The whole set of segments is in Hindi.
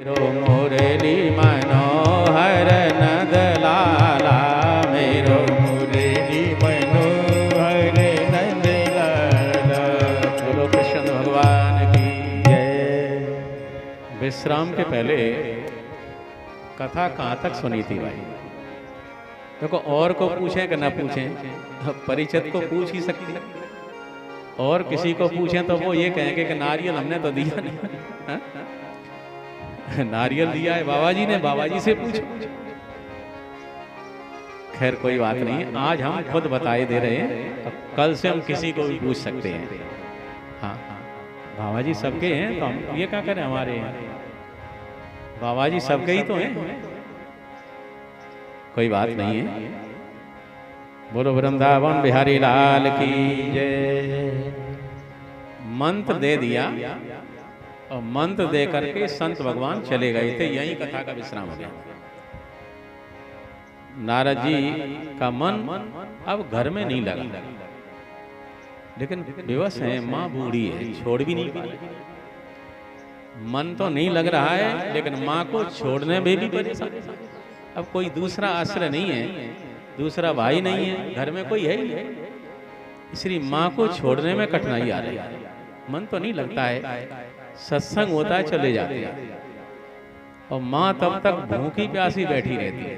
मेरो मुरली मनोहर नंदलाला, मेरो मुरली मनोहर नंदलाला। बोलो कृष्ण भगवान की जय। विश्राम के पहले कथा कहाँ तक सुनी थी भाई? देखो, और को पूछें कि ना पूछें, परिचित को पूछ ही सकती, और किसी को पूछें तो वो ये कहेंगे कि नारियल हमने तो दिया नहीं। हा? नारियल दिया है बाबा जी ने, बाबा जी से पूछो। खैर कोई बात नहीं, आज हम खुद बताए दे रहे हैं, कल से हम किसी को भी पूछ सकते हैं। हाँ हाँ, बाबा जी सबके हैं, तो हम ये क्या करें, हमारे हैं बाबा जी सबके ही तो हैं, कोई बात नहीं है। बोलो वृंदावन बिहारी लाल की जय। मंत्र दे दिया और मंत्र दे करके संत भगवान चले गए थे, यही कथा का विश्राम हो गया। नारद जी का मन अब घर में नहीं लगा, लेकिन विवश है, माँ बूढ़ी है, छोड़ भी नहीं पाई। मन तो नहीं लग रहा है, लेकिन माँ को छोड़ने में भी परेशान। अब कोई दूसरा आश्रय नहीं है, दूसरा भाई नहीं है, घर में कोई है ही नहीं, इसलिए माँ को छोड़ने में कठिनाई आ रही है। मन तो नहीं लगता है, सत्संग होता है चले जाते हैं, और माँ तब तक भूखी प्यासी बैठी रहती है।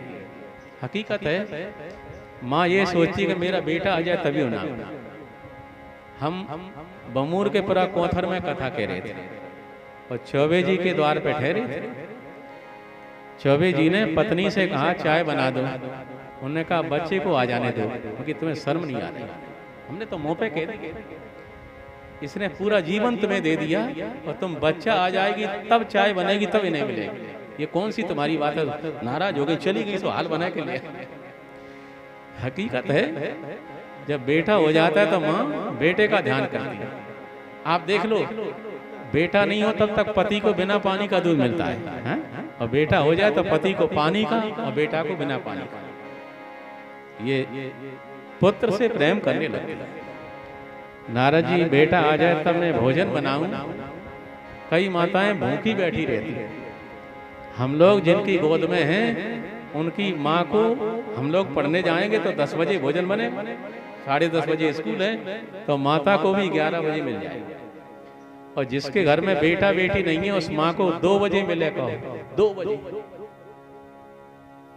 हकीकत है, माँ ये सोचती है कि मेरा बेटा आ जाए तभी होना। हम बमूर के पुरा कोथर में कथा कह रहे थे, और चौबे जी के द्वार पे ठहरे थे। चौबे जी ने पत्नी से कहा चाय बना दो, उन्होंने कहा बच्चे को आ जाने दो, क्योंकि तुम्हें शर्म नहीं आ रही। हमने तो मुंह पे कह दिया, इसने पूरा जीवन तुम्हें दे दिया, और तुम बच्चा आ जाएगी तब चाय बनेगी, तब इन्हें मिलेगी। ये कौन सी तुम्हारी बात है? नाराज हो गई, चली गई, तो हाल बना के लिए। हकीकत है, जब बेटा हो जाता है तो माँ बेटे का ध्यान करती है। आप देख लो, बेटा नहीं हो तब तक पति को बिना पानी का दूध मिलता है, और बेटा हो जाए तो पति को पानी का और बेटा को बिना पानी का। ये पुत्र से प्रेम करने लगे। नारद जी, बेटा आ जाए तब मैं भोजन बनाऊं। कई माताएं भूखी बैठी रहती है। हम लोग जिनकी गोद में हैं, उनकी माँ को हम लोग पढ़ने जाएंगे तो 10 बजे भोजन बने, 10:30 बजे स्कूल है, तो माता को भी 11 बजे मिल जाएगा। और जिसके घर में बेटा बेटी नहीं है, उस माँ को 2 बजे मिले, कहो 2 बजे,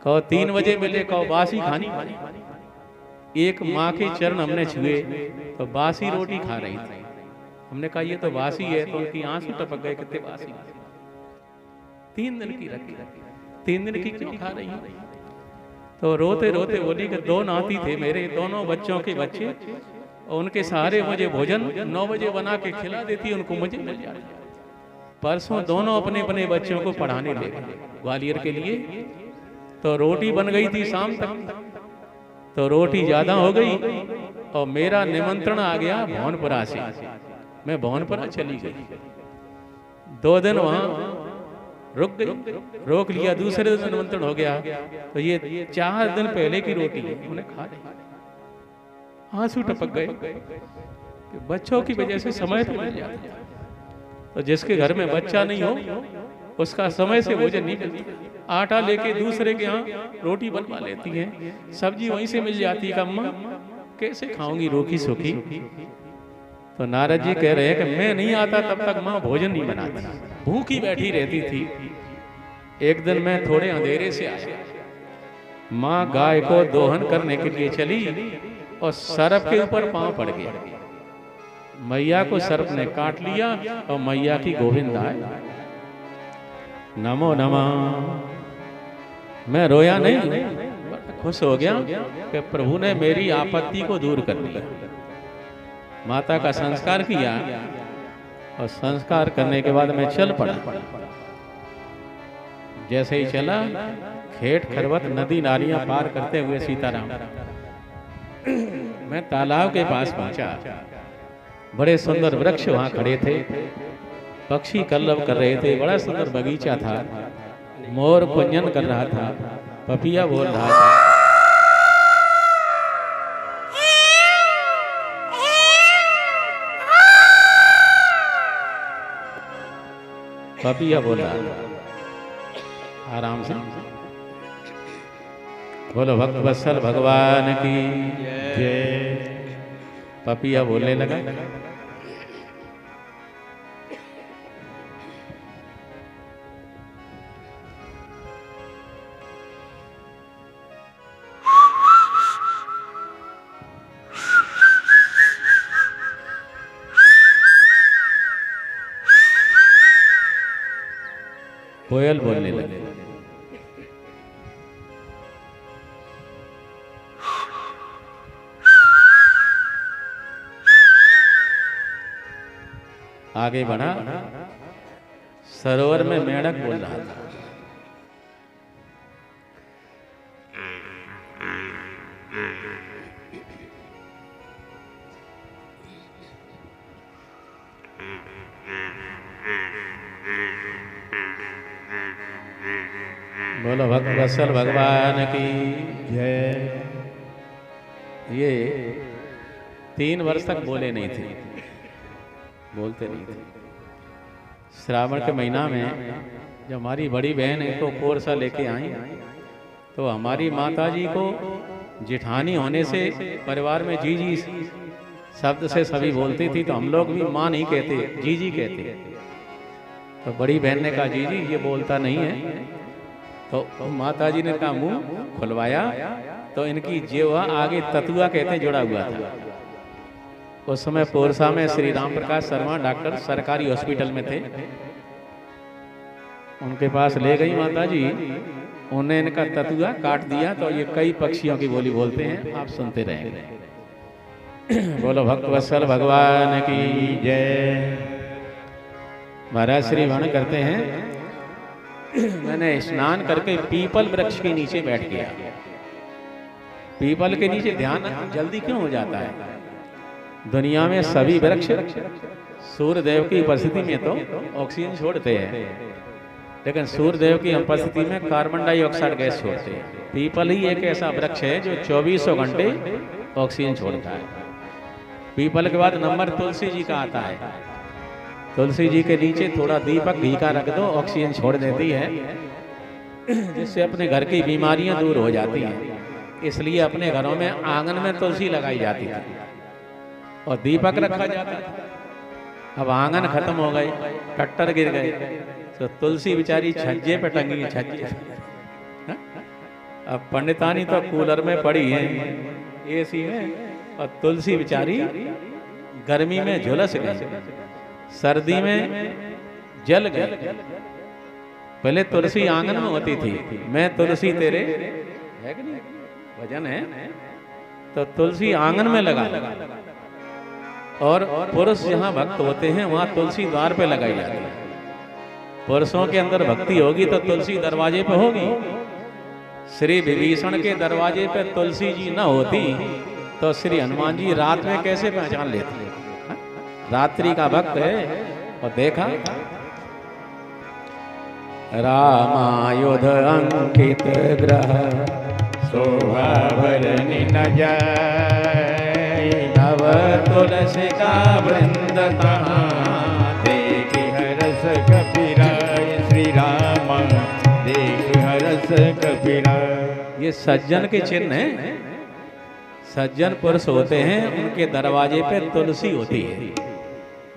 कहो 3 बजे मिले, कहो बासी खानी। एक माँ के चरण हमने छुए तो बासी रोटी खा रही थी। हमने कहा ये तो बासी है, तो उनकी आंसू टपक गए, कितने बासी। 3 दिन की रखी, 3 दिन की क्यों खा रही है? तो रोते रोते बोली कि 2 नाती थे मेरे, दोनों बच्चों के बच्चे, और उनके सहारे मुझे भोजन 9 बजे बना के खिला देती, उनको मुझे मिल जाए। परसों दोनों अपने अपने बच्चों को पढ़ाने ले गए ग्वालियर के लिए, तो रोटी बन गई थी शाम तक, तो रोटी ज्यादा हो गई, और मेरा निमंत्रण आ गया भवनपुरा से। मैं भवनपुरा चली गई, 2 दिन वहां रुक गई, रोक लिया। दूसरे दिन निमंत्रण हो गया, तो ये 4 दिन पहले की रोटी उन्हें खा ली। आंसू टपक गए कि बच्चों की वजह से समय तो मिल जाता है, तो जिसके घर में बच्चा नहीं हो उसका समय से भोजन नहीं मिलता। आटा लेके दूसरे के यहाँ रोटी बनवा लेती हैं, सब्जी वहीं से मिल जाती है। अम्मा कैसे खाऊंगी रोकी सूखी? तो नारद जी कह रहे हैं कि मैं नहीं आता तब तक माँ भोजन नहीं बनाती, भूखी बैठी रहती थी। एक दिन मैं थोड़े अंधेरे से आया, माँ गाय को दोहन करने के लिए चली, और सर्प के ऊपर पांव पड़ गया। मैया को सर्प ने काट लिया, और मैया की गोविंदा है, नमो नमः। मैं रोया नहीं, खुश हो गया कि प्रभु ने मेरी आपत्ति को दूर कर दिया। माता का संस्कार किया, और संस्कार करने के बाद मैं चल पड़ा। जैसे ही चला, खेत खरवत नदी नालियां पार करते हुए सीताराम मैं तालाब के पास पहुंचा। बड़े सुंदर वृक्ष वहां खड़े थे, पक्षी कल्लव कर रहे थे, बड़ा सुंदर बगीचा था, मोर कुंजन कर रहा था, पपिया बोल रहा था। पपिया बोल रहा था। आराम से बोलो भक्त वत्सल भगवान की जय। पपिया बोलने लगा। कोयल बोलने लगे। आगे बढ़ा, सरोवर में मेंढक बोल रहा था। बोलो भक्त वत्सल भगवान की जय। ये 3 वर्ष तक बोले नहीं थे, बोलते नहीं थे। श्रावण के महीना में जब हमारी बड़ी बहन इनको कोरसा लेके आई तो हमारी माता जी को जेठानी होने से परिवार में जी जी शब्द से सभी बोलती थी, तो हम लोग भी माँ नहीं कहते, जी जी कहते। तो बड़ी बहन ने कहा जी जी ये बोलता नहीं है। तो माता जी ने कहा मुंह खुलवाया तो इनकी जेवा आगे ततुआ कहते जुड़ा हुआ था। उस समय पोरसा में श्री राम प्रकाश शर्मा डॉक्टर सरकारी हॉस्पिटल में थे। उनके पास ले गई माता जी, उन्हें इनका ततुआ काट दिया। तो ये कई पक्षियों की बोली बोलते हैं, आप सुनते रहेंगे। बोलो भक्त वत्सल भगवान की जय। महाराज श्री वर्ण करते हैं, मैंने स्नान करके पीपल वृक्ष के नीचे बैठ गया। पीपल के नीचे ध्यान जल्दी क्यों हो जाता है? दुनिया में सभी वृक्ष सूर्य देव की उपस्थिति में तो ऑक्सीजन छोड़ते हैं, लेकिन सूर्य देव की उपस्थिति में कार्बन डाइऑक्साइड गैस छोड़ते हैं। पीपल ही एक ऐसा वृक्ष है जो 2400 घंटे ऑक्सीजन छोड़ता है। पीपल के बाद नंबर तुलसी जी का आता है। तुलसी जी के नीचे थोड़ा दीपक घी का रख दो, ऑक्सीजन छोड़ देती है, जिससे अपने घर की बीमारियां दूर हो जाती हैं। इसलिए अपने घरों में आंगन में तुलसी लगाई जाती थी और दीपक रखा जाता था। अब आंगन खत्म हो गए, टट्टर गिर गए, तो तुलसी बेचारी छज्जे पे टंगी है, छज्जे। अब पंडितानी तो कूलर में पड़ी है, एसी में, और तुलसी बेचारी गर्मी में झुलस गई, सर्दी में जल गई। पहले तुलसी आंगन में होती थी, मैं तुलसी तेरे है कि नहीं भजन है, तो तुलसी आंगन में लगा। और पुरुष जहाँ भक्त होते हैं वहाँ तुलसी द्वार पे लगाई जाती है। पुरुषों के अंदर भक्ति होगी तो तुलसी दरवाजे पे होगी। श्री विभीषण के दरवाजे पे तुलसी जी न होती तो श्री हनुमान जी रात में कैसे पहचान लेते? रात्रि का भक्त है। और देखा रामायुध अंकित ग्रह शोभाभरणी न जाय, नव तुलसी का वृंद देखि हरस कपिराय। श्री राम देखि हरस कपिराय। ये सज्जन के चिन्ह हैं। सज्जन पुरुष होते हैं, उनके दरवाजे पे तुलसी होती है।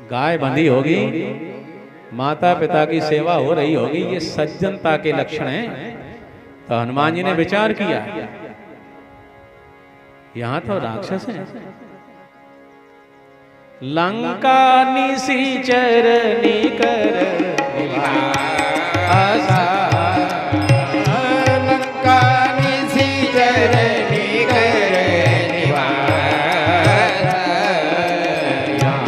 गाय बंधी होगी, माता पिता की सेवा हो रही होगी, ये सज्जनता के लक्षण हैं। तो हनुमान जी ने विचार किया, यहां तो राक्षस हैं। लंका निशिचर निकर निवासा, लंका निशिचर निकर निवासा, यहाँ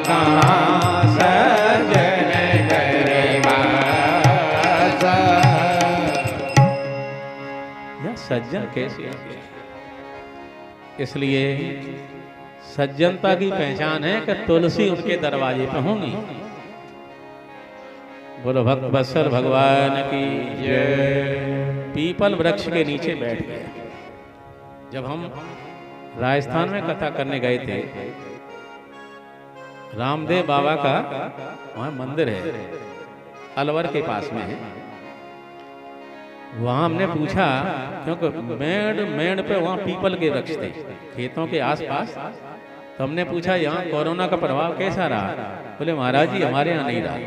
कहाँ सजन करे वासा। यह सज्जन कैसे? इसलिए सज्जनता की पहचान है कि तुलसी उसके दरवाजे पर होंगी। बोलो भक्त वत्सल भगवान की जय। पीपल वृक्ष के नीचे बैठ गए। जब हम राजस्थान में कथा करने गए थे, रामदेव बाबा का वहाँ मंदिर है, अलवर के पास में है। वहाँ हमने पूछा, क्योंकि मेड़ पे वहाँ पीपल के वृक्ष थे खेतों के आसपास, तो हमने पूछा यहाँ कोरोना का प्रभाव कैसा रहा? बोले महाराज जी हमारे यहाँ नहीं रहा।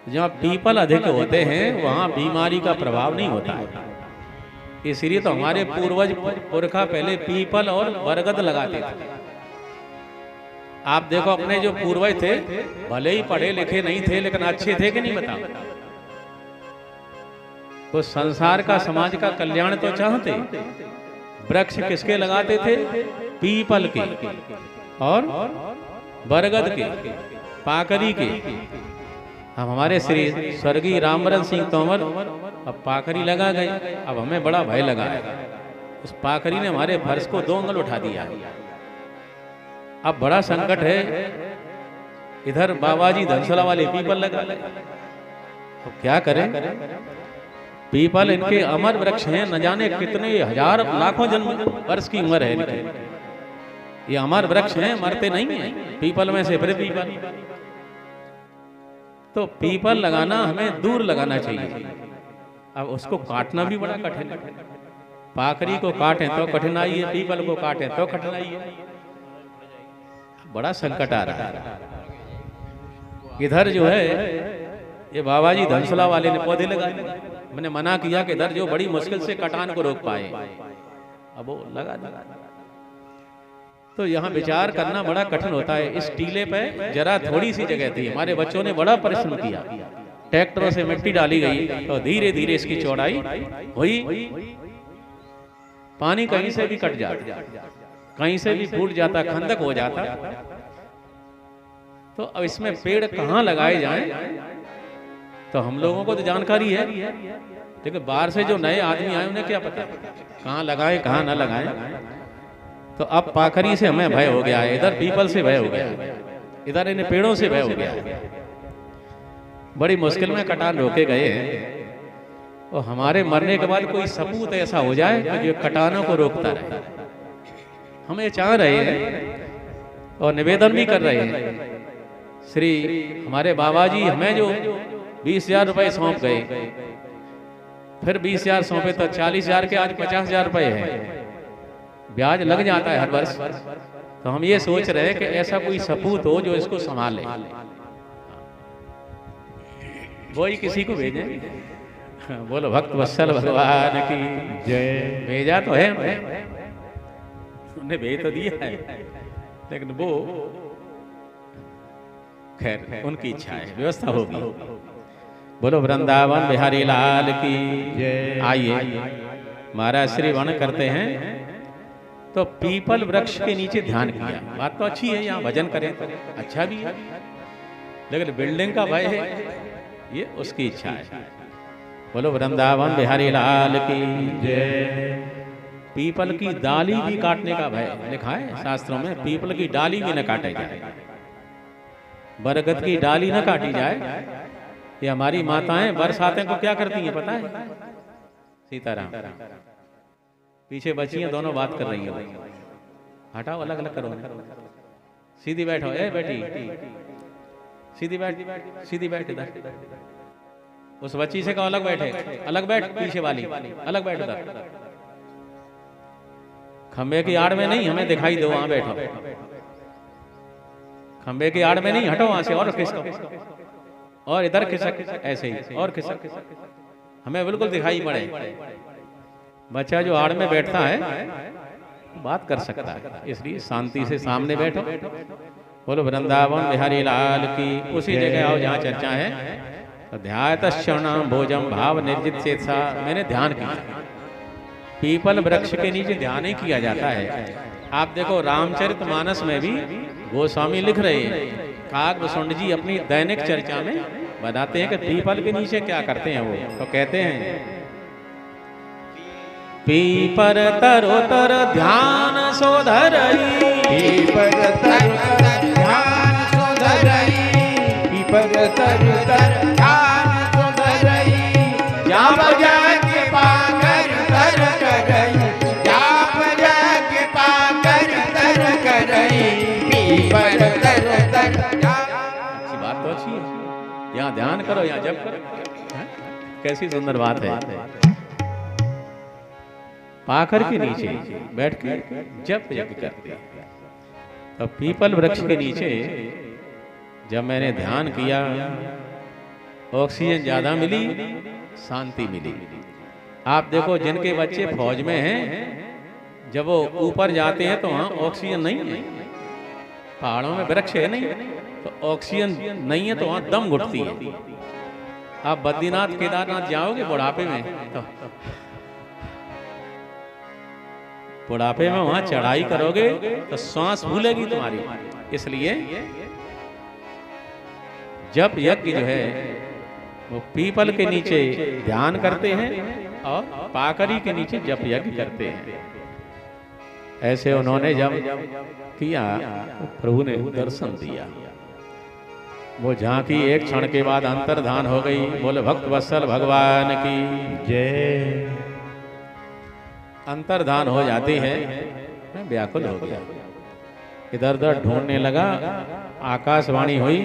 जहाँ पीपल अधिक होते हैं वहाँ बीमारी का प्रभाव नहीं होता है। इसलिए तो हमारे पूर्वज पुरखा पहले पीपल और बरगद लगाते थे। आप देखो अपने जो पूर्वज थे भले ही पढ़े लिखे नहीं थे लेकिन अच्छे थे कि नहीं बताओ? वो संसार का समाज का कल्याण तो चाहते। वृक्ष किसके लगाते थे? पीपल के और बरगद के, पाकरी के। हम हमारे श्री स्वर्गीय रामवरण सिंह तोमर अब पाकरी लगा गए। अब हमें बड़ा भय लगा है, उस पाकरी ने हमारे फर्श को 2 अंगल उठा दिया। अब बड़ा संकट है। इधर बाबा जी धनसला वाले पीपल लगा ले, अब क्या करें? पीपल इनके अमर वृक्ष हैं, न जाने कितने हजार लाखों जन्म वर्ष की उम्र है इनकी। ये अमर वृक्ष हैं, मरते नहीं हैं। पीपल में से फिर पीपल। तो पीपल लगाना हमें दूर लगाना चाहिए। अब उसको काटना भी बड़ा कठिन है। पाकरी को काटें तो कठिनाई है, पीपल को काटें तो कठिनाई है। बड़ा संकट आ रहा है। इधर जो है ये बाबा जी धनसला वाले ने पौधे लगाए। मैंने मना किया कि इधर जो बड़ी मुश्किल से कटान को रोक पाए, अब वो लगा दिया। तो यहाँ विचार करना बड़ा कठिन होता है। इस टीले पे जरा थोड़ी सी जगह थी, हमारे बच्चों ने बड़ा परिश्रम किया, ट्रैक्टरों से मिट्टी डाली गई तो धीरे धीरे इसकी चौड़ाई हुई। पानी कहीं से भी कट जाता, कहीं से भी फूट जाता, खंदक हो जाता। तो अब इसमें पेड़ कहाँ लगाए जाएं? तो हम लोगों को तो जानकारी है, लेकिन बाहर से जो नए आदमी आए उन्हें क्या पता कहाँ लगाएं कहाँ ना लगाएं। तो अब पाखरी से हमें भय हो गया है, इधर पीपल से भय हो गया है, इधर इन पेड़ों से भय हो गया है। बड़ी मुश्किल में कटान रोके गए हैं। और हमारे मरने के बाद कोई सपूत ऐसा हो जाए जो कटानों को रोकता रहे। हम ये चाह रहे हैं और निवेदन भी कर रहे हैं। श्री हमारे बाबा जी हमें जो 20,000 रुपए सौंप गए, फिर 20,000 सौंपे तो 40,000 के आज 50,000 रुपए है। ब्याज लग जाता है हर वर्ष। तो हम ये सोच रहे हैं कि ऐसा कोई सपूत हो जो इसको संभाले, वो ही किसी को भेजें। बोलो भक्त वत्सल भगवान की जय। भेजा तो है, उन्हें भेज तो दिया है, लेकिन वो खैर उनकी इच्छा है, व्यवस्था होगी। बोलो वृंदावन बिहारी लाल की जय। आइए महाराज श्री वर्ण करते हैं। तो पीपल वृक्ष के नीचे ध्यान किया। बात तो अच्छी है, यहाँ भजन करें तो अच्छा भी है, लेकिन बिल्डिंग का भय है, ये उसकी इच्छा है। बोलो वृंदावन बिहारी लाल की जय। पीपल की डाली भी काटने का भय लिखा है शास्त्रों में, पीपल की डाली भी न काटे जाए, बरगद की डाली न काटी जाए। ये हमारी माताएं बरसातें को क्या करती हैं पता है? सीताराम पीछे बची हैं, दोनों बात कर रही हैं। हटाओ, अलग अलग करो, सीधी बैठो। ए बेटी सीधी बैठ, सीधी बैठ। इधर उस बच्ची से कहो अलग बैठे, अलग बैठ। पीछे वाली अलग बैठ। उधर खंबे की आड़ में नहीं, हमें दिखाई दो, वहां बैठो। खंबे की आड़ में नहीं, हटो वहां से। और खिसको, और इधर खिसक, ऐसे ही और खिसक, हमें बिल्कुल दिखाई पड़े। बच्चा जो आड़ में बैठता है बात कर सकता है, इसलिए शांति से सामने बैठो। बोलो वृंदावन बिहारी लाल की। उसी जगह आओ जहाँ चर्चा है। ध्यायत शरणाम भोजम भाव निर्जित चेतसा। मैंने ध्यान किया। पीपल वृक्ष के नीचे ध्यान ही किया जाता है। आप देखो रामचरितमानस में भी गोस्वामी लिख रहे हैं, काग वसुंड जी अपनी दैनिक चर्चा में बताते हैं कि पीपल के नीचे क्या करते हैं वो। तो कहते हैं पीपर तरोतर ध्यान सोधरई, पीपर तरोतर ध्यान सोधरई, पीपर तरोतर ध्यान सोधरई। जाप जग पाकर तर करई, जाप जग पाकर तर करई, पीपर तरोतर। अच्छी बात तो अच्छी है, यहाँ ध्यान करो, यहाँ जप करो। कैसी सुंदर बात है। पाखर के नीचे बैठ के जप यज्ञ करते हैं। तो पीपल वृक्ष के नीचे जब मैंने ध्यान किया, ऑक्सीजन ज्यादा मिली, शांति मिली। आप देखो जिनके बच्चे फौज में हैं, जब वो ऊपर जाते हैं तो वहाँ ऑक्सीजन नहीं है, पहाड़ों में वृक्ष है नहीं, तो ऑक्सीजन नहीं है तो वहाँ दम घुटती है। आप बद्रीनाथ केदारनाथ जाओगे बुढ़ापे में, तो बुढ़ापे में वहां चढ़ाई करोगे तो सांस भूलेगी तुम्हारी। इसलिए जप यज्ञ जो है वो पीपल के नीचे ध्यान करते हैं और पाकरी के नीचे जप यज्ञ करते हैं। ऐसे उन्होंने जब किया तो प्रभु ने दर्शन दिया। वो झांकी, एक क्षण के बाद अंतर्धान हो गई। बोले भक्त वत्सल भगवान की जय। अंतर्धान हो जाती है। मैं व्याकुल हो गया, इधर उधर ढूंढने लगा। आकाशवाणी हुई,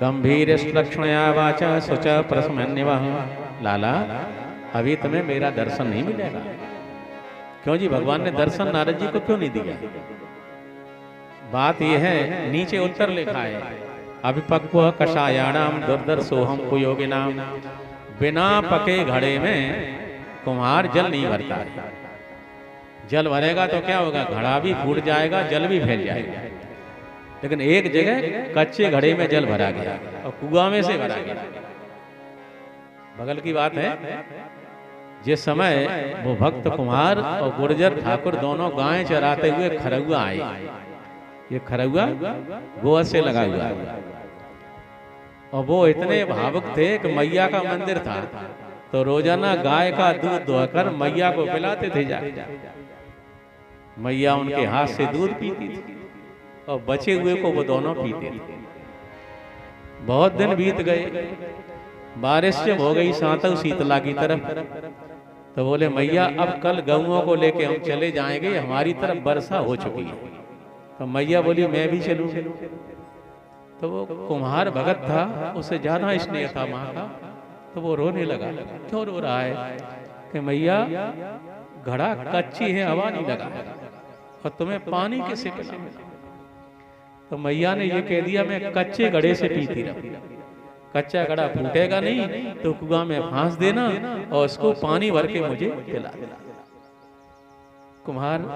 गंभीर लक्षणया वाचा सुच प्रसमन्यवः। लाला अभी तुम्हें मेरा दर्शन नहीं मिलेगा। क्यों जी, भगवान ने दर्शन नारद जी को क्यों नहीं दिया? बात यह है, नीचे उत्तर लिखा है, अभिपक्व कषायाणाम दुर्दर्शोहम कुयोगिनाम। बिना पके घड़े में कुम्हार जल नहीं भरता है। जल भरेगा तो क्या होगा, घड़ा भी फूट जाएगा, जल भी फैल जाएगा। लेकिन एक जगह कच्चे घड़े में जल भरा गया और कुआं में से भरा गया। बगल की बात है, जिस समय वो भक्त कुम्हार और गुर्जर ठाकुर दोनों गायें चराते हुए खरगुआ आए। ये खरगुआ गोवा से लगा हुआ है और वो इतने भावुक थे कि मैया का मंदिर था तो रोजाना गाय का दूध दोहकर मैया को पिलाते थे जाके। मैया उनके हाथ से दूध पीती थी और बचे हुए को वो दोनों पीते थे। बहुत दिन बीत गए, बारिश जब हो गई सातव शीतला की तरफ, तो बोले मैया अब कल गऊओं को लेके हम चले जाएंगे, हमारी तरफ वर्षा हो चुकी है। तो मैया बोली मैं भी चलूं। तो वो कुम्हार भगत था, उसे ज्यादा स्नेह था माँ का, तो वो रोने लगा। क्यों रो रहा है? कि मैया घड़ा कच्ची है, हवा नहीं लगा और तुम्हें पानी कैसे पिलाऊं? तो मैया ने ये कह दिया, मैं कच्चे घड़े से पीती रहूं। कच्चा घड़ा फूटेगा नहीं तो कुआं में फांस देना और उसको पानी भर के मुझे पिला देना। कुम्हार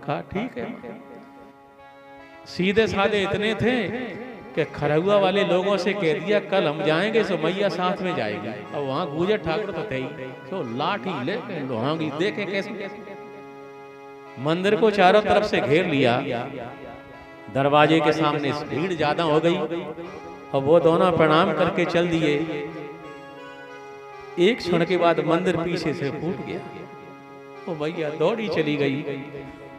कहा ठीक है। सीधे साधे इतने थे कि खरगुआ वाले लोगों से कह दिया कल हम जाएंगे तो मैया साथ में जाएगी। और वहां गुजर ठाकुर तो थे ही, तो लाठी लेके लोहांगी देखे कैसे। मंदिर को चारों तरफ से घेर लिया। दरवाजे के सामने भीड़ ज्यादा हो गई और वो दोनों प्रणाम करके चल दिए। एक क्षण के बाद मंदिर पीछे से फूट गया। वो भैया दौड़ी चली गई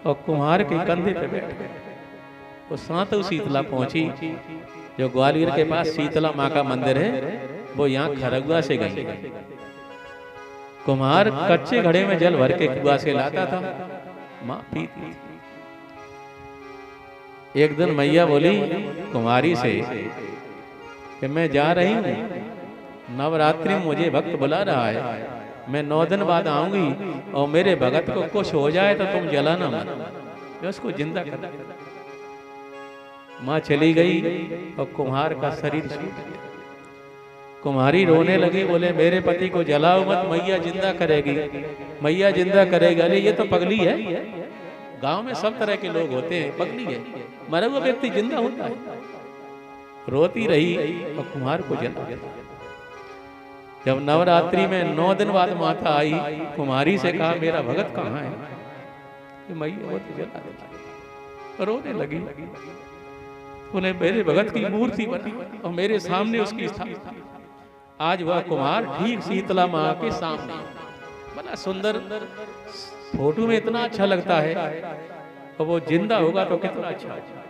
और कुम्हार के कंधे पे बैठ गए। वो सातव शीतला पहुंची, जो ग्वालियर के पास शीतला माँ का मंदिर है, वो यहाँ खरगुआ से गई। कुम्हार कच्चे घड़े में जल भर के कुआं से लाता था, माँ पीती। एक दिन मैया बोली कुमारी से कि मैं जा रही हूँ, नवरात्रि में मुझे भक्त बुला रहा है, मैं 9 दिन बाद आऊंगी और मेरे भगत को कुछ हो जाए तो तुम जलाना मत, मैं उसको जिंदा कर। माँ चली गई और कुम्हार का शरीर छूट गया। कुम्हारी रोने लगी, बोले मेरे पति को जलाओ मत, मैया जिंदा करेगी, मैया जिंदा करेगी। अरे ये तो पगली है, गांव में सब तरह के लोग होते हैं, पगली है, मरा हुआ व्यक्ति जिंदा होता है। रोती रही और कुम्हार को जला। जब नवरात्रि में 9 दिन बाद माता आई, कुम्हारी से कहा मेरा भगत कहाँ है? कि मैया वो तो जला दी। रोने लगी, बोले मेरे भगत की मूर्ति बनी और मेरे सामने उसकी स्थापना। आज वह कुम्हार ठीक शीतला माँ के सामने, बड़ा सुंदर, फोटो में इतना अच्छा लगता है और वो जिंदा होगा तो कितना अच्छा होगा।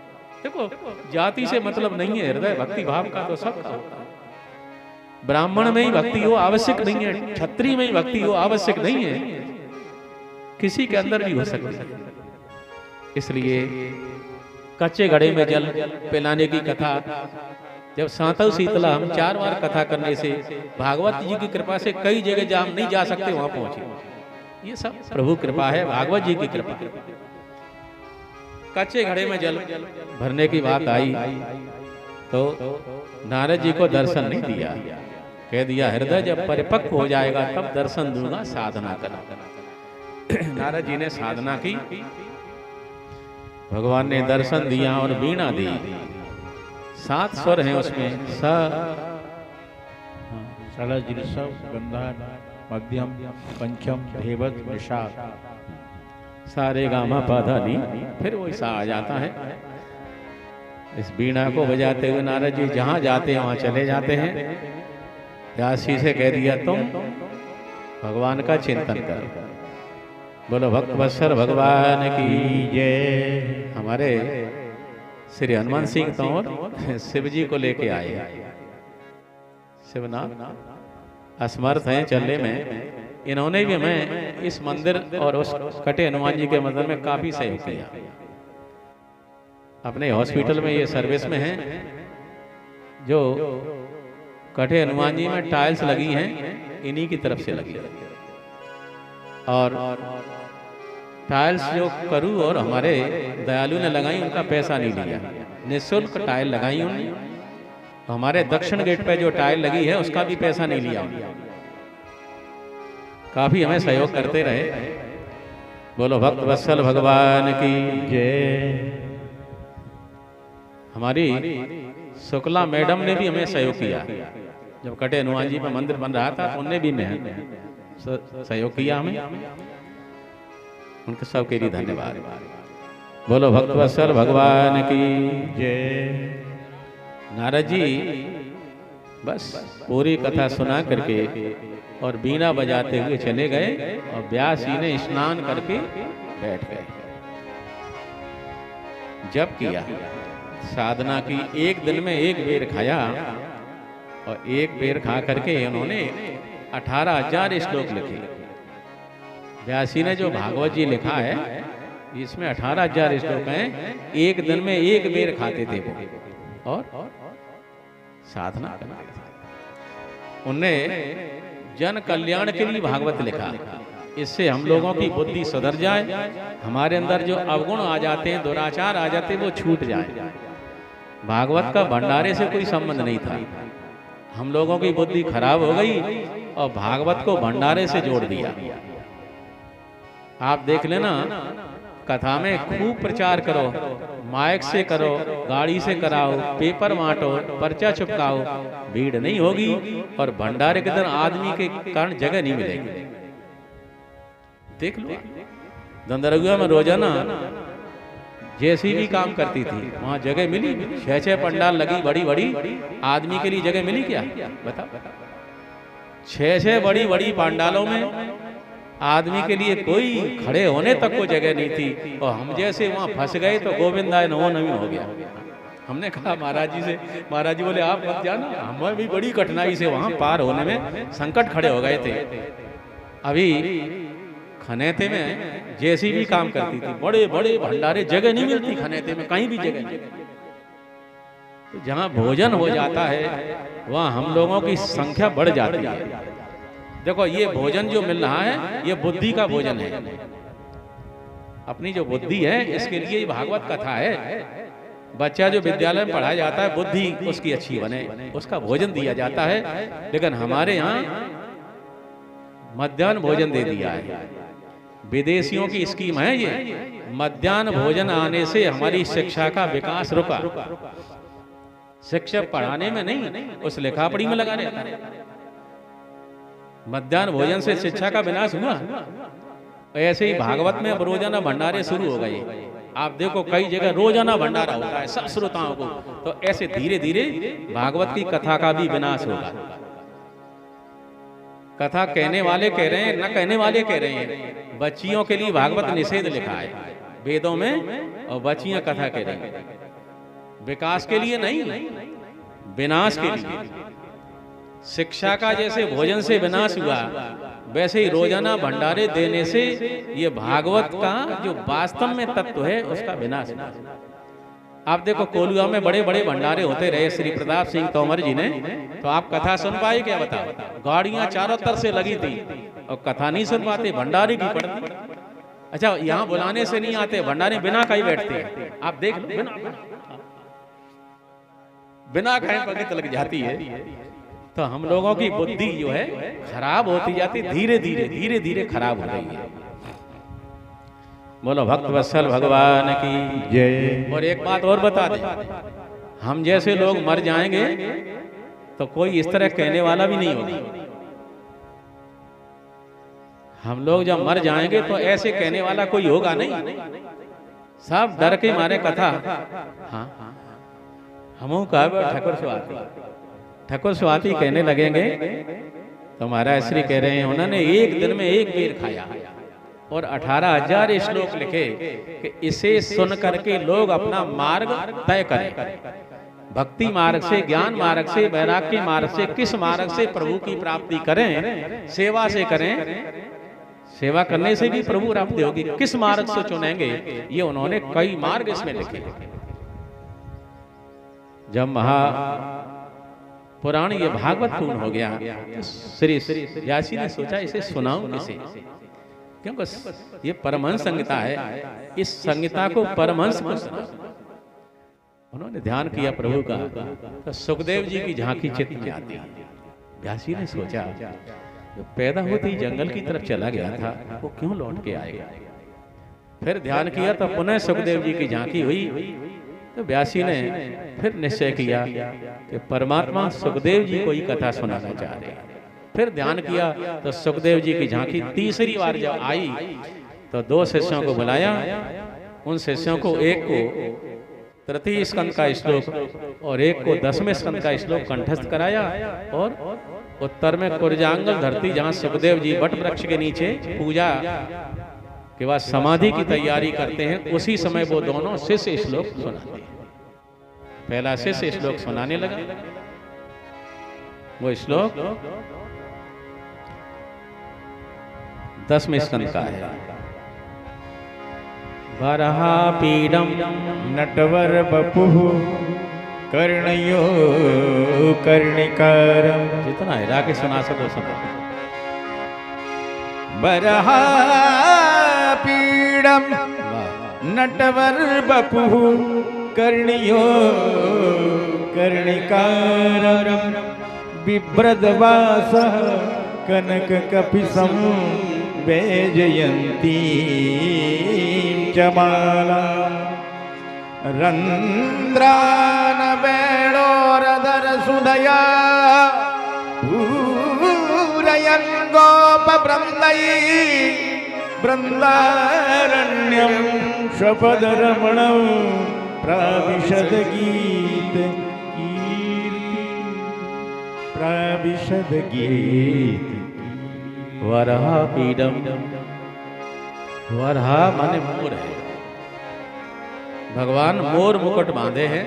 देखो जाति से मतलब नहीं है, हृदय भक्ति भाव का तो सबका होता है। ब्राह्मण में ही भक्ति हो आवश्यक नहीं है, क्षत्रिय में ही भक्ति हो आवश्यक नहीं है, किसी के अंदर भी हो सकती है। इसलिए कच्चे घड़े में जल पिलाने की कथा जब सातव शीतला हम 4 बार कथा करने से भागवत जी की कृपा से कई जगह जहाँ हम नहीं जा सकते वहां पहुंचे। ये सब प्रभु कृपा है, भागवत जी की कृपा। कच्चे घड़े में जल भरने की बात आई तो नारद जी को दर्शन नहीं दिया, कह दिया हृदय जब परिपक्व हो जाएगा तब दर्शन दूंगा, साधना करना। नारद जी ने साधना की, भगवान ने दर्शन दिया और वीणा दी। 7 स्वर हैं उसमें, स सरज ऋषभ गंधार मध्यम पंचम धेवत निषाद, सारे गामा पाधा नी, फिर वो सा आ जाता है। इस वीणा को बजाते हुए नारद जी जहां जाते हैं वहां चले जाते हैं। व्यास जी से कह दिया तुम भगवान का चिंतन करो। बोलो भक्त वत्सल भगवान की जय। हमारे श्री हनुमान सिंह तोमर शिव जी को लेके आए। शिवनाथ असमर्थ हैं चलने में, इन्होंने भी हमें इस मंदिर और उस कटे हनुमान जी के मंदिर में काफी सहयोग किया। अपने हॉस्पिटल में ये सर्विस में हैं, जो कटे हनुमान जी में टाइल्स लगी हैं इन्हीं की तरफ से लगी। और टाइल्स जो करू और हमारे दयालु ने लगाई, उनका पैसा नहीं लिया, निःशुल्क टाइल लगाई उन्होंने। हमारे दक्षिण गेट पे जो टाइल लगी है उसका भी पैसा नहीं लिया। काफी हमें सहयोग करते रहे। बोलो भक्त वत्सल भगवान की जय। हमारी शुक्ला मैडम ने भी हमें सहयोग किया। जब कटे हनुमान जी में मंदिर बन रहा था उनने भी सहयोग किया हमें, उनके सबके लिए धन्यवाद। बोलो भक्त वत्सल भगवान की जय। नारद जी बस पूरी कथा सुना करके और बीना बजाते हुए चले गए और व्यास जी ने स्नान करके बैठ गए। जब किया साधना की, एक दिन में 1 बेर खाया और 1 बेर खा करके उन्होंने 18,000 श्लोक लिखे। व्यास जी ने जो भागवत जी लिखा है इसमें 18,000 श्लोक हैं। एक दिन में 1 बेर खाते थे वो और साधना करते थे। उनने जन कल्याण के लिए भागवत लिखा। इससे हम लोगों की बुद्धि सुधर जाए, हमारे अंदर जो अवगुण आ जाते हैं, दुराचार आ जाते हैं, वो छूट जाए। भागवत का भंडारे से कोई संबंध नहीं था। हम लोगों की बुद्धि खराब हो गई और भागवत को भंडारे से जोड़ दिया। आप देख लेना, कथा में खूब प्रचार करो, माइक से करो, गाड़ी से कराओ, पेपर बांटो, पर्चा चिपकाओ, भीड़ नहीं होगी और भंडारे के दिन आदमी के कारण जगह नहीं मिलेगी। देख लो, दंदरगुआ में रोजाना जैसी भी काम करती थी वहां जगह मिली। 6-6 पंडाल लगी, बड़ी बड़ी, आदमी के लिए जगह मिली क्या बताओ? 6-6 बड़ी बड़ी पंडालों में आदमी के लिए कोई खड़े होने तक को जगह नहीं थी और हम जैसे वहां फंस गए तो गोविंदाय नमो नमः हो गया। हमने कहा महाराज जी से, महाराज जी बोले आप मत जाना, हमें भी बड़ी कठिनाई से वहां पार होने में संकट खड़े हो गए थे। अभी खनेते में जैसी भी काम करती थी, बड़े बड़े भंडारे, जगह नहीं मिलती खनेते में, कहीं भी जगह नहीं। तो जहां भोजन हो जाता है वहां हम लोगों की संख्या बढ़ जाती है। देखो ये भोजन जो मिल रहा है ये बुद्धि का भोजन है। अपनी जो बुद्धि है इसके लिए ये भागवत कथा है। बच्चा जो विद्यालय में पढ़ाया जाता है बुद्धि उसकी अच्छी बने, उसका भोजन दिया जाता है। लेकिन हमारे यहाँ मध्याह्न भोजन दे दिया है। विदेशियों की स्कीम है ये। मध्याह्न भोजन आने से हमारी शिक्षा का विकास रुका। शिक्षक पढ़ाने में नहीं, उस लिखापढ़ी में लगा रहता है। मध्याह्न भोजन से शिक्षा का विनाश हुआ। ऐसे ही भागवत में रोजाना भंडारे शुरू हो गए। आप देखो कई जगह रोजाना भंडारा होता है सब श्रोताओं को। तो ऐसे धीरे धीरे भागवत की कथा का भी विनाश होगा। कथा कहने वाले कह रहे हैं, न कहने वाले कह रहे हैं। बच्चियों के लिए भागवत निषेध लिखा है वेदों में और बच्चियां कथा कह रही हैं। विकास के लिए नहीं, विनाश के लिए। शिक्षा का जैसे भोजन से विनाश हुआ वैसे ही रोजाना भंडारे देने से ये भागवत का जो वास्तव में तत्व है उसका विनाश हुआ। आप देखो कोलुआ में बड़े बड़े भंडारे होते रहे श्री प्रताप सिंह तोमर जी ने, तो आप कथा सुन पाए क्या बताओ? गाड़ियां चारों तरफ से लगी थी और कथा नहीं सुन पाते, भंडारे की पड़ती। अच्छा, यहाँ बुलाने से नहीं आते, भंडारे बिना कहीं बैठते हैं। आप देख लो, बिना कहीं पगत लग जाती है। तो हम लोगों की बुद्धि जो है खराब होती जाती, धीरे धीरे धीरे धीरे खराब हो रही है। बोलो भक्त वत्सल भगवान की जय। और एक बात और बता दें, हम जैसे लोग मर जाएंगे तो कोई इस तरह कहने वाला भी नहीं होगा। हम लोग जब मर जाएंगे तो ऐसे कहने वाला कोई होगा नहीं, सब डर के मारे कथा। हाँ, हम ठाकुर स्वाति कहने लगेंगे तो महाराज श्री कह रहे हैं उन्होंने एक दिन में एक बेर खाया और 18,000 श्लोक लिखे कि इसे सुन करके लोग अपना मार्ग तय करें। भक्ति मार्ग से, ज्ञान मार्ग से, वैराग्य मार्ग से, किस मार्ग से प्रभु की प्राप्ति करें? सेवा से करें। सेवा करने से भी प्रभु प्राप्ति होगी। किस मार्ग से चुनेंगे? ये उन्होंने कई मार्ग इसमें लिखे। जब महा पुराण ये भागवत पूर्ण हो गया तो श्री व्यासी ने सोचा इसे सुनाऊं किसे, क्योंकि ये परमहंस संहिता है, इस संहिता को परमहंस को सुनाओ। उन्होंने ध्यान किया प्रभु का, तो सुखदेव जी की झांकी चित्त में आती। व्यासी ने सोचा जो पैदा होते ही जंगल की तरफ चला गया था वो क्यों लौट के आएगा। फिर ध्यान किया तो पुनः सुखदेव जी की झांकी हुई। तो व्यासी ने फिर निश्चय किया कि परमात्मा सुखदेव जी को ही कथा सुनाना चाह रहे हैं। फिर ध्यान किया तो सुखदेव जी की झांकी तीसरी बार जब आई तो 2 शिष्यों को बुलाया। उन शिष्यों को एक को तृतीय स्कंद का श्लोक और एक को 10वें स्कंद का श्लोक कंठस्थ कराया और उत्तर में कुरजांगल धरती, जहाँ सुखदेव जी वट वृक्ष के नीचे पूजा के बाद समाधि की तैयारी करते हैं, उसी समय वो दोनों शिष्य श्लोक सुनाते हैं। पहला शिष्य श्लोक सुनाने लगा। वो श्लोक 10वें स्कंद का है। वराहपीडं नटवर बपुः कर्णयो कर्णिकारं। जितना है राके सुना सको सुनो। वराहपीडं नटवर बपुः कर्णयो कर्णिकारं बिभ्रदवासः कनककपिशं वैजयन्ती च माला रन्ध्रानवेणोरधरसुधया पूरयन् गोपवृन्दैः बृन्दारण्यं स्वपदरमणं प्राविशद्गीत प्राविशद्गीत। वराहपीडं, वराह माने मोर है। भगवान मोर मुकुट बांधे हैं।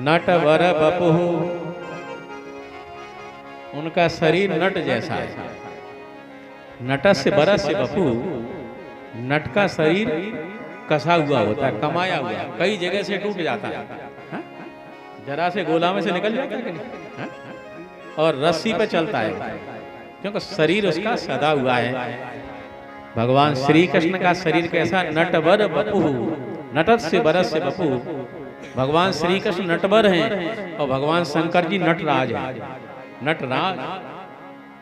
नट वर बपुः, उनका शरीर नट जैसा है। नटस्य बरस्य बपु, नट का शरीर कसा हुआ होता है, कमाया हुआ, कई जगह से टूट जाता है। जरा से गोला में से निकल जाता है कि नहीं? और रस्सी पे चलता है, क्योंकि शरीर उसका सदा हुआ है। भगवान श्री कृष्ण का शरीर कैसा? नटवर बपु, नटस्य बरस्य बपु। भगवान श्री कृष्ण नटवर हैं और भगवान शंकर जी नटराज हैं। नटराज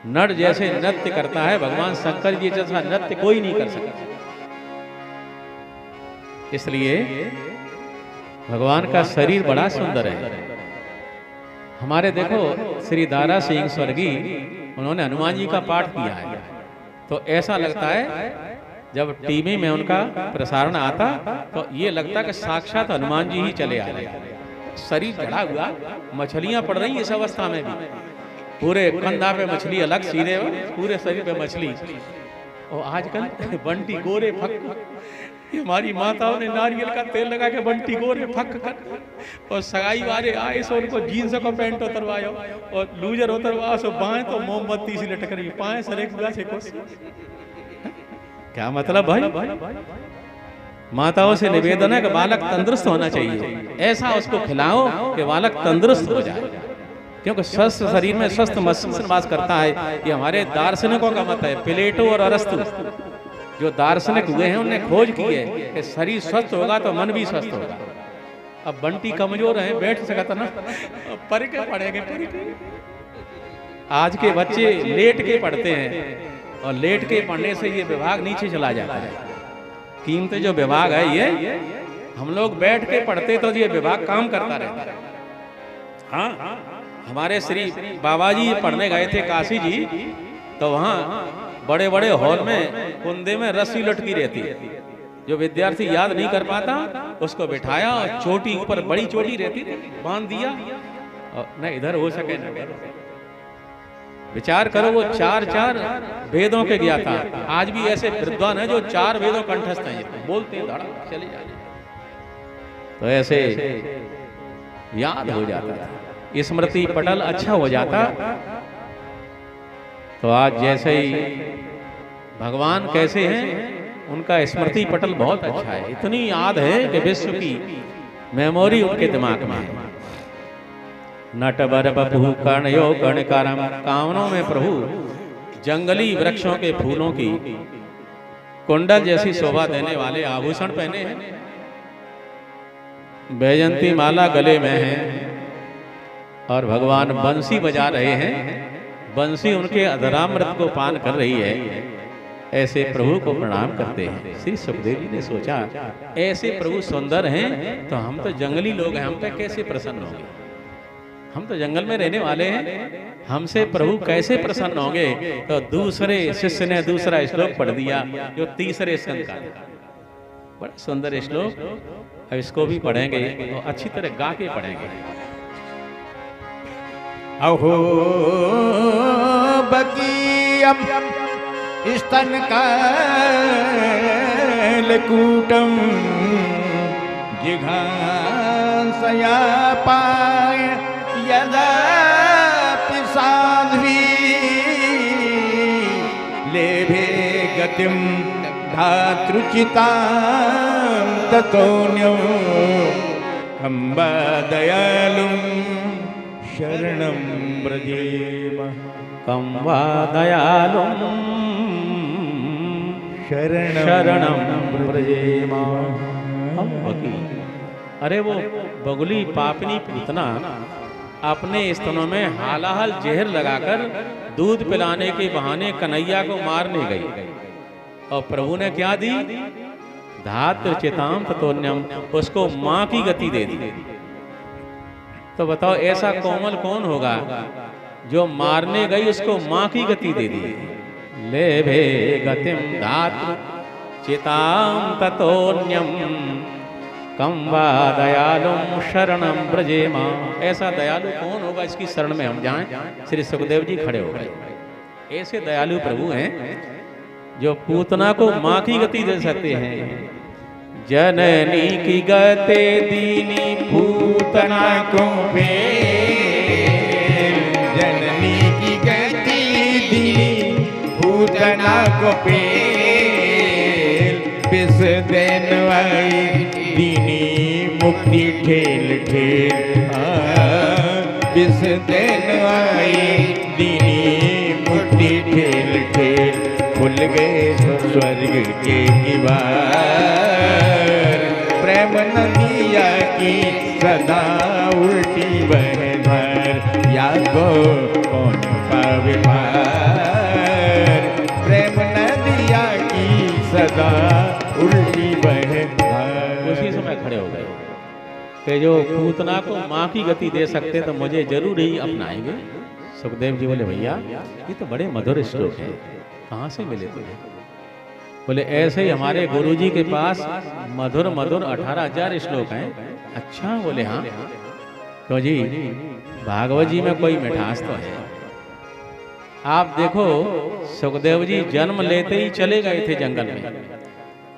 नट जैसे नृत्य करता है, भगवान शंकर जी जैसा नृत्य कोई नहीं कर सकता। इसलिए भगवान का शरीर बड़ा सुंदर है। हमारे देखो श्री दारा सिंह स्वर्गीय, उन्होंने हनुमान जी का पाठ किया है, तो ऐसा लगता है जब टीवी में उनका प्रसारण आता तो ये लगता कि साक्षात हनुमान जी ही चले आ रहे हैं। शरीर चढ़ा हुआ, मछलियां पड़ रही इस अवस्था में भी, पूरे कंधा पे मछली अलग, सीधे पूरे शरीर पे मछली। और आजकल बंटी गोरे फक, हमारी माताओं ने नारियल का तेल लगा के बंटी गोरे फक कर, और सगाई वाले आए सो उनको जीन्स का पैंट उतरवायो और लूजर उतरवा सो बाएं तो मोमबत्ती से लटक रही, पाए सरेक से कुछ क्या मतलब भाई? माताओं से निवेदन है कि बालक तंदुरुस्त होना चाहिए, ऐसा उसको खिलाओ कि बालक तंदुरुस्त हो जाए, क्योंकि स्वस्थ शरीर में स्वस्थ मस्तिष्क निवास करता है। ये हमारे दार्शनिकों का मत है, प्लेटो और अरस्तु जो दार्शनिक हुए हैं उन्होंने खोज की है कि शरीर स्वस्थ होगा तो मन भी स्वस्थ होगा। अब बंटी कमजोर है, बैठ सकता ना, पढ़ के पढ़ेंगे। आज के बच्चे लेट के पढ़ते हैं और लेट के पढ़ने से ये विभाग नीचे चला जाता है। कीमती जो विभाग है ये, हम लोग बैठ के पढ़ते तो ये विभाग काम करता रहता है। हाँ, हमारे श्री बाबा जी पढ़ने गए थे काशी जी, तो वहाँ बड़े बड़े हॉल में कुंदे में रस्सी लटकी रहती है, जो विद्यार्थी याद नहीं कर पाता उसको बिठाया और चोटी ऊपर बड़ी चोटी रहती बांध दिया, और न इधर हो सके न उधर। विचार करो, वो चार वेदों के ज्ञाता, आज भी ऐसे विद्वान हैं जो 4 वेदों कंठस्थ हैं, बोलते हैं धड़ा चले जाते, तो ऐसे याद हो जाता था, स्मृति पटल अच्छा हो जाता। तो आज जैसे ही भगवान कैसे हैं, उनका स्मृति पटल बहुत अच्छा है, इतनी याद है कि विश्व की मेमोरी उनके दिमाग में है। नटवर बपु कर्णयो कर्णकारम, कामनों में प्रभु जंगली वृक्षों के फूलों की कुंडल जैसी शोभा देने वाले आभूषण पहने हैं, बैजंती माला गले में है, और भगवान बंसी बजा रहे हैं, बंसी उनके अधरामृत को पान कर रही है। ऐसे प्रभु को प्रणाम करते हैं। श्री सुखदेव जी ने सोचा, ऐसे प्रभु सुंदर हैं तो हम तो जंगली लोग हैं, हम पे कैसे प्रसन्न होंगे, हम तो जंगल में रहने वाले हैं, हमसे प्रभु कैसे प्रसन्न होंगे। तो दूसरे शिष्य ने दूसरा श्लोक पढ़ दिया जो तीसरे स्कंद का, बड़ा सुंदर श्लोक। अब इसको भी पढ़ेंगे और अच्छी तरह गा के पढ़ेंगे। अहो बकीयम स्तन कालकूटम जिघांसया पाय यदा पिसाध्वी लेभे गतिम धातृचितां ततोऽन्यं अम्बा दयालुं शरणं व्रजेम। कम्वा दयालुं शरणं व्रजेम। अरे वो बगुली पापनी पूतना अपने स्तनों में हालाहल जहर लगाकर दूध पिलाने के बहाने कन्हैया को मारने गई, और प्रभु ने क्या दी? धात्र चिताम ततोन्यम, उसको मां की गति दे दी। तो बताओ ऐसा कोमल कौन होगा जो मारने गई उसको मां की गति दे दी। ले भे गतिम धात्र चिताम ततोन्यम कम वा दयालुम शरणम व्रजेमा। ऐसा दयालु कौन होगा इसकी शरण में हम जाएं। श्री सुखदेव जी खड़े हो गए। ऐसे दयालु प्रभु हैं जो पूतना को मां की गति दे सकते हैं। जननी की गते दीनी पूतना को पेल, जननी की गति दीनी पूतना को पेल, पिस देन वाई दीनी मुक्ति ठेल ठेल, पिस देन वाई दीनी मुक्ति ठेल ठेल, खुल गए स्वर्ग के किवार, प्रेम नदिया की सदा उल्टी बहधार, या को कौन पावे पार, प्रेम नदिया की सदा उल्टी बहधार। उसी समय खड़े हो गए कि जो पूतना को माँ की गति दे सकते तो मुझे जरूर ही अपनाएंगे। सुखदेव जी बोले भैया ये तो बड़े मधुर श्लोक है, कहाँ से मिले तुझे? बोले ऐसे ही हमारे गुरुजी के पास मधुर मधुर 18,000 श्लोक हैं। अच्छा, बोले हाँ क्यों जी, भागवत जी में कोई मिठास तो है। आप देखो सुखदेव जी जन्म लेते ही चले गए थे जंगल में,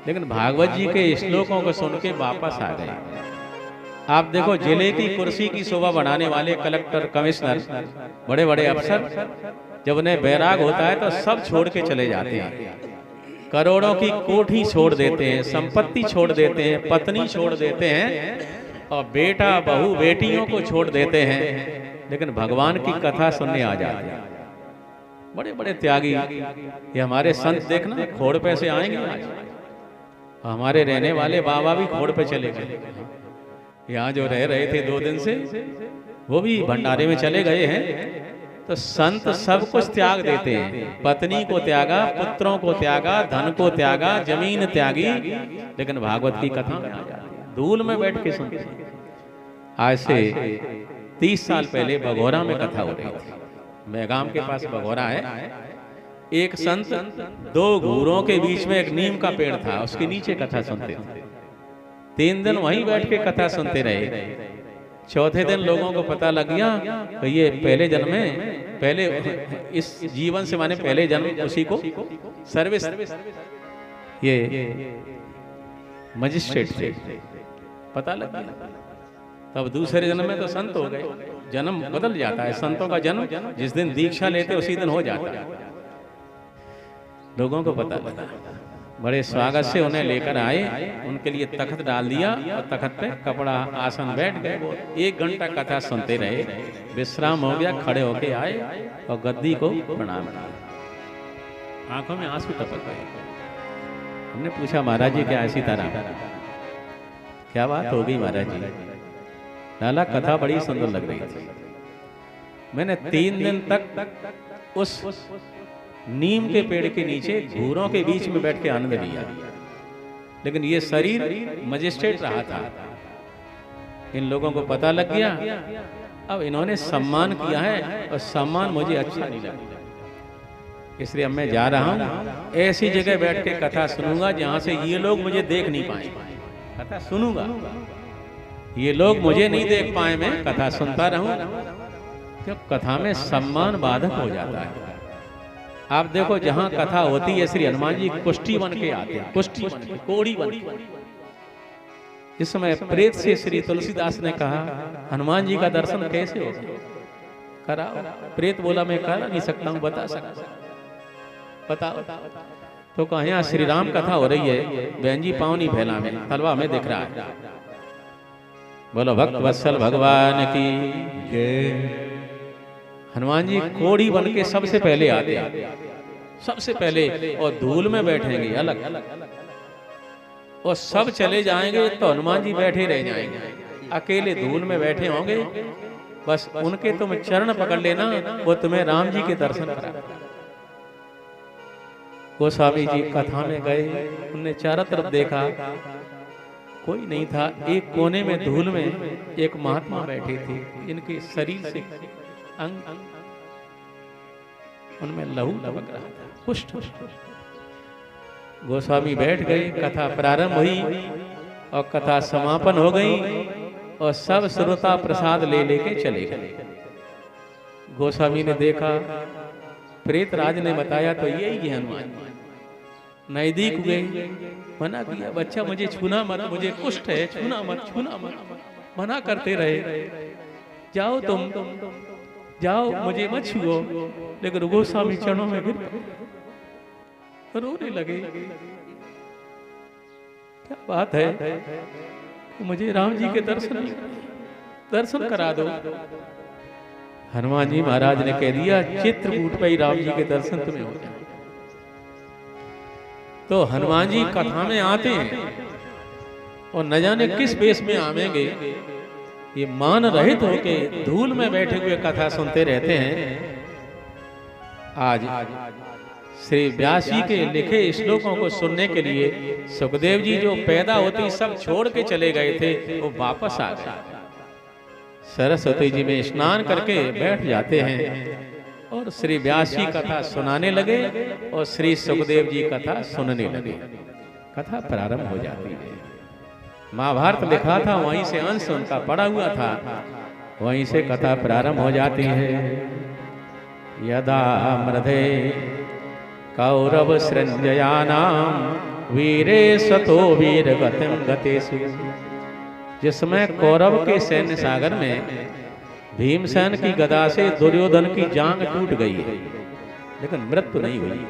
लेकिन भागवत जी के श्लोकों को सुन के वापस आ गए। आप देखो जिले की कुर्सी की शोभा बढ़ाने वाले कलेक्टर, कमिश्नर, बड़े बड़े अफसर जब उन्हें बैराग होता है तो सब छोड़ के चले जाते हैं। करोड़ों की कोठी छोड़ देते हैं, संपत्ति छोड़ देते हैं, पत्नी छोड़ देते हैं और बेटा बहू बेटियों को छोड़ देते हैं, लेकिन भगवान की कथा सुनने आ जाते हैं। बड़े बड़े त्यागी ये हमारे संत देखना, खोड़ पे से आएंगे आज। हमारे रहने वाले बाबा भी खोड़ पे चले गए, यहाँ जो रह रहे थे 2 दिन से वो भी भंडारे में चले गए हैं। तो संत सब कुछ त्याग देते हैं, पत्नी को त्यागा, पुत्रों को त्यागा, धन को त्यागा, जमीन त्यागी, लेकिन भागवत की कथा में आ जाते हैं, धूल में बैठ के सुनते हैं। आज से 30 साल पहले बघौरा में कथा हो रही थी, मेहगाम के पास बघौरा है। एक संत 2 घूरों के बीच में एक नीम का पेड़ था, उसके नीचे कथा सुनते थे। 3 दिन वहीं बैठ के कथा सुनते रहे। चौथे दिन लोगों को पता लग गया कि ये पहले जन्म में, पहले इस जीवन से माने पहले जन्म उसी को सर्विस, ये मजिस्ट्रेट थे, पता लग गया। तब दूसरे जन्म में तो संत हो गए। जन्म बदल जाता है, संतों का जन्म जिस दिन दीक्षा लेते उसी दिन हो जाता है। लोगों को पता लगा, बड़े स्वागत से उन्हें लेकर आए, उनके लिए तख्त डाल दिया और तख्त पे कपड़ा आसन बैठ गए। 1 घंटा कथा सुनते रहे, विश्राम हो गया, खड़े होके आए और गद्दी को प्रणाम किया। आंखों में आंसू टपक गए। हमने पूछा, महाराज जी क्या ऐसी तरह, क्या बात हो गई महाराज जी? लाला कथा बड़ी सुंदर लग रही थी। मैंने 3 दिन तक उस नीम के पेड़ के नीचे घूरों के बीच में बैठ के आनंद लिया, लेकिन ये शरीर मजिस्ट्रेट रहा था। इन लोगों को पता लग गया, अब इन्होंने सम्मान किया है और सम्मान मुझे अच्छा नहीं लगा, इसलिए अब मैं जा रहा हूँ, ऐसी जगह बैठ के कथा सुनूंगा जहां से ये लोग मुझे देख नहीं पाए। कथा सुनूंगा, ये लोग मुझे नहीं देख पाए, मैं कथा सुनता रहूं, क्यों कथा में सम्मान बाधक हो जाता है। आप देखो, जहां कथा होती है श्री हनुमान जी कुष्ठी बन के आते हैं, कुष्ठी बन के, कोड़ी बन के। इस समय प्रेत से श्री तुलसीदास ने कहा, हनुमान जी का दर्शन कैसे होगा? कराओ। प्रेत बोला, मैं करा नहीं सकता हूं, बता सकता, बताओ। तो कहा, यहाँ श्री राम कथा हो रही है, बहन जी पाँव नहीं फैला, में तलवा में दिख रहा है। बोलो भक्त वत्सल भगवान की जय। हनुमान जी कोड़ी बन के सबसे पहले आते हैं, सबसे पहले, और धूल में बैठेंगे अलग, और सब चले जाएंगे तो हनुमान जी बैठे रह जाएंगे, अकेले धूल में बैठे होंगे। बस उनके तुम चरण पकड़ लेना, वो तुम्हें राम जी के दर्शन करा। गोस्वामी जी कथा में गए, उनने चारों तरफ देखा, कोई नहीं था। एक कोने में धूल में एक महात्मा बैठे थे, इनके शरीर से अंग उनमें लहू लपक रहा था, कुष्ठ। गोस्वामी बैठ गए, कथा प्रारंभ हुई और कथा समापन हो गई, और सब श्रोता प्रसाद ले लेके चले गए। गोस्वामी ने देखा, प्रेतराज ने बताया तो यही है हनुमान। नजदीक गए, मना किया, बच्चा मुझे छूना मत, मुझे कुष्ठ है, छूना मत, छूना मत, मना करते रहे। जाओ तुम जाओ, मुझे मत छुओ। लेकिन गोस्वामी चरणों में गिर रोने लगे। क्या बात है, मुझे राम जी के दर्शन करा दो। हनुमान जी महाराज ने कह दिया, चित्रकूट पे ही राम जी के दर्शन तुम्हें हो जाए। तो हनुमान जी कथा में आते हैं और न जाने किस वेश में आवेंगे, ये मान रहित होके धूल में बैठे हुए कथा सुनते रहते हैं। आज श्री व्यास जी के लिखे श्लोकों को सुनने के लिए सुखदेव जी जो पैदा होती सब छोड़ के चले गए थे, वो वापस आ गए। सरस्वती जी में स्नान करके बैठ जाते हैं और श्री व्यास जी कथा सुनाने लगे और श्री सुखदेव जी कथा सुनने लगे। कथा प्रारंभ हो जाती है। महाभारत लिखा था, वहीं से अंश उनका पड़ा हुआ था, वहीं से कथा प्रारंभ हो जाती है। यदा मृधे कौरव सृंजयानाम वीरे सतो वीर गतिम गतेषु। जिसमें कौरव के सैन्य सागर में भीमसेन की गदा से दुर्योधन की जांग टूट गई है, लेकिन मृत्यु नहीं हुई।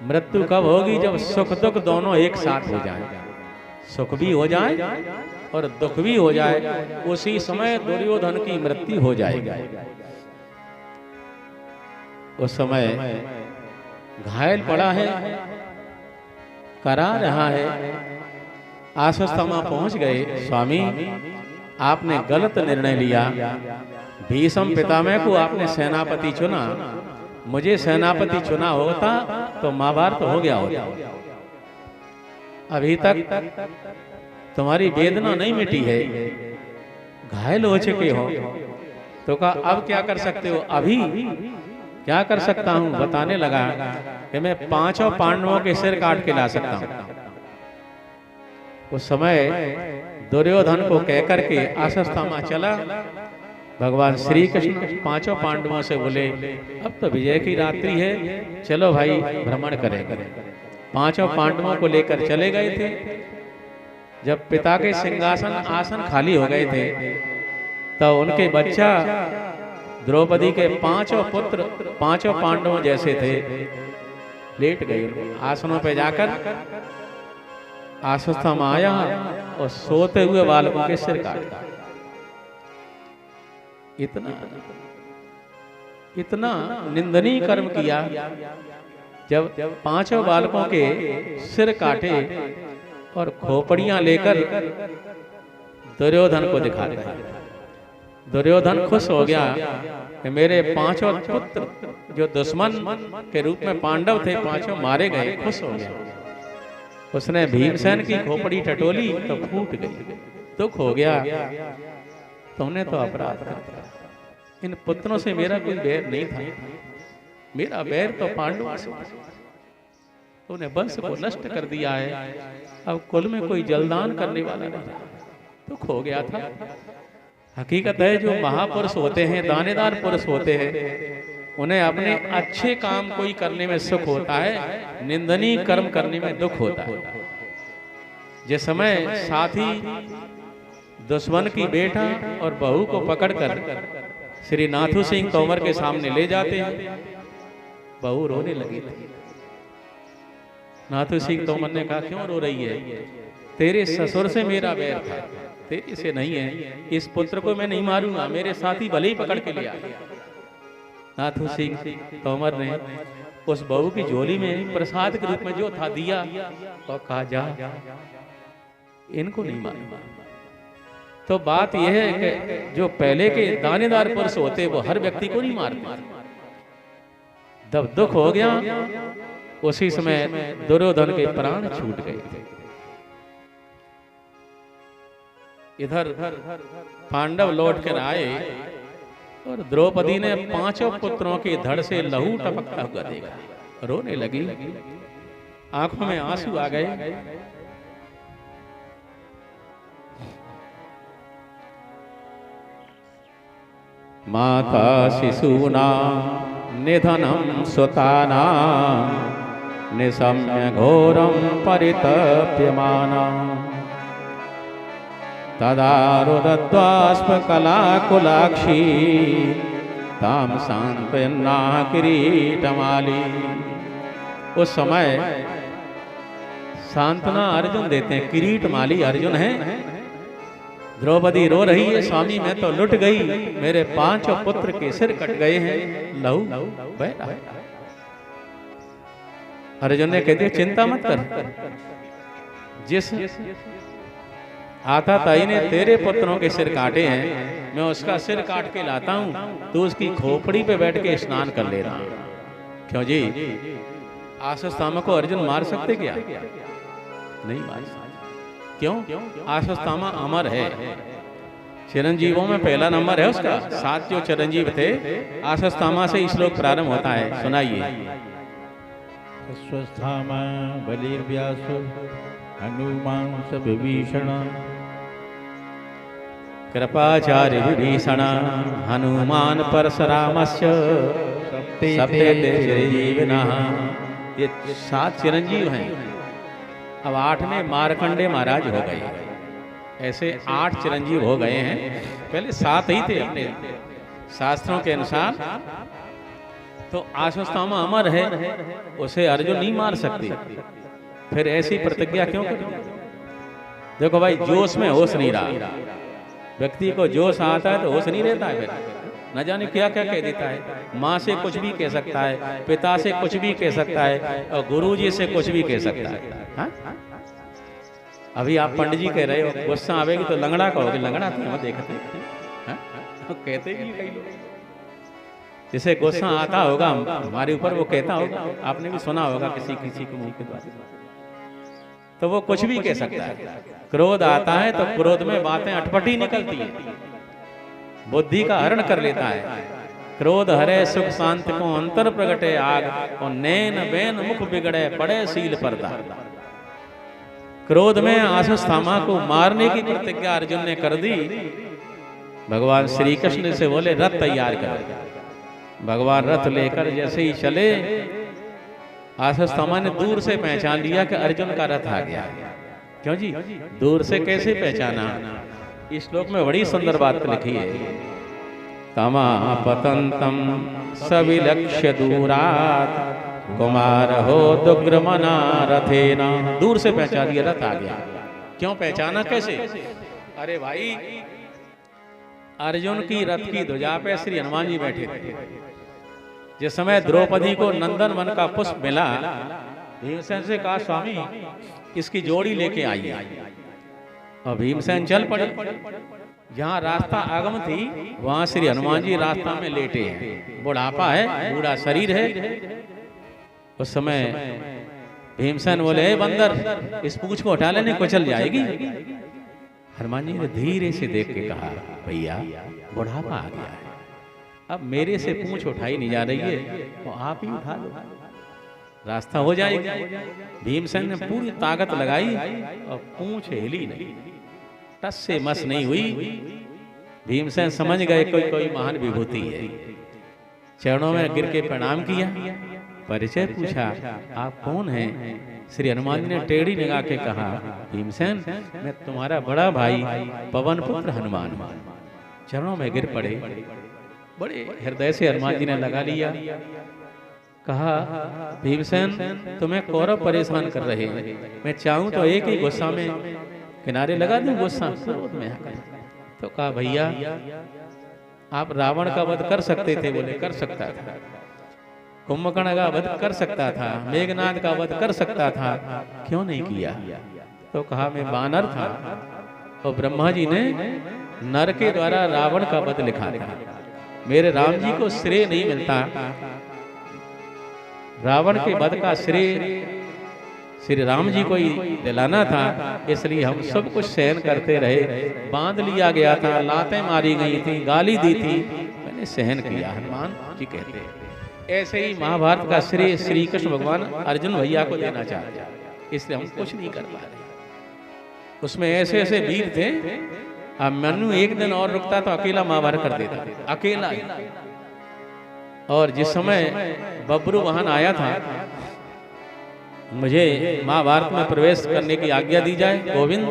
मृत्यु कब होगी? जब सुख दुख दोनों एक साथ हो जाए, सुख भी हो जाए और दुख भी हो जाए, उसी समय दुर्योधन की मृत्यु हो जाएगी। उस समय घायल पड़ा है, करा रहा है, आश्वत्थामा पहुंच गए। स्वामी आपने गलत निर्णय लिया, भीष्म पितामह को आपने सेनापति चुना, मुझे सेनापति चुना होता तो महाभारत हो गया होता। अभी तक तुम्हारी वेदना नहीं मिटी है, घायल हो चुके हो, तो कहा अब क्या कर सकते हो? अभी क्या कर सकता हूं? बताने लगा कि मैं 5 पांडवों के सिर काट के ला सकता हूं। उस समय दुर्योधन को कहकर के आश्वत्थामा चला। भगवान श्री कृष्ण 5 पांडवों से बोले अब तो विजय की रात्रि है, चलो भाई भ्रमण करेंगे। 5 पांडवों को लेकर चले गए थे। जब पिता के सिंहासन आसन खाली हो गए थे तो उनके बच्चा द्रौपदी के 5 पुत्र 5 पांडवों जैसे थे, लेट गए आसनों पे जाकर। आश्वत्थामा आया और सोते हुए बालकों के सिर काटा। इतना निंदनीय कर्म किया। जब 5 बालकों के सिर काटे और खोपड़ियां लेकर दुर्योधन को दिखा दिया। दुर्योधन खुश हो गया कि मेरे 5 पुत्र जो दुश्मन के रूप में पांडव थे 5 मारे गए, खुश हो गया। उसने भीमसेन की खोपड़ी टटोली तो फूट गई, दुख हो गया। तुमने तो अपराध कर दिया, इन पुत्रों से मेरा कोई बैर नहीं था, मेरा बैर तो पांडवों से। तूने वंश को नष्ट कर दिया है, अब कुल में कोई जलदान करने वाला नहीं। दुख हो गया था। हकीकत है जो महापुरुष होते हैं, दानेदार पुरुष होते हैं, उन्हें अपने अच्छे काम कोई करने में सुख होता है, निंदनीय कर्म करने में दुख होता है। जिस समय साथी दुश्मन की बेटा और बहू को पकड़कर श्री नाथू सिंह तोमर के सामने ले जाते हैं, बहू रोने लगी थी। नाथू सिंह तोमर ने कहा क्यों रो रही है? तेरे ससुर से मेरा बैर था, तेरे से नहीं है। इस पुत्र को मैं नहीं मारूंगा, मेरे साथी भले ही पकड़ के लिया। नाथू सिंह तोमर ने उस बहू की झोली में प्रसाद के रूप में जो था दिया और कहा जा इनको नहीं मारूंगा। तो बात यह है कि जो पहले के दानेदार पुरुष होते वो हर व्यक्ति को नहीं मारते। जब दुख हो गया उसी समय दुर्योधन के प्राण छूट गए थे। इधर पांडव लौट कर आए और द्रौपदी ने 5 पुत्रों के धड़ से लहू टपकता हुआ देखा, रोने लगी, आंखों में आंसू आ गए। माता शिशूना निधनम सुताना निशम्य घोरम परितप्यमाना तदा रुदद्वास्प कलाकुलाक्षी ताम सांत्वयन्ना किरीटमाली। उस समय सांत्वना अर्जुन देते हैं, किरीटमाली अर्जुन है। द्रौपदी रो रही है, स्वामी मैं तो लुट गई, मेरे 5 पुत्र के सिर कट गए हैं, लहू बह रहा है। अर्जुन ने कह दिया चिंता मत कर, जिस आताताई ने तेरे पुत्रों के सिर काटे हैं मैं उसका सिर काट के लाता हूं, तो उसकी खोपड़ी पे बैठ के स्नान कर ले रहा हूं। क्यों जी, आश्वत्थामा को अर्जुन मार सकते क्या? नहीं मार सकते। क्यों? आश्वत्थामा अमर है, चिरंजीवों में पहला नंबर है उसका। 7 जो चिरंजीव थे आश्वत्थामा से श्लोक प्रारंभ होता है, सुनाइए। आश्वत्थामा बलिर्व्यासो हनुमान स विभीषण कृपाचार्य विभीषण हनुमान परशुरामस्य सप्ते चिरंजीविनः। ये 7 चिरंजीव हैं। अब 8वें मार्कंडे महाराज हो गए, ऐसे 8 चिरंजीव हो गए हैं। पहले 7 ही थे अपने शास्त्रों के अनुसार। तो अश्वत्थामा अमर है, उसे अर्जुन नहीं मार सकते, फिर ऐसी प्रतिज्ञा क्यों करी? देखो भाई, जोश में होश नहीं रहा। व्यक्ति को जोश आता है तो होश नहीं रहता है, फिर न जाने क्या क्या कह देता है। माँ से कुछ भी कह सकता है, पिता से कुछ भी कह सकता है, और गुरुजी से कुछ भी कह सकता है। हाँ? अभी आप पंडित जी कह रहे हो, गुस्सा आवेगी तो लंगड़ा कहोगे, लंगड़ा तो हम देखते हैं, तो कहते भी कई लोग। जिसे गुस्सा आता होगा हमारे ऊपर, वो कहता होगा, आपने भी सुना होगा किसी किसी के मुंह के द्वारा, तो वो कुछ भी कह सकता है। क्रोध आता है तो क्रोध में बातें अटपटी निकलती हैं, बुद्धि का हरण कर लेता है। क्रोध हरे सुख शांति को अंतर प्रगटे आग, और नैन बैन मुख बिगड़े पड़े सील पर्दा। क्रोध में अश्वत्थामा को मारने की प्रतिज्ञा अर्जुन ने कर दी। भगवान श्री कृष्ण से बोले रथ तैयार कर। भगवान रथ लेकर जैसे ही चले, अश्वत्थामा ने दूर से पहचान लिया कि अर्जुन का रथ आ गया। क्यों जी? दूर से कैसे पहचाना? इस श्लोक में बड़ी सुंदर बात लिखी है। तमा पतंतम सविलक्ष्य दूरात कुमार हो दुग्रमना रथेना। दूर से पहचान लिया, रथ आ गया। क्यों पहचाना, कैसे? अरे भाई, अर्जुन की रथ की ध्वजा पे श्री हनुमान जी बैठे थे। जिस समय द्रौपदी को नंदन वन का पुष्प मिला, भीमसेन से कहा स्वामी इसकी जोड़ी लेके आइए, और भीमसेन चल पड़े। जहाँ रास्ता आगम थी वहां श्री हनुमान जी रास्ता में लेटे हैं। बुढ़ापा है, बूढ़ा शरीर है। उस समय भीमसेन बोले, हे बंदर, इस पूंछ को हटा लेने को चल जाएगी। हनुमान जी ने धीरे से देख के कहा, भैया बुढ़ापा आ गया है, अब मेरे से पूंछ उठाई नहीं जा रही है, तो आप ही उठा लो, रास्ता हो जाएगा। भीमसेन ने पूरी ताकत लगाई और पूंछ हिली नहीं, टस से मस नहीं हुई। भीमसेन समझ गए कोई महान विभूति है। चरणों में गिर के प्रणाम किया, परिचय पूछा, आप कौन हैं? श्री हनुमान जी ने टेढ़ी निगाह के कहा, भीमसेन मैं तुम्हारा बड़ा भाई पवन पुत्र हनुमान हूं। चरणों में गिर पड़े, बड़े हृदय से हनुमान जी ने लगा लिया। कहा, भीमसेन तुम्हें कौरव परेशान कर रहे हैं, मैं चाहूं तो एक ही गुस्सा में किनारे लगा दूं, गुस्सा क्रोध में आकर। तो कहा, भैया आप रावण का वध कर सकते थे। बोले कर सकता था, कुंभकर्ण का वध कर सकता था, मेघनाद का वध कर सकता था, क्यों नहीं किया? तो कहा, मैं वानर था और ब्रह्मा जी ने नर के द्वारा रावण का वध लिखा था, मेरे राम जी को श्रेय नहीं मिलता। रावण के वध का श्रेय श्री राम जी को ही दिलाना था, इसलिए हम सब कुछ सहन करते रहे। बांध लिया गया था, लातें मारी गई थी, गाली दी थी, मैंने सहन किया। हनुमान जी कहते हैं ऐसे ही महाभारत का श्रेय श्री कृष्ण भगवान अर्जुन भैया को देना चाहते हैं, इसलिए हम कुछ नहीं कर पा रहे। उसमें ऐसे ऐसे वीर थे, अब मनु एक दिन और रुकता तो अकेला महाभारत कर देता, अकेला। और जिस समय बब्रू वाहन आया था, मुझे महाभारत में प्रवेश करने की आज्ञा दी जाए, गोविंद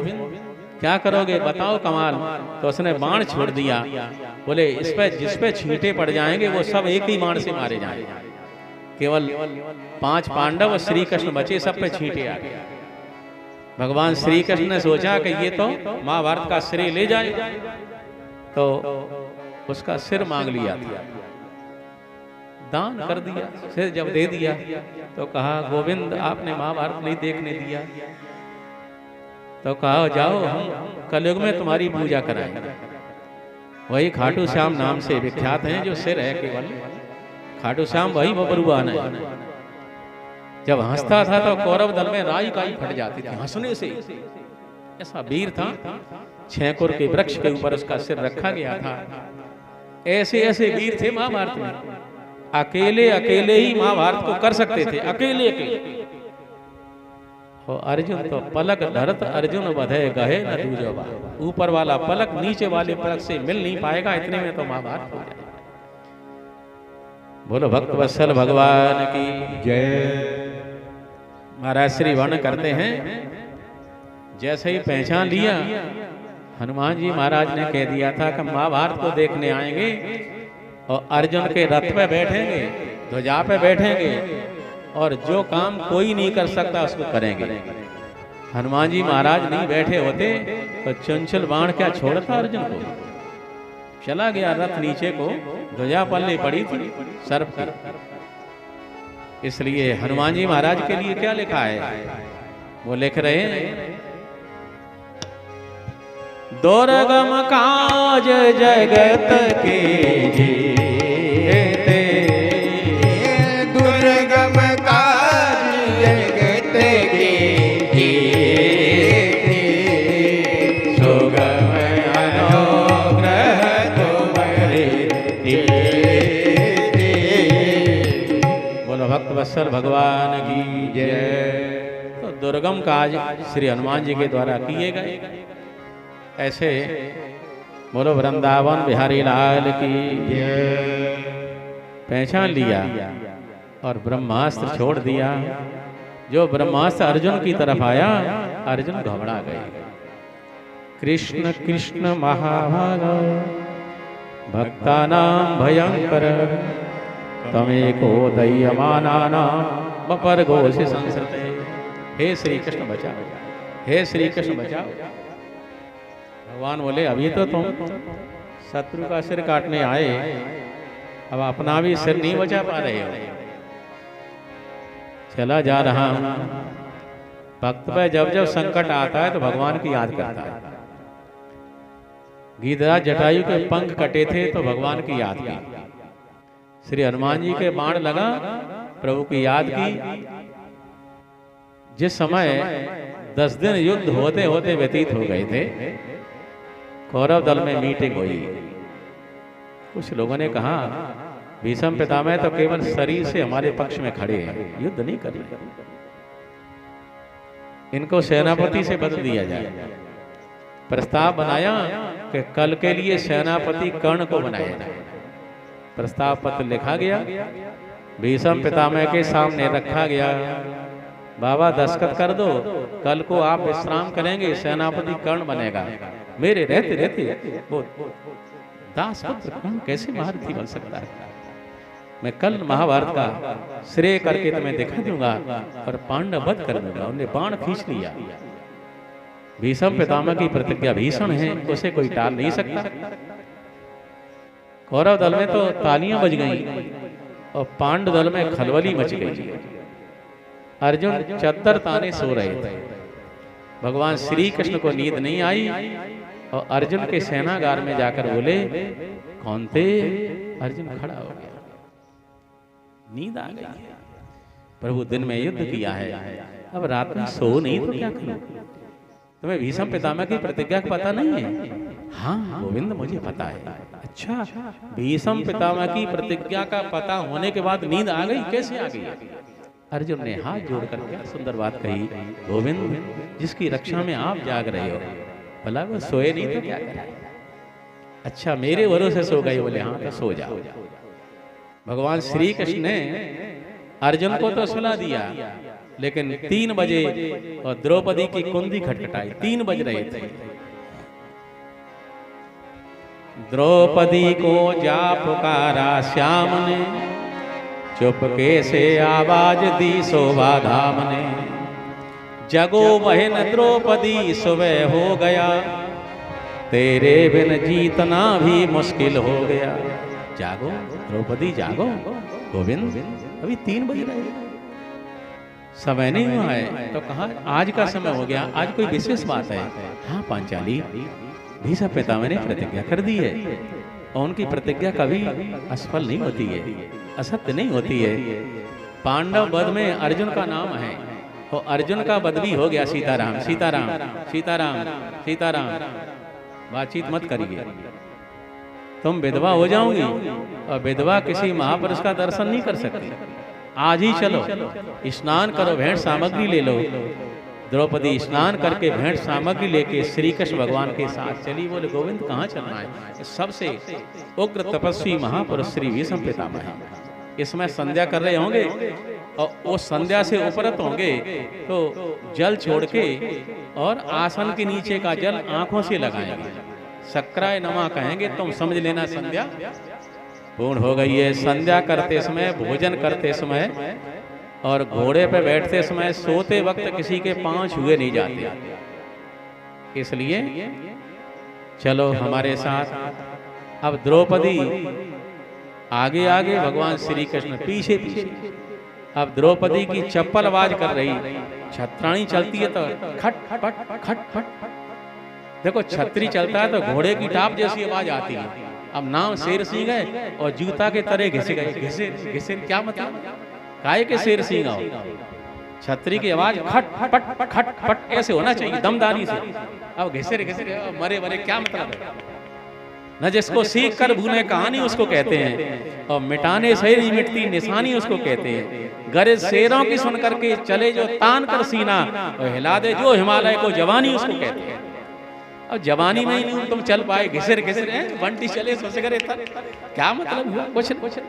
क्या करोगे बताओ कमाल। तो उसने बाण छोड़ दिया, बोले इस पे जिस पे छींटे पड़ जाएंगे वो सब एक ही बाण से मारे जाएंगे। केवल 5 पांडव श्री कृष्ण बचे, सब पे छींटे आ गए। भगवान श्री कृष्ण ने सोचा कि ये तो महाभारत का श्रेय ले जाए, तो उसका सिर मांग लिया था, दान कर दिया। सिर जब दे दिया तो कहा, गोविंद आपने महाभारत नहीं देखने दिया। तो कहा, जाओ हम कलयुग में तुम्हारी पूजा कराएंगे। वही खाटू श्याम नाम से विख्यात हैं, जो सिर है केवल खाटू श्याम, वही बब्रुवाहन है। जब हंसता था तो कौरव दल में राई काई फट जाती थी हंसने से, ऐसा वीर था। 6 कुर के वृक्ष के ऊपर उसका सिर रखा गया था। ऐसे ऐसे वीर थे महाभारत में, अकेले अकेले ही महाभारत को कर सकते थे, अकेले अकेले। और अर्जुन तो पलक धरत अर्जुन बधे गहे न दूजो बात। ऊपर वाला पलक नीचे वाले पलक से मिल नहीं पाएगा, इतने में तो महाभारत हो जाएगा। बोलो भक्त वत्सल भगवान की जय। महाराज श्री वर्ण करते हैं, जैसे ही पहचान लिया हनुमान जी महाराज ने कह दिया था कि महाभारत को देखने आएंगे और अर्जुन के रथ पे बैठेंगे ध्वजा पे बैठेंगे और जो काम कोई नहीं कर सकता उसको करेंगे। हनुमान जी महाराज नहीं बैठे होते तो चंचल बाण क्या छोड़ता अर्जुन को, चला गया रथ नीचे को, ध्वजा पल्ले पड़ी थी सर्प की। इसलिए हनुमान जी महाराज के लिए क्या लिखा है, वो लिख रहे हैं, दुर्गम काज जगत के जेते, दुर्गम काज जगत के जेते, सुगम अनुग्रह तुम्हारे देते। बोलो भक्त वत्सल भगवान की जय। तो दुर्गम काज श्री हनुमान जी के द्वारा किए गए। ऐसे बोलो वृंदावन बिहारी लाल की पहचान लिया और ब्रह्मास्त्र छोड़ दिया। जो ब्रह्मास्त्र अर्जुन की तरफ आया, अर्जुन घबरा गए। कृष्ण कृष्ण महाभाग भक्तानां भयंकर, तमेको दह्यमानानां बपर घोष संसृते। हे श्री कृष्ण बचाओ, हे श्री कृष्ण बचाओ। भगवान बोले अभी तो तुम शत्रु का सिर काटने आए, अब अपना भी सिर नहीं बचा पा रहे हो। चला जा रहा हूं। भक्त पे जब जब संकट आता है तो भगवान की याद करता है। गीधराज जटायु के पंख कटे थे तो भगवान की याद की। श्री हनुमान जी के बाण लगा, प्रभु की याद की। जिस समय 10 दिन युद्ध होते होते व्यतीत हो गए थे, कौरव दल में मीटिंग हुई। कुछ लोगों ने कहा भीष्म पितामह तो केवल शरीर से हमारे पक्ष में खड़े हैं, युद्ध नहीं कर रहे, इनको सेनापति से बदल दिया जाए। प्रस्ताव बनाया कि कल के लिए सेनापति कर्ण को बनाया जाए। प्रस्ताव पत्र लिखा गया, भीष्म पितामह के सामने रखा गया। बाबा दस्तखत कर दो, कल को आप विश्राम करेंगे, सेनापति कर्ण बनेगा। मेरे रहते रहते वो दासपुत्र कर्ण कैसे महारथी बन सकता है। मैं कल महाभारत का श्रेय करके तुम्हें दिखा दूंगा और पांडव वध कर दूंगा। उन्हें बाण खींच लिया। भीष्म पितामह की प्रतिज्ञा भीषण है, उसे कोई टाल नहीं सकता। कौरव दल में तो तालियां बज गईं और पांडव दल में खलबली मच गई। अर्जुन चद्दर ताने सो रहे थे। भगवान श्री कृष्ण को नींद नहीं आई और अर्जुन के सेनागार में जाकर बोले कौन थे। अर्जुन खड़ा हो गया, नींद आ गई। प्रभु दिन में युद्ध किया है, अब रात में सो नहीं तो क्या करूं। तुम्हें भीष्म पितामह की प्रतिज्ञा का पता नहीं है? हाँ गोविंद मुझे पता है। अच्छा, भीष्म पितामह की प्रतिज्ञा का पता होने के बाद नींद आ गई, कैसे आ गई? अर्जुन ने हाथ जोड़कर क्या सुंदर बात कही, गोविंद जिसकी रक्षा में आप जाग रहे हो, भला वो सोए नहीं तो क्या करे। अच्छा मेरे भरोसे सो गए? बोले हाँ तो सो जाओ। भगवान श्री कृष्ण ने अर्जुन को तो सुला दिया, लेकिन 3 बजे और द्रौपदी की कुंडी खटखटाई। 3 बज रहे थे। द्रौपदी को जा पुकारा श्याम ने, चुपके से आवाज दी शोभा धाम ने। जगो बहन द्रौपदी सुबह हो गया, तेरे बिन जीतना भी मुश्किल हो गया। जागो द्रौपदी जागो, गोविंद अभी 3 बज रहे, समय नहीं हुआ है। तो कहा आज का समय हो गया, आज कोई विशेष बात है? हाँ पांचाली, भीष्म पितामह ने प्रतिज्ञा कर दी है और उनकी प्रतिज्ञा कभी असफल नहीं होती है, असत्य नहीं होती है। पांडव वध में अर्जुन का नाम है और अर्जुन का वध भी हो गया। सीताराम सीताराम सीताराम सीताराम। बातचीत मत करिए, तुम विधवा हो जाओगी और विधवा किसी महापुरुष का दर्शन नहीं कर सकती। आज ही चलो, स्नान करो, भेंट सामग्री ले लो। द्रौपदी स्नान करके भेंट सामग्री लेके श्री कृष्ण भगवान के साथ चली। बोले गोविंद कहाँ चलना है? सबसे उग्र तपस्वी महापुरुष श्री भीष्म पितामह है। इसमें संध्या कर रहे होंगे और वो संध्या से उपरत होंगे तो जल छोड़ के और आसन के नीचे का जल आंखों से लगाएंगे, सक्राय नमा कहेंगे, तुम समझ लेना संध्या पूर्ण हो गई है। संध्या करते समय, भोजन करते समय और घोड़े पे बैठते समय, सोते वक्त किसी के पांव छुए नहीं जाते। इसलिए चलो हमारे साथ। अब द्रौपदी आगे आगे, भगवान श्री कृष्ण पीछे पीछे। अब द्रौपदी की चप्पल आवाज कर रही, छत्राणी चलती है तो खट पट खट पट। देखो छतरी चलता है तो घोड़े की टाप जैसी आवाज आती है। अब नाम शेर सिंह है और जूता के तरह घिसे गए। घिसे क्या मतलब? काय के शेर सिंह आओ? छतरी की आवाज खट पट ऐसे होना चाहिए, दमदारी से। अब घिसे मरे मरे क्या मतलब है? न जिसको सीख कर भूले कहानी उसको कहते हैं, और मिटाने से नहीं मिटती निशानी उसको कहते हैं। गरज शेरों की सुन करके चले जो तान कर सीना, और हिला दे जो हिमालय को जवानी उसको कहते हैं। अब जवानी में ही नहीं तुम चल पाए, घिसर बंटी चले ससगरे तक, क्या मतलब हुआ? कुछ।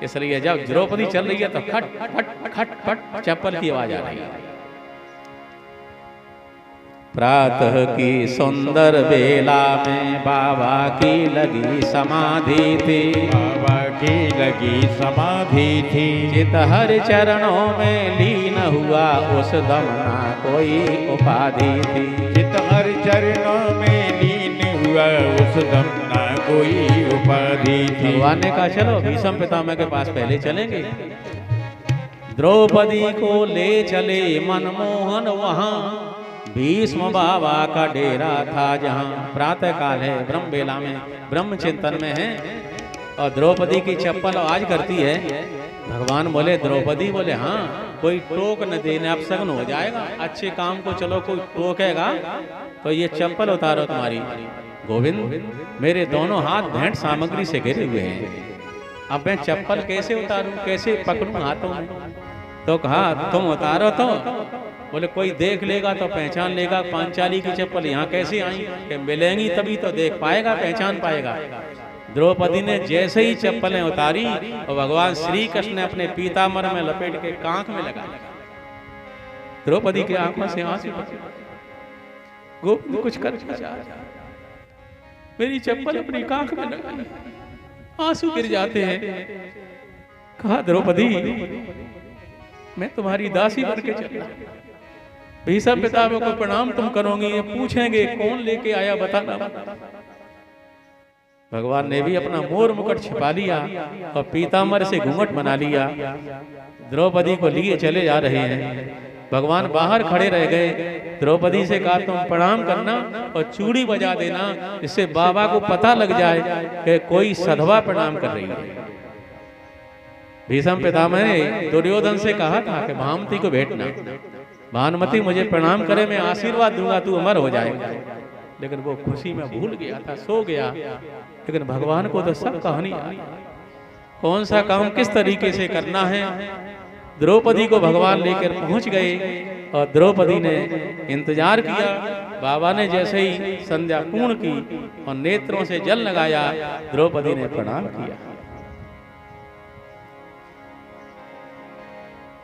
इसलिए जब द्रौपदी चल रही है तो खट खट चप्पल की आवाज आ रही है। प्रातः की सुंदर बेला में बाबा की लगी समाधि थी। बाबा की लगी समाधि थी। चित हर चरणों में लीन हुआ, उस दम ना कोई उपाधि थी। चित हर चरणों में लीन हुआ, उस दम ना कोई उपाधि थी। भगवान ने कहा चलो भीष्म पितामह के पास पहले चलेंगे। द्रौपदी को ले चले मनमोहन वहां, भीष्म बाबा का डेरा था जहां। प्रातः काल है, ब्रह्म बेला में, ब्रह्म चिंतन में है, और द्रौपदी की चप्पल आवाज करती है। भगवान बोले द्रौपदी, बोले हाँ, कोई टोक न देने, अब सगन हो जाएगा। अच्छे काम को चलो कोई टोकेगा तो ये चप्पल उतारो तुम्हारी। गोविंद, मेरे दोनों हाथ भेंट सामग्री से घिरे हुए हैं, अब मैं चप्पल कैसे उतारूं, कैसे पकड़ूं हाथों में? तो कहा तुम उतारो तो। बोले कोई देख लेगा तो पहचान लेगा, पांचाली की चप्पल यहाँ कैसे आई? कि मिलेंगी तभी तो देख पाएगा, पहचान पाएगा। द्रौपदी ने जैसे ही चप्पलें उतारी और भगवान श्री कृष्ण ने अपने पीताम्बर में लपेट के कांख में लगा। द्रौपदी की आंखों से आंसू, गोविंद कुछ कर, मेरी चप्पल अपनी कांख में लगाई, आंसू गिर जाते हैं। कहा द्रौपदी, मैं तुम्हारी दासी बन के चला, भीष्म पितामह को प्रणाम तुम करोगी, ये पूछेंगे कौन लेके आया बताना। भगवान ने भी अपना मोर मुकुट छिपा लिया और पीताम्बर से घूंघट बना लिया। द्रौपदी को लिए चले जा रहे हैं। भगवान बाहर खड़े रह गए। द्रौपदी से कहा तुम प्रणाम करना और चूड़ी बजा देना, इससे बाबा को पता लग जाए कि कोई सधवा प्रणाम कर रही है। भीष्म पितामह ने दुर्योधन से कहा था कि भानुमति को भेंटना, भानुमति मुझे प्रणाम करे, मैं आशीर्वाद दूंगा, तू अमर हो जाएगा। लेकिन वो खुशी में भूल गया था, सो गया। लेकिन भगवान को तो सब कहानी आई, कौन सा काम किस तरीके से करना है। द्रौपदी को भगवान लेकर पहुंच गए और द्रौपदी ने इंतजार किया। बाबा ने जैसे ही संध्या पूर्ण की और नेत्रों से जल लगाया, द्रौपदी ने प्रणाम किया।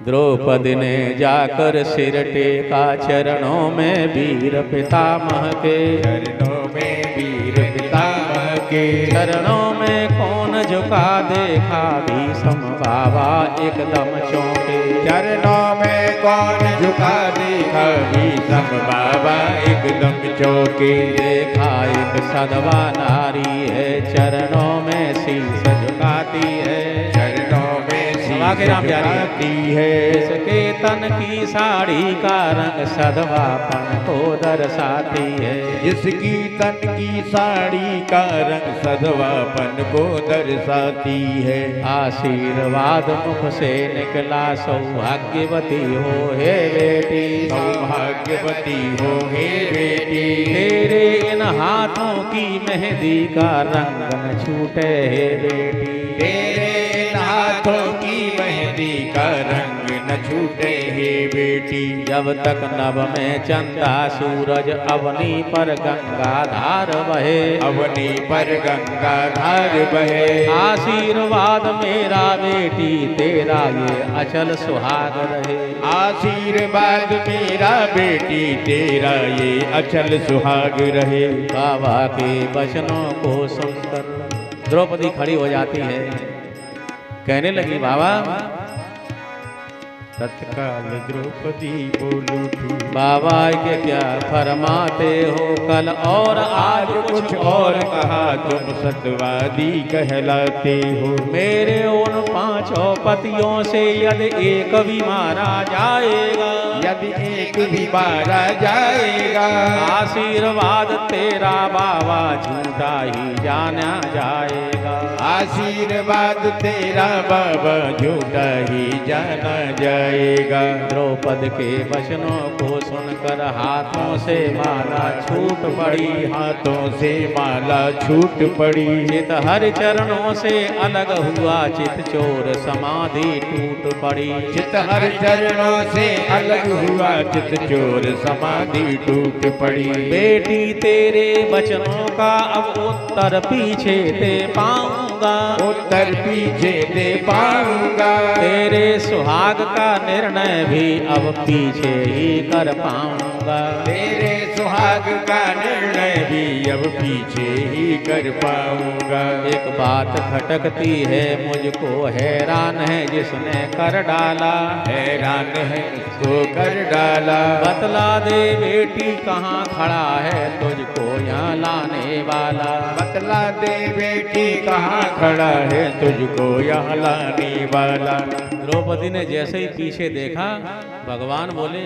द्रौपदी ने जाकर सिर टेका चरणों में वीर पितामह के, चरणों में वीर पितामह के। चरणों में कौन झुका देखा भीष्म बाबा एकदम चौंके। चरणों में कौन झुका देखा भीष्म बाबा एकदम चौंके। देखा एक सधवा नारी है, चरणों में शीश झुकाती है। चरणों में शीश झुकाती है। इसके तन की साड़ी का रंग सधवापन को दर्शाती है। जिसकी तन की साड़ी का रंग सधवापन को दर्शाती है। आशीर्वाद मुख से निकला सौभाग्यवती हो हे बेटी, सौभाग्यवती हो हे बेटी। तेरे इन हाथों की मेहंदी का रंग न छूटे हे बेटी। तेरे इन हाथों की मेहंदी का रंग न छूटे हे बेटी। जब तक नभ में चंदा सूरज अवनी पर गंगा धार बहे, अवनी पर गंगा धार बहे। आशीर्वाद मेरा बेटी तेरा ये अचल सुहाग रहे। आशीर्वाद मेरा बेटी तेरा ये अचल सुहाग रहे। बाबा के वचनों को सुनकर द्रौपदी खड़ी हो जाती है, कहने लगी बाबा। तत्काल द्रौपदी बोल उठी, बाबा के क्या फरमाते हो, कल और आज कुछ और कहा, तुम सतवादी कहलाते हो। मेरे उन पांचों पतियों से यदि एक भी मारा जाएगा, यदि एक भी मारा जाएगा, आशीर्वाद तेरा बाबा झूठा ही जाना जाएगा। आशीर्वाद तेरा बाबा झूठा ही जाना जाएगा। द्रौपद के वचनों को सुनकर हाथों से माला छूट पड़ी, हाथों से माला छूट पड़ी। चित हर चरणों से अलग हुआ, चित चोर समाधि टूट पड़ी। चित हर चरणों से अलग हुआ, चित चोर समाधि टूट पड़ी। बेटी तेरे वचनों का अब उत्तर पीछे दे पाऊंगा, उत्तर पीछे दे पाऊंगा। तेरे सुहाग का निर्णय भी अब पीछे ही कर पाऊंगा। तेरे सुहाग का निर्णय भी अब पीछे ही कर पाऊंगा। एक बात खटकती है मुझको, हैरान है जिसने कर डाला, हैरान है तो कर डाला। बतला दे बेटी कहाँ खड़ा है तुझको यहाँ लाने वाला। बतला दे बेटी कहाँ खड़ा है तुझको यहाँ लाने वाला। द्रौपदी ने जैसे ही पीछे देखा, भगवान बोले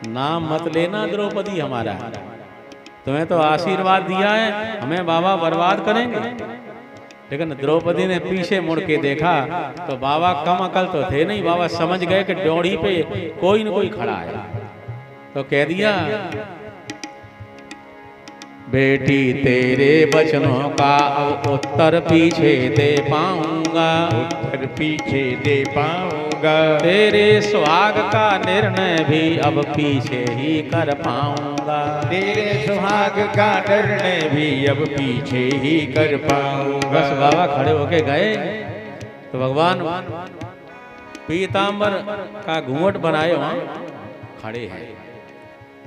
नाम मत लेना द्रौपदी हमारा, तुम्हें तो आशीर्वाद दिया है, हमें बाबा बर्बाद करेंगे। लेकिन द्रौपदी ने पीछे मुड़ के देखा तो बाबा कम अकल तो थे नहीं, बाबा समझ गए कि ड्योढ़ी पे कोई न कोई खड़ा है, तो कह दिया बेटी तेरे वचनों का अब उत्तर पीछे दे पाऊंगा, उत्तर पीछे दे पाऊंगा। तेरे सुहाग का निर्णय भी अब पीछे ही कर पाऊंगा। तेरे सुहाग का निर्णय भी अब पीछे ही कर पाऊंगा। बस बाबा खड़े होके गए तो भगवान पीतांबर का घूंघट बनाए वहां खड़े हैं।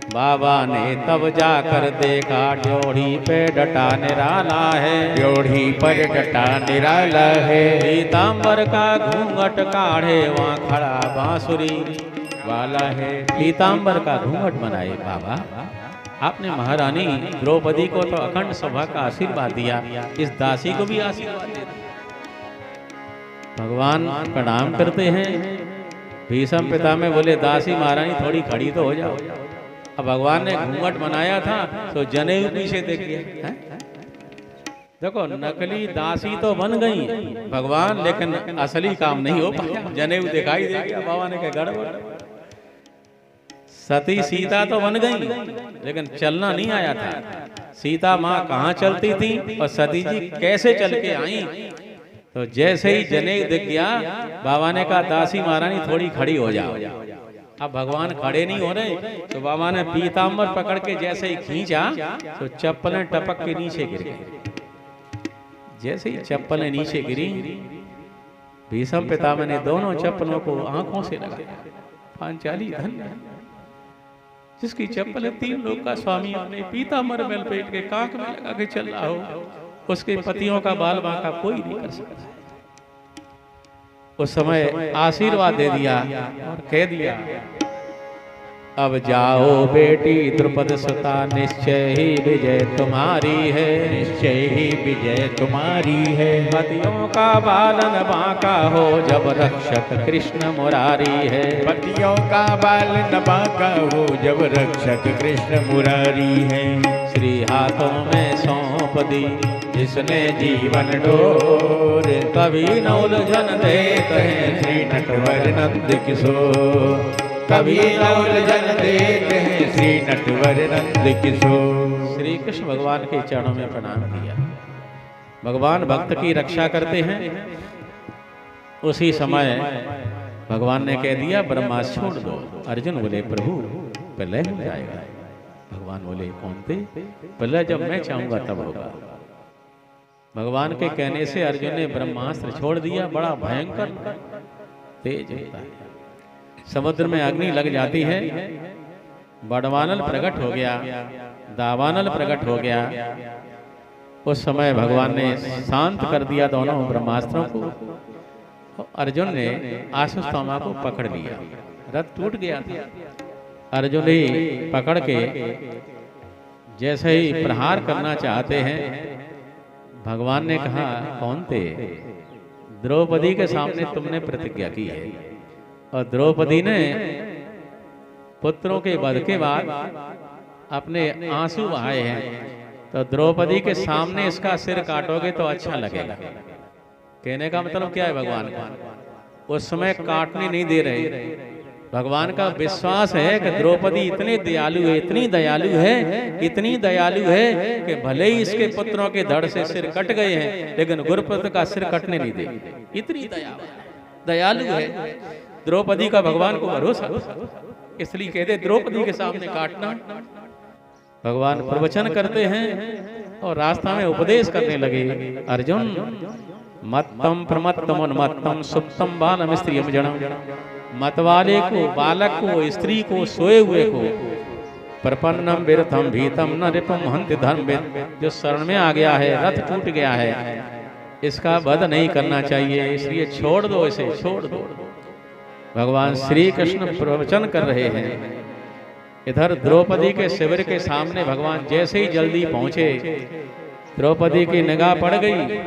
बाबा ने तब जाकर देखा ड्योढ़ी पे डटा निराला है, ड्योढ़ी पर डटा निराला है। पीतांबर का घूंघट काढ़े वहाँ खड़ा बांसुरी वाला है। पीतांबर का घूंघट बनाए बाबा, आपने महारानी द्रौपदी को तो अखंड सभा का आशीर्वाद दिया, इस दासी को भी आशीर्वाद दे दिया। भगवान प्रणाम करते हैं। भीष्म पितामह बोले दासी महारानी थोड़ी खड़ी तो हो जाओ। अब भगवान ने घूंघट बनाया था तो जनेऊ पीछे देख लिया। देखो नकली दासी तो बन गई भगवान, लेकिन असली काम नहीं हो पाया, जनेऊ दिखाई दे गया। बाबा ने कहा गड़बड़। सती सीता तो बन गई लेकिन चलना नहीं आया था। सीता माँ कहाँ चलती थी और सती जी कैसे चल के आई, तो जैसे ही जनेऊ दिख गया बाबा ने कहा दासी महारानी थोड़ी खड़ी हो जाओ। अब भगवान खड़े नहीं हो रहे तो बाबा ने पीतांबर पकड़ के जैसे ही खींचा तो चप्पलें टपक के नीचे गिर गई। जैसे ही चप्पलें नीचे गिरी, भीष्म पितामह ने दोनों चप्पलों को आंखों से लगाया। पांचाली धन्य जिसकी चप्पलें तीन लोग का स्वामी अपने पीतांबर में लपेट के कांख में लगा के चल रहा हो, उसके पतियों का बाल बांका कोई नहीं कर सकता। उस समय आशीर्वाद दे दिया और कह दिया अब जाओ बेटी द्रुपद सुता, निश्चय ही विजय तुम्हारी है, निश्चय ही विजय तुम्हारी है। पतियों का बालन बांका हो जब रक्षक कृष्ण मुरारी है। पतियों का बालन बांका हो जब रक्षक कृष्ण मुरारी है। श्री हाथों में सौंप दी जिसने जीवन डोर, कभी न उलझन देते हैं श्री नटवर नंद किशोर। कभी न उलझन देते हैं श्री नटवर नंद किशोर। श्री कृष्ण भगवान के चरणों में प्रणाम किया। भगवान भक्त की रक्षा करते हैं। उसी समय भगवान ने कह दिया ब्रह्मास्त्र छोड़ दो। अर्जुन बोले प्रभु प्रलय हो जाएगा। भगवान बोले कौन थे? प्रलय जब मैं चाहूंगा तब होगा। भगवान के कहने से अर्जुन ने ब्रह्मास्त्र छोड़ दिया। बड़ा भयंकर तेज होता है, समुद्र में अग्नि लग जाती है। बड़वानल प्रकट हो गया, दावानल प्रकट हो गया। उस समय भगवान ने शांत कर दिया दोनों ब्रह्मास्त्रों को। अर्जुन ने आशुस्तोमा को पकड़ लिया, रथ टूट गया था। अर्जुन ने पकड़ के जैसे ही प्रहार करना चाहते हैं, भगवान ने कहा, कौन थे? द्रौपदी के सामने तुमने प्रतिज्ञा की है। और द्रौपदी ने पुत्रों के वध के बाद अपने आंसू बहाए हैं, तो द्रौपदी के सामने इसका सिर काटोगे तो अच्छा लगेगा। कहने का मतलब क्या है भगवान का? उस समय काटने नहीं दे रहे। भगवान का विश्वास है कि द्रौपदी इतनी दयालु है, इतनी दयालु है, इतनी दयालु है कि भले ही इसके पुत्रों के धड़ से सिर कट गए हैं, लेकिन गुरुपुत्र का सिर कटने नहीं देगी। इतनी दयालु है द्रौपदी का, भगवान को भरोसा। इसलिए कहते द्रौपदी के सामने काटना। भगवान प्रवचन करते हैं और रास्ता में उपदेश करने लगे। अर्जुन, मत्तम प्रमत्तम उन्मत्तम सुप्तम बालम स्त्रियम जनम। मतवाले को, बालक को, स्त्री को, सोए हुए को, प्रपन्नम विरथम भीतम न रिपुम हंति धर्म। जो शरण में आ गया है, रथ टूट गया है, इसका वध नहीं करना चाहिए, इसलिए छोड़ दो, इसे छोड़ दो। भगवान श्री कृष्ण प्रवचन कर रहे हैं। इधर द्रौपदी के शिविर के सामने भगवान जैसे ही जल्दी पहुंचे, द्रौपदी की निगाह पड़ गई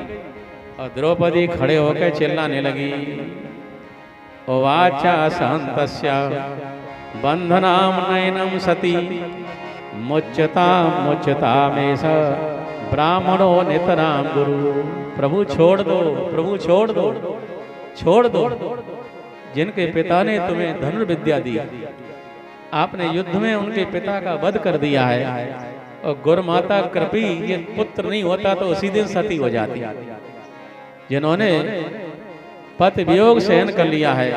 और द्रौपदी खड़े होकर चिल्लाने लगी। उवाचा सहन्तस्य बंधनाम नयनम सती मुच्यता मुच्यतामेष ब्राह्मणो नितराम गुरु। प्रभु छोड़ दो, प्रभु छोड़ दो, छोड़ दो। जिनके पिता ने तुम्हें धनुर्विद्या दी, आपने युद्ध में उनके पिता का वध कर दिया है, और गुरुमाता कृपी ये पुत्र नहीं होता तो उसी दिन सती हो जाती। जिन्होंने पति वियोग सहन कर लिया है,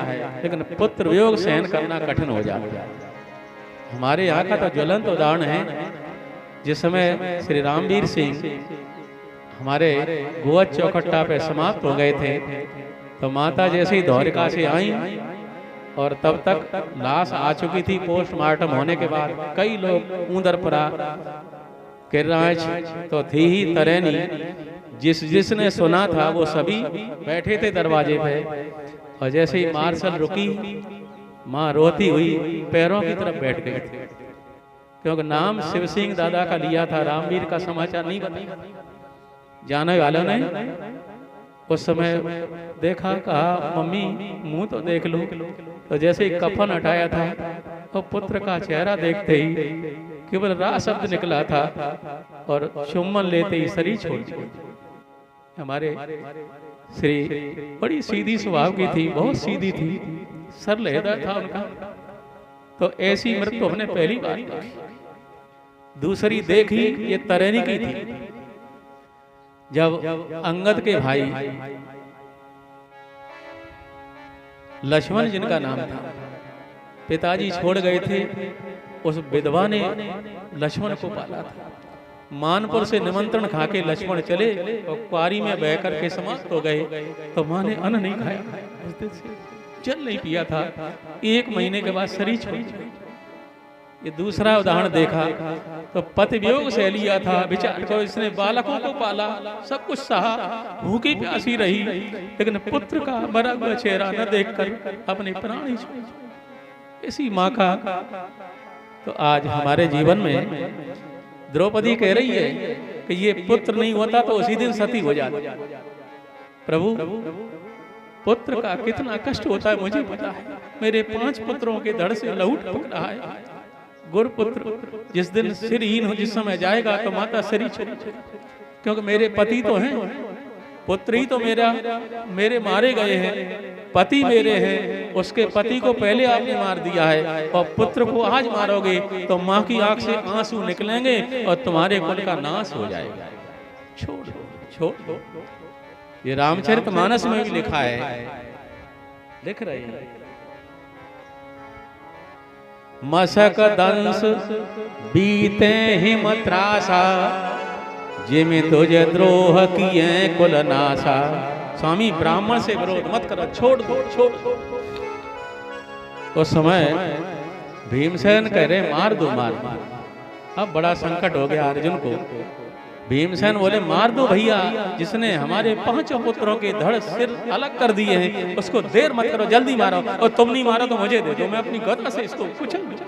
लेकिन पुत्र वियोग सहन करना कठिन हो जाता है। हमारे यहाँ का तो ज्वलंत उदाहरण है, जिस समय श्री रामवीर सिंह हमारे गोवध चौखट्टा पे समाप्त हो गए थे, तो माता जैसे ही द्वारिका से आई और तब तक लाश आ चुकी थी। पोस्टमार्टम होने के बाद कई लोग ऊंदरपुरा, किर्राज तो थी ही, तरेनी, जिसने सुना था वो सभी बैठे थे दरवाजे पे। और जैसे ही मार्शल रुकी, माँ रोती हुई पैरों की तरफ बैठ गई थी, क्योंकि नाम शिव सिंह दादा का लिया था, रामवीर का समाचार नहीं बताया। जाने वालों ने उस समय देखा, कहा मम्मी मुंह तो देख लो। तो जैसे ही कफन हटाया था, तो पुत्र का चेहरा देखते ही केवल रा शब्द निकला था और चुम्बन लेते ही शरीर छोड़ दिया। हमारे श्री बड़ी सीधी स्वभाव की थी, बहुत सीधी थी, सरल हृदय था उनका। तो ऐसी मृत्यु हमने पहली बार देखी। दूसरी देखी ये तरेनी की थी, जब अंगद के भाई लक्ष्मण जिनका नाम था, पिताजी छोड़ गए थे, उस विधवा ने लक्ष्मण को पाला था। मानपुर से निमंत्रण खा के लक्ष्मण चले और क्वारी में बह करके समाप्त हो गए। तो माँ ने अन्न नहीं खाया, उस दिन से जल नहीं पिया था। 1 महीने के बाद शरीर छोड़ दिया। ये दूसरा उदाहरण देखा तो पति वियोग से लिया था, विचार को इसने बालकों को पाला, सब कुछ सहा, भूखी प्यासी रही, लेकिन पुत्र का मरा हुआ चेहरा न देखकर अपने प्राण ही छोड़। इसी माँ का तो आज हमारे जीवन में द्रौपदी कह रही है कि ये पुत्र नहीं होता तो उसी दिन सती हो जाती। प्रभु, पुत्र का कितना कष्ट होता है मुझे पता है। मेरे 5 पुत्रों के धड़ से लहू टपक रहा है। गुरुपुत्र जिस दिन सिरहीन हो, जिस समय जाएगा तो माता सिर छोड़, क्योंकि मेरे पति तो हैं, पुत्र ही तो मेरे मारे गए हैं, पति मेरे हैं। उसके पति को पहले आपने मार दिया है और पुत्र को आज मारोगे तो माँ की आंख से आंसू निकलेंगे और तुम्हारे कुल का नाश हो जाएगा। छोड़ दो, छोड़ दो। ये रामचरितमानस में भी लिखा है, लिख रहे हैं, मशक दंश बीते हिम त्रासा, जिमि तुझे द्रोह किए कुल नासा। स्वामी ब्राह्मण से विरोध मत करो, छोड़ दो, छोड़ दो। उस समय भीमसेन कह रहे मार दो, मार दो। अब बड़ा संकट हो गया अर्जुन को। भीमसेन बोले मार दो भैया, जिसने हमारे 5 पुत्रों के धड़ सिर अलग कर दिए हैं उसको देर मत करो, जल्दी मारो, और तुम नहीं मारो तो मुझे दे दो, मैं अपनी गदा से इसको कुचल दूं।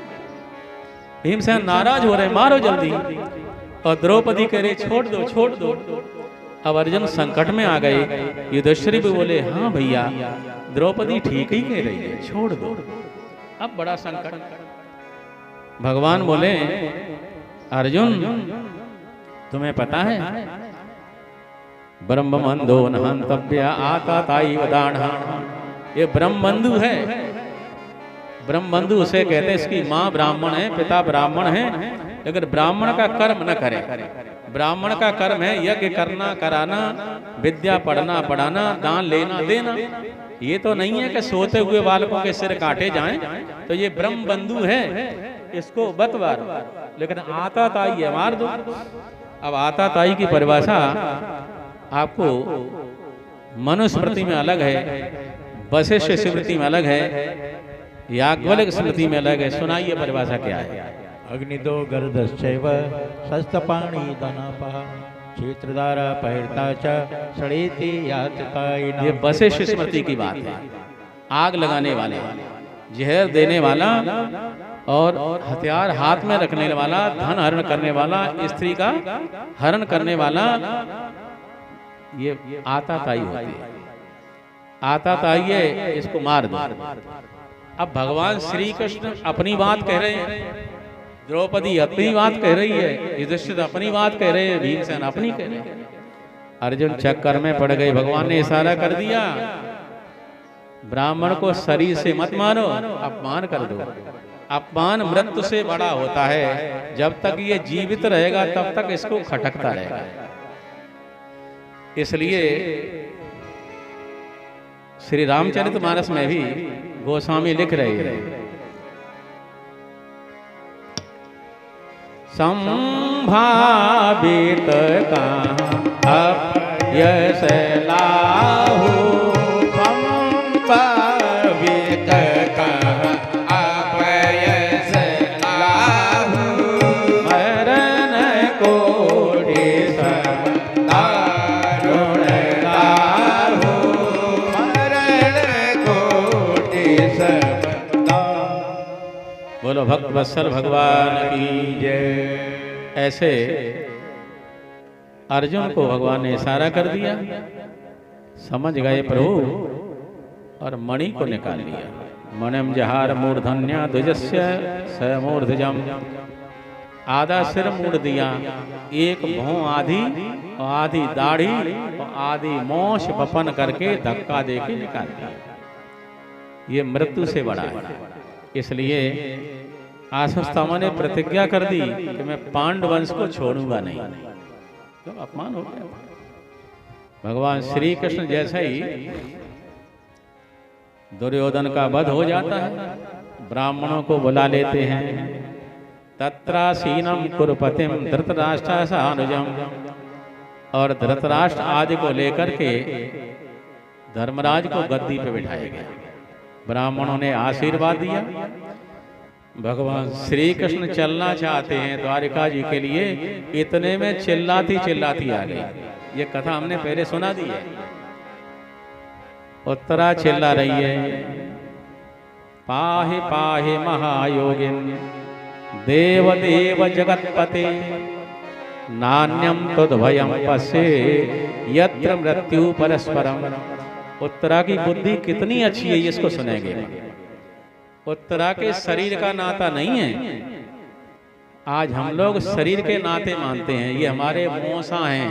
भीमसेन नाराज हो रहे, मारो जल्दी। और द्रौपदी कह रहे छोड़ दो छोड़ दो। अब अर्जुन संकट में आ गए। युधिष्ठिर भी बोले हाँ भैया द्रौपदी ठीक ही कह रही है, छोड़ दो। अब बड़ा संकट। भगवान बोले अर्जुन तुम्हें पता है ब्रह्मबंधो न हंतव्य आताताई वदान, ये ब्रह्मबंधु है। ब्रह्मबंधु उसे कहते हैं इसकी माँ ब्राह्मण है, पिता ब्राह्मण है, लेकिन ब्राह्मण का कर्म न करे। ब्राह्मण का कर्म है यज्ञ करना कराना, विद्या पढ़ना पढ़ाना, दान लेना देना। ये तो नहीं है कि सोते हुए बालकों के सिर काटे जाएं। तो ये ब्रह्मबंधु है, इसको बतवार, लेकिन आताताई है मार दो। अब आताताई की परिभाषा आपको मनुस्मृति में अलग है, वशिष्ठ स्मृति में अलग है, याज्ञवल्क्य स्मृति में अलग है। सुनाइए परिभाषा क्या है। अग्निदो गर्दश्चैव शस्तपाणि दनापः क्षेत्रधारा पहिर्ता च सड़ेति यातकायिना। ये वशिष्ठ स्मृति की बात है। आग लगाने वाले, जहर देने वाला और हथियार हाथ में रखने वाला, धन हरण करने वाला, स्त्री का हरण करने वाला, ये आताताई होती है। आताताई है, इसको मार दो। अब भगवान श्री कृष्ण अपनी बात कह रहे हैं, द्रौपदी अपनी बात कह रही है, युधिष्ठिर अपनी बात कह रहे हैं, भीमसेन अपनी कह रहे हैं। अर्जुन चक्कर में पड़ गए। भगवान ने इशारा कर दिया ब्राह्मण को शरीर से मत मारो, अपमान कर दो। अपमान मृत्यु से बड़ा होता है। जब तक ये जीवित रहेगा तब तक इसको खटकता रहेगा। इसलिए श्री रामचरितमानस में भी गोस्वामी लिख रहे हैं संभावित का अपयश लाहु, संभावित का अपयश लाहु, मरण कोटि सम दारुण लाहु, मरण कोटि सम दारुण। बोलो भक्त वत्सल भगवान की जय। ऐसे अर्जुन को भगवान ने इशारा कर दिया, समझ गए प्रभु, और मणि को निकाल लिया। मणिम जहार मूर्धन्या ध्वजस्य स मूर्धजम, आधा सिर मूड़ दिया, एक भौं आधी और आधी दाढ़ी और आधी मोछ बपन करके धक्का देके निकाल दिया। ये मृत्यु से बड़ा है। इसलिए आश्वत्थामा ने प्रतिज्ञा कर दी कि मैं पांडव वंश को छोड़ूंगा नहीं। तो अपमान हो गया। भगवान श्री कृष्ण जैसा ही दुर्योधन का वध हो जाता है, ब्राह्मणों को बुला लेते हैं। तत्रासीनम कुरुपतिम धृतराष्ट्र सानुजम, और धृतराष्ट्र आदि को लेकर के धर्मराज को गद्दी पे बिठाया गया। ब्राह्मणों ने आशीर्वाद दिया। भगवान श्री कृष्ण चलना चाहते हैं द्वारिका जी के लिए, इतने में चिल्लाती चिल्लाती आ गई। ये कथा हमने पहले सुना दी है। उत्तरा चिल्ला रही है पाहि पाहि महायोगिन देव देव जगतपते, नान्यम तुद्भयम पश्ये यत्र मृत्यु परस्परम। उत्तरा की बुद्धि कितनी अच्छी है, इसको सुनेंगे। उत्तरा के शरीर का नाता नहीं है। आज हम लोग शरीर के नाते मानते हैं। ये हमारे मौसा हैं,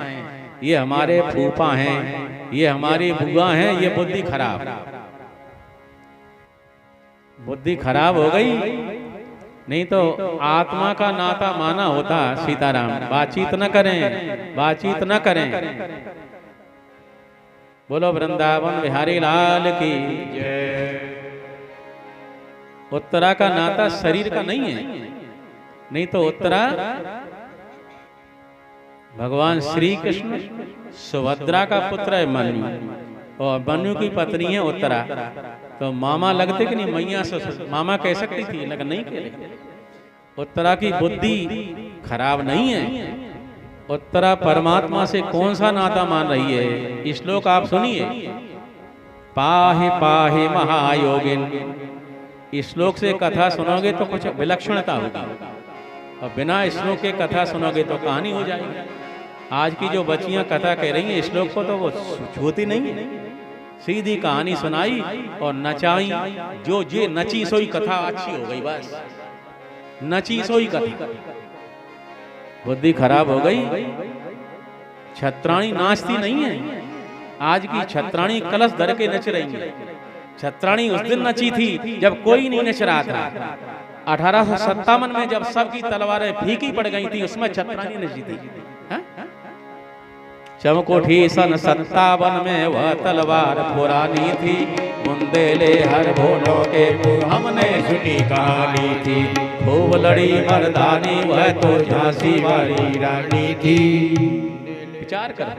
ये हमारे फूफा हैं, ये हमारी बुआ हैं। ये बुद्धि खराब, बुद्धि खराब हो गई। नहीं तो आत्मा का नाता माना होता। सीताराम बातचीत न करें, बातचीत न करें। बोलो वृंदावन बिहारी लाल की जय। उत्तरा का नाता शरीर का नहीं है। नहीं तो उत्तरा भगवान श्री कृष्ण सुभद्रा का पुत्र है मनु, और मनु की पत्नी है उत्तरा। तो मामा लगते कि नहीं, मैया से मामा कह सकती थी, लेकिन नहीं कह। उत्तरा की बुद्धि खराब नहीं है, उत्तरा परमात्मा से कौन सा नाता मान रही है? श्लोक आप सुनिए, पाहि पाहि महायोगिन। इस श्लोक से कथा सुनोगे तो कुछ विलक्षणता होगी, और बिना श्लोक के कथा सुनोगे तो कहानी हो जाएगी। आज की जो बच्चियां कथा कह रही हैं श्लोक को तो वो छूती नहीं है, सीधी कहानी सुनाई और नचाई। जो जे नची सोई कथा अच्छी हो गई, बस नची सोई कथा। बुद्धि खराब हो गई। छत्राणी नाचती नहीं है, आज की छत्राणी कलश धर के नच रही है। छत्राणी उस दिन नची थी जब कोई नहीं नच रहा था। 1857 में जब सबकी तलवारें फीकी पड़ गई थी, उसमें छत्राणी नची थी। चमकोठी सन 57 में वह तलवार पुरानी थी, बुंदेले हर भोलों के हमने सुनी कहानी थी। खूब लड़ी मर्दानी वह तो झांसी वाली रानी थी। विचार कर।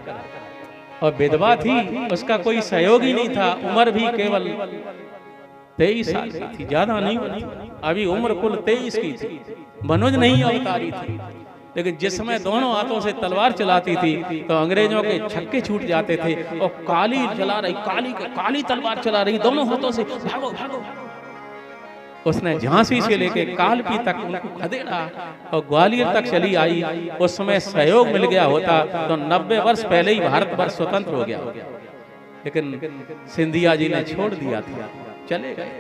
और विधवा थी, उसका कोई सहयोगी नहीं था। उम्र भी केवल 23 साल की थी, ज्यादा नहीं हुई। अभी उम्र कुल 23 की थी। मनोज नहीं अवतारी थी, लेकिन जिस समय दोनों हाथों से तलवार चलाती थी तो अंग्रेजों के छक्के छूट जाते थे। और काली चला रही, काली तलवार चला रही दोनों हाथों से, भागो भागो। उसने झांसी से लेके कालपी तक उनको खदेड़ा और ग्वालियर तक चली आई। उस समय सहयोग मिल गया होता तो 90 वर्ष पहले ही भारतवर्ष स्वतंत्र हो गया, लेकिन सिंधिया जी ने छोड़ दिया था, चले गए।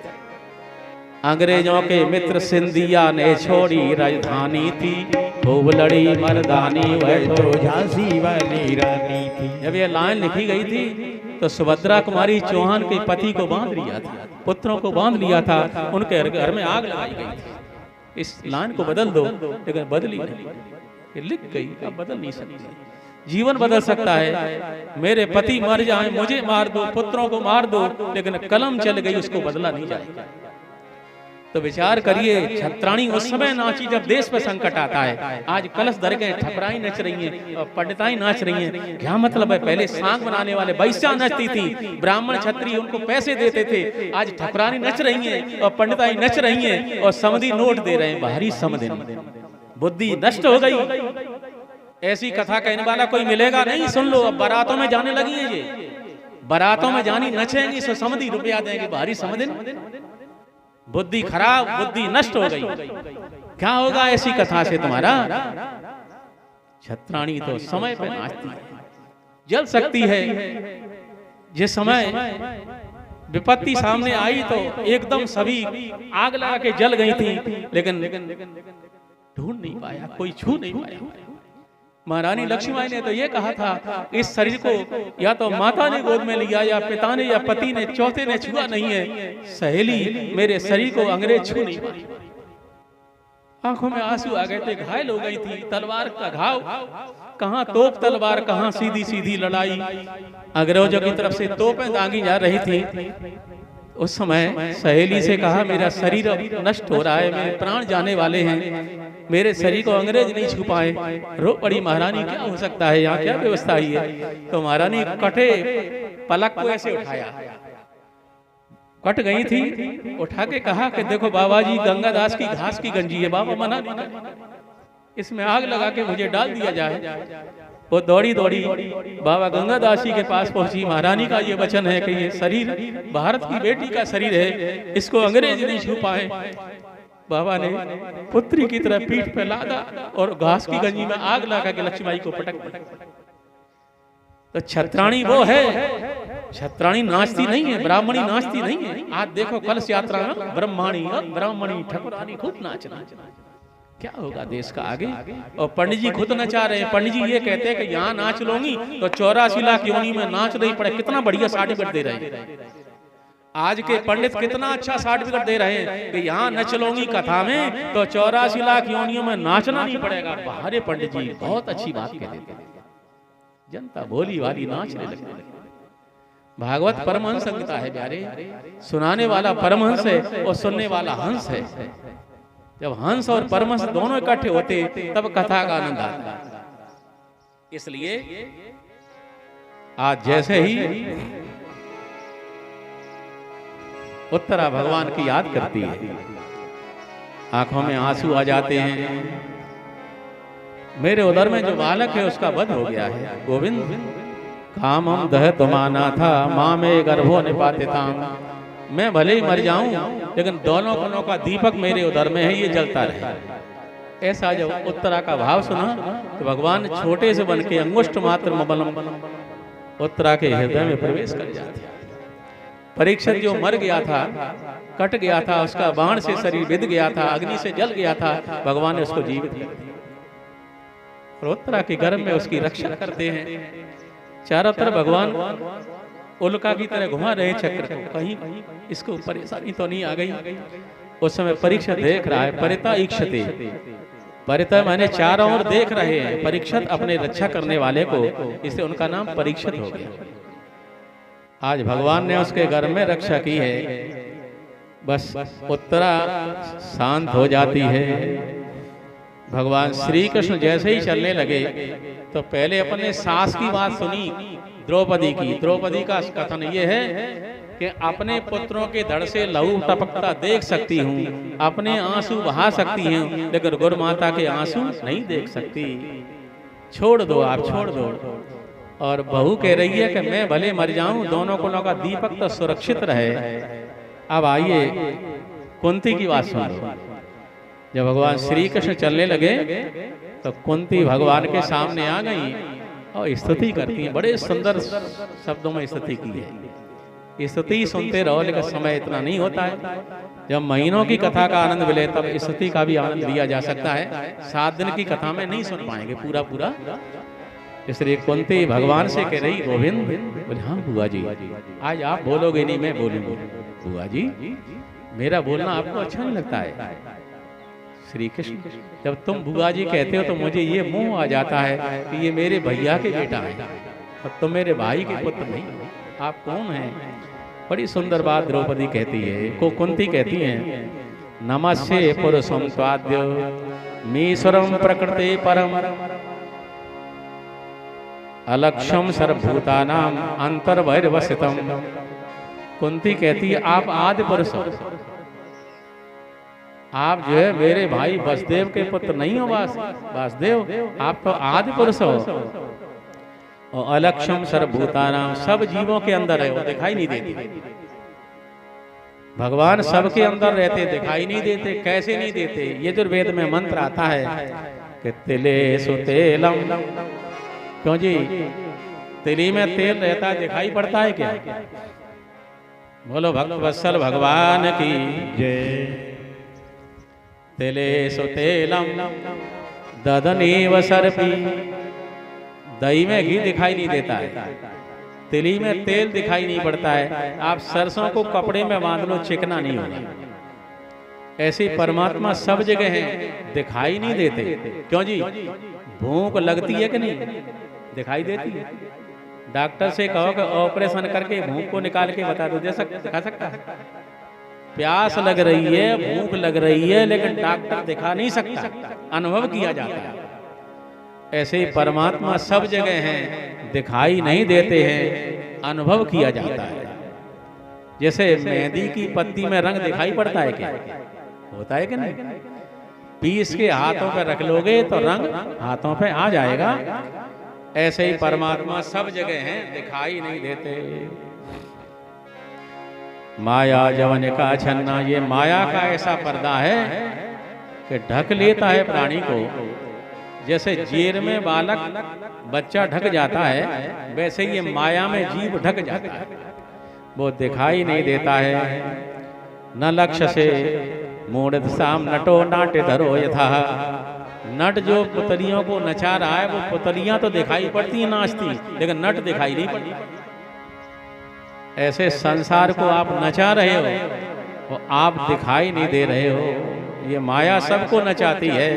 अंग्रेजों के मित्र सिंधिया ने छोड़ी राजधानी थी, खूब लड़ी मर्दानी वह तो झांसी वाली रानी थी। जब ये लाइन लिखी गई थी तो सुभद्रा कुमारी चौहान के पति को बांध लिया था, पुत्रों को बांध लिया था, उनके घर में आग लगाई गई थी। इस लाइन को बदल दो, लेकिन बदली नहीं, लिख गई, अब बदल नहीं सकती। जीवन बदल सकता है। मेरे पति मर जाए, मुझे मार दो, पुत्रों को मार दो, लेकिन कलम चल गई, उसको बदला नहीं जाएगा। तो विचार करिए, छत्राणी उस समय नाची जब देश पे संकट आता है। आज कलश धर के ठकुराई नच रही हैं और पंडिताई नाच रही हैं। क्या मतलब है? पहले सांग बनाने वाले वैश्या नचती थी, ब्राह्मण क्षत्रिय उनको पैसे देते थे। आज ठकुरानी नच रही हैं और पंडिताई नच रही हैं और समधी नोट दे रहे हैं, बाहरी समधी। बुद्धि नष्ट हो गई। ऐसी कथा कहने वाला कोई मिलेगा नहीं। सुन लो, अब बारातों में जाने लगी है ये, बारातों में जानी नचेंगी, सो समधी रुपया देंगे, बाहरी समधी। बुद्धि खराब, बुद्धि नष्ट हो गई। क्या होगा ऐसी कथा से तुम्हारा? छत्राणी तो समय पे नाचती है, जल सकती है। जिस समय विपत्ति सामने आई तो एकदम सभी आग लगा के जल गई थी, लेकिन ढूंढ नहीं पाया, कोई छू नहीं पाया। महारानी लक्ष्मीबाई ने तो ये कहा था, इस शरीर को या तो माता ने गोद में लिया या पिता ने या पति ने, चौथे ने छुआ नहीं है। सहेली मेरे शरीर को अंग्रेज छू नहीं पाए। आंखों में आंसू आ गए थे, घायल हो गई थी। तलवार का घाव, कहां तोप तलवार, कहां सीधी सीधी लड़ाई। अंग्रेजों की तरफ से तोपें दागी जा रही थी। उस समय सहेली से कहा, मेरा शरीर अब नष्ट हो रहा है, मेरे प्राण जाने वाले हैं, मेरे शरीर को अंग्रेज नहीं छू पाए। रो पड़ी महारानी, क्या हो सकता है, यहाँ क्या व्यवस्था हुई है? तो महारानी कटे पलक को ऐसे उठाया, कट गई थी, उठा के कहा कि देखो बाबा जी, गंगादास की घास की गंजी है, बाबा मना नहीं कर, इसमें आग लगा के मुझे डाल दिया जाए। वो दौड़ी दौड़ी बाबा गंगादास जी के पास पहुंची। महारानी का ये वचन है कि ये शरीर भारत की बेटी का शरीर है, इसको अंग्रेज नहीं छू पाए। बाबा ने पुत्री की तरह पीठ पे लादा और घास की गंजी में आग लगा के लक्ष्मीबाई को पटक दिया। तो छत्राणी वो है, छत्राणी नाचती नहीं है, ब्राह्मणी नाचती नहीं है। आज देखो कलश यात्रा में ब्राह्मणी ठकुरानी खूब नाचना। क्या होगा देश का आगे? और पंडित जी खुद नचा रहे हैं। पंडित जी ये कहते हैं कि यहाँ नाच लूंगी तो 84 लाख योनि में नाच नहीं पड़े। कितना बढ़िया सर्टिफिकेट दे रहे हैं आज के पंडित, कितना अच्छा सर्टिफिकेट दे रहे हैं कि यहाँ नच लूंगी कथा में तो 84 लाख योनियों में नाचना नहीं पड़ेगा। बाहरे पंडित जी बहुत अच्छी बात कहते थे, जनता भोली वाली नाचने लगती। भागवत परमहंस संहिता है प्यारे, सुनाने वाला परमहंस है और सुनने वाला हंस है। जब हंस और परमहंस दोनों इकट्ठे होते तब कथा का आनंद आता। इसलिए आज जैसे ही उत्तरा भगवान की याद करती है, आंखों में आंसू आ जाते हैं। मेरे उदर में जो बालक है उसका वध हो गया है। गोविंद काम हम दह तुमाना था, माँ में गर्भो निपाते था। मैं भले ही मर जाऊं लेकिन दोनों कोनों का दीपक मेरे उदर में है, ये जलता रहे। ऐसा जब उत्तरा का भाव सुना तो भगवान छोटे से बन के अंगुष्ठ मात्र मबलम उत्तरा के हृदय में प्रवेश कर जाते। परीक्षित जो मर गया था, कट गया था, उसका बाण से शरीर विध गया था, अग्नि से जल गया था, भगवान ने उसको जीवित किया और उत्तरा के गर्भ में उसकी रक्षा करते हैं। चारों तरफ भगवान उल्का की तरह घुमा रहे चक्र को, कहीं इसको परेशानी तो नहीं आ गई। उस समय परीक्षित देख रहा है, परिता ईक्षते, परिता माने चारों ओर देख रहे हैं परीक्षित अपने रक्षा करने वाले को, इससे उनका नाम परीक्षित हो गया। आज भगवान ने उसके घर में रक्षा की है। बस उत्तरा शांत हो जाती है। भगवान श्री कृष्ण जैसे ही चलने लगे तो पहले अपने सास की बात सुनी द्रौपदी की। द्रौपदी का कथन ये है कि अपने पुत्रों के धड़ से लहू टपकता देख सकती हूँ, अपने आंसू बहा सकती हूँ, लेकिन गुरु माता के आंसू नहीं देख सकती। छोड़ दो, आप छोड़ दो। और बहू कह रही है कि मैं भले मर जाऊं, दोनों कोनों का दीपक तो सुरक्षित रहे। अब आइए कुंती की बात सुन लो। जब भगवान श्री कृष्ण चलने लगे तो कुंती भगवान के सामने आ गई और स्तुति करती हैं। बड़े सुंदर शब्दों में स्तुति की है। स्तुति सुनते रहो, लेकिन समय इतना नहीं होता है। जब महीनों की कथा का आनंद मिले तब स्तुति का भी आनंद लिया जा सकता है। 7 दिन की कथा में नहीं सुन पाएंगे पूरा पूरा। इसलिए कुंती भगवान से कह रही, गोविंद बोले हाँ बुआ जी, आज आप बोलोगे नहीं मैं बोलूंगी। बुआ जी मेरा बोलना आपको अच्छा नहीं लगता है? श्री कृष्ण जब तुम बुआ जी कहते हो तो मुझे ये मोह आ जाता है कि ये मेरे भैया के बेटा है और तुम मेरे भाई के पुत्र नहीं, आप कौन हैं? बड़ी सुंदर बात द्रौपदी कहती है, कुंती कहती है, नमस्ते पुरुषम स्वाद्य मीश्वरम प्रकृते परम अलक्षम सर्वभूतानाम अंतर्बहिर्वसितम। कुंती कहती है आप आदि पुरुष हो, आप जो है मेरे भाई वसुदेव के पुत्र नहीं हो वासुदेव, आप तो आदि पुरुष हो। और अलक्षम सर्वभूतानाम, सब जीवों के अंदर है, वो दिखाई नहीं देते। भगवान सबके अंदर रहते, दिखाई नहीं देते। कैसे नहीं देते? ये जो वेद में मंत्र आता है कि तिले सुतेलम, क्यों जी तिली में तेल रहता है, दिखाई पड़ता है क्या? बोलो भक्त वत्सल भगवान की जय। तिले सुतेलम ददनीव सर्पी, दही में घी दिखाई नहीं देता है, तिली में तेल दिखाई नहीं पड़ता है। आप सरसों को कपड़े में बांध लो, चिकना नहीं होगा। ऐसे परमात्मा सब जगह है, दिखाई नहीं देते। क्यों जी? भूख लगती है कि नहीं? दिखाई देती है। डॉक्टर से कहो कि ऑपरेशन करके भूख को निकाल के बता दो, दिखा सकता है? प्यास लग रही है, भूख लग रही है, लेकिन डॉक्टर दिखा नहीं सकता, अनुभव किया जाता है। ऐसे ही परमात्मा सब जगह हैं, दिखाई नहीं देते हैं, अनुभव किया जाता है। जैसे मेहंदी की पत्ती में रंग दिखाई पड़ता है क्या? होता है कि नहीं? पीस के हाथों पे रख लोगे तो रंग हाथों पे आ जाएगा। ऐसे ही परमात्मा सब जगह हैं, दिखाई नहीं देते। माया जवन का छन्ना, ये माया का ऐसा पर्दा है कि ढक लेता है प्राणी को। जैसे जेर में बालक बच्चा ढक जाता है, वैसे ये माया में जीव ढक जाता है, वो दिखाई नहीं देता है। न लक्ष्य से मूढ़ साम नटो नाट्य धरो यथा, नट जो पुतलियों को नचा रहा है, वो पुतलियां तो दिखाई पड़ती हैं नाचती, लेकिन नट दिखाई नहीं पड़ती। ऐसे संसार को आप नचा रहे हो, वो आप दिखाई नहीं दे रहे हो। ये माया सबको नचाती है।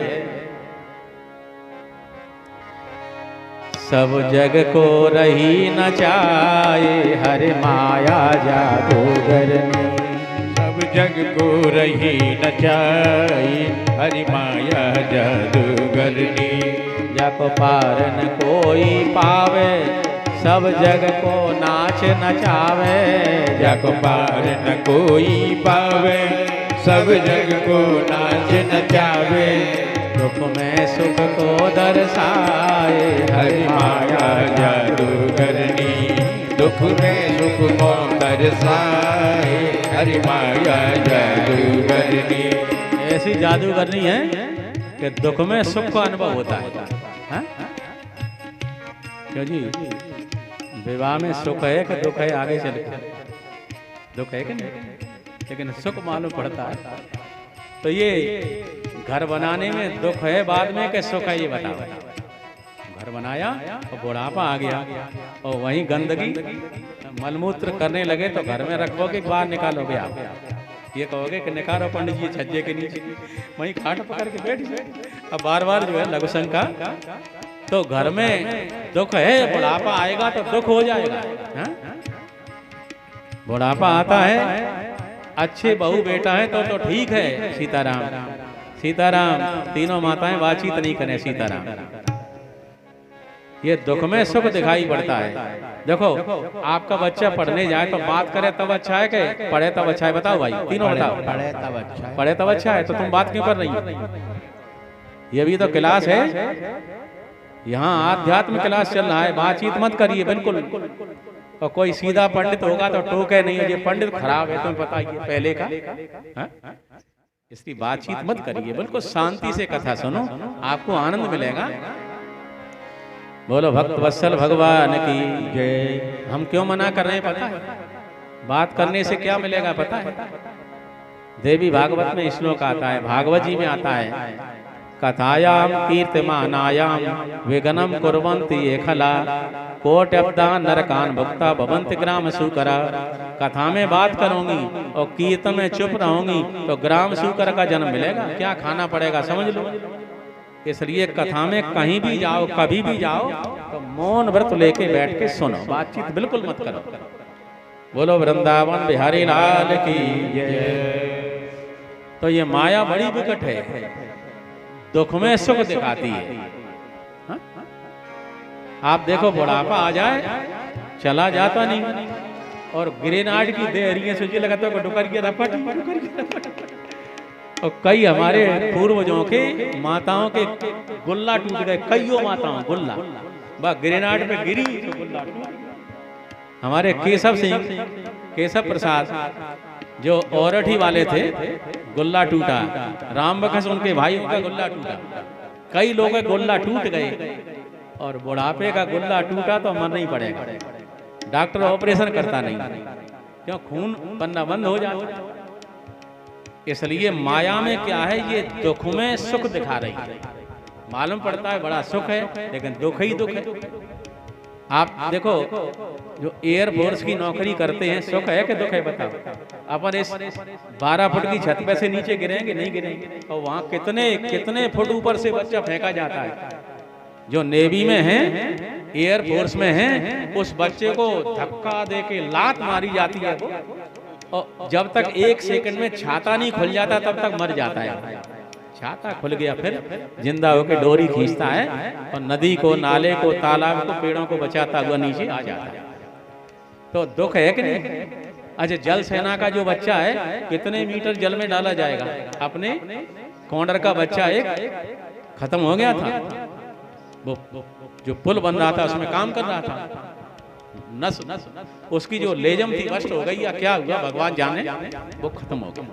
सब जग को रही नचाए, हरे माया जादूगरनी। सब जग को रही नचाए, हरि माया जादूगरनी। जग पार न कोई पावे, सब जग को नाच नचावे। जग पार न कोई पावे, सब जग को नाच नचावे। दुख में सुख को दर्शाए हरि माया जादूगरनी दुख में सुख को दर्शाए हरि माया जादूगरनी। ऐसी जादूगरनी है कि दुख में सुख का अनुभव होता है। हाँ? क्यों जी, विवाह में सुख है कि दुख है? आगे चल के दुख है कि नहीं, लेकिन सुख मालूम पड़ता है। तो ये घर बनाने में दुख है बाद में कि सुख है, ये बताओ। घर बनाया और बुढ़ापा आ गया और वहीं गंदगी मलमूत्र करने लगे तो घर में रखोगे बाहर निकालोगे आप? ये कहोगे कि निकालो पंडित जी छज्जे के नीचे, वहीं खाट पकड़ के बैठ जाए। अब बार बार जो है लघु शंका, तो घर में दुख है, बुढ़ापा आएगा तो दुख हो जाएगा। हाँ? बुढ़ापा आता है, अच्छे बहू बेटा है तो ठीक है। सीताराम सीताराम, तीनों माताएं बातचीत नहीं करें सीताराम। ये दुख में सुख दिखाई पड़ता है। देखो आपका बच्चा पढ़ने जाए तो बात करे तब अच्छा है कि पढ़े तब अच्छा है? बताओ भाई, तीनों बताओ। पढ़े तब अच्छा है। पढ़े तब अच्छा है, तो तुम बात क्यों कर रही हो? ये भी तो क्लास है, यहाँ आध्यात्म क्लास चल रहा है, बातचीत मत करिए बिल्कुल। और कोई सीधा पंडित होगा तो टोके नहीं, ये पंडित खराब है, तुम्हें पता ही है पहले का। हा? इसकी बातचीत मत करिए, बिल्कुल शांति से कथा सुनो, आपको आनंद मिलेगा। बोलो भक्त वत्सल भगवान की जय। हम क्यों मना कर रहे हैं पता है? बात करने से क्या मिलेगा पता है? देवी भागवत में श्लोक आता है, भागवत जी में आता है, कथायाम कीर्तिमानायाम विघ्नम कुर्वन्ति ये खला कोट्यब्दान नरकान भुक्ता भवन्ति ग्राम सूकरा। कथा में बात करूंगी और कीर्तन में चुप रहूंगी तो ग्राम सूकर का जन्म मिलेगा। क्या खाना पड़ेगा समझ लो। इसलिए कथा में कहीं भी जाओ, कभी भी जाओ तो मौन व्रत लेके बैठ के सुनो, बातचीत बिल्कुल मत करो। बोलो वृंदावन बिहारी लाल की जय। तो ये माया बड़ी विकट है, दुख में सुख दिखाती है। हा? आप देखो बुढ़ापा आ जाए चला जाता नहीं, और ग्रेनाड की देहरियां सूझे लगाते हो डुकरिया रपट। और कई हमारे पूर्वजों के माताओं के गुल्ला टूट गए, कईयों माताओं गुल्ला, वह ग्रेनाड पे गिरी तो गुल्ला टूट। हमारे केशव सिंह, केशव प्रसाद जो औरठी वाले थे, गुल्ला टूटा। राम बखस उनके भाई का गुल्ला टूटा। कई लोगों के गुल्ला टूट गए, और बुढ़ापे का गुल्ला टूटा तो मरना ही पड़ेगा। डॉक्टर ऑपरेशन करता नहीं, क्यों? खून बनना बंद हो जाता। इसलिए माया में क्या है, ये दुख में सुख दिखा रही है। मालूम पड़ता है बड़ा सुख है, लेकिन दुख ही दुख है। आप देखो जो एयरफोर्स की नौकरी करते हैं, सुख है कि दुख है बताओ? अपन इस 12 फुट की छत पे से नीचे गिरेंगे? नहीं गिरेंगे। और वहाँ कितने कितने फुट ऊपर से बच्चा फेंका जाता है। जो नेवी में है, एयरफोर्स में है, उस बच्चे को धक्का दे के लात मारी जाती है वो, और जब तक 1 सेकंड में छाता नहीं खुल जाता तब तक मर जाता है। छाता खुल गया फिर जिंदा होकर डोरी खींचता है और नदी को, नाले को, तालाब को, पेड़ों को बचाता हुआ नीचे आ जाता है। तो दुख है कि नहीं? अच्छा, जल सेना का जो बच्चा है, कितने मीटर जल में डाला जाएगा? अपने कौंडर का बच्चा एक खत्म हो गया था, वो जो पुल बन रहा था उसमें काम कर रहा था, नस उसकी जो लेजम थी नष्ट हो गई या क्या हुआ भगवान जाने, वो खत्म हो गया।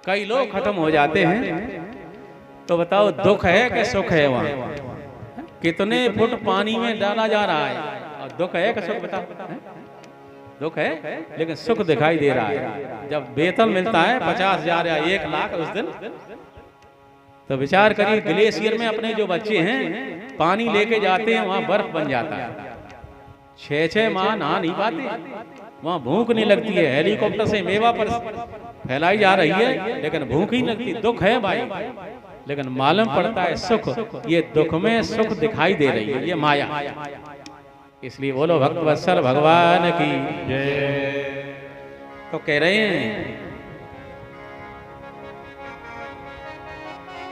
कई लोग खत्म हो जाते हैं। तो बताओ दुख है कि सुख है? वहाँ कितने फुट पानी में डाला जा रहा है, और दुख है कि सुख? बताओ दुख है, लेकिन सुख दिखाई दे रहा है। जब वेतन मिलता है 50,000 या 1 लाख उस दिन, तो विचार करिए ग्लेशियर में अपने जो बच्चे हैं पानी लेके जाते हैं, वहाँ बर्फ बन जाता है। 6-6 माह नहा नहीं पाते, वहाँ भूख नहीं लगती है। हेलीकॉप्टर से मेवा पर फैलाई जा रही है, लेकिन भूख ही लगती। दुख है भाई, लेकिन मालूम पड़ता है सुख। ये दुख में सुख दिखाई दे रही है, ये माया। इसलिए बोलो भक्त वत्सल भगवान की जय। तो कह रहे हैं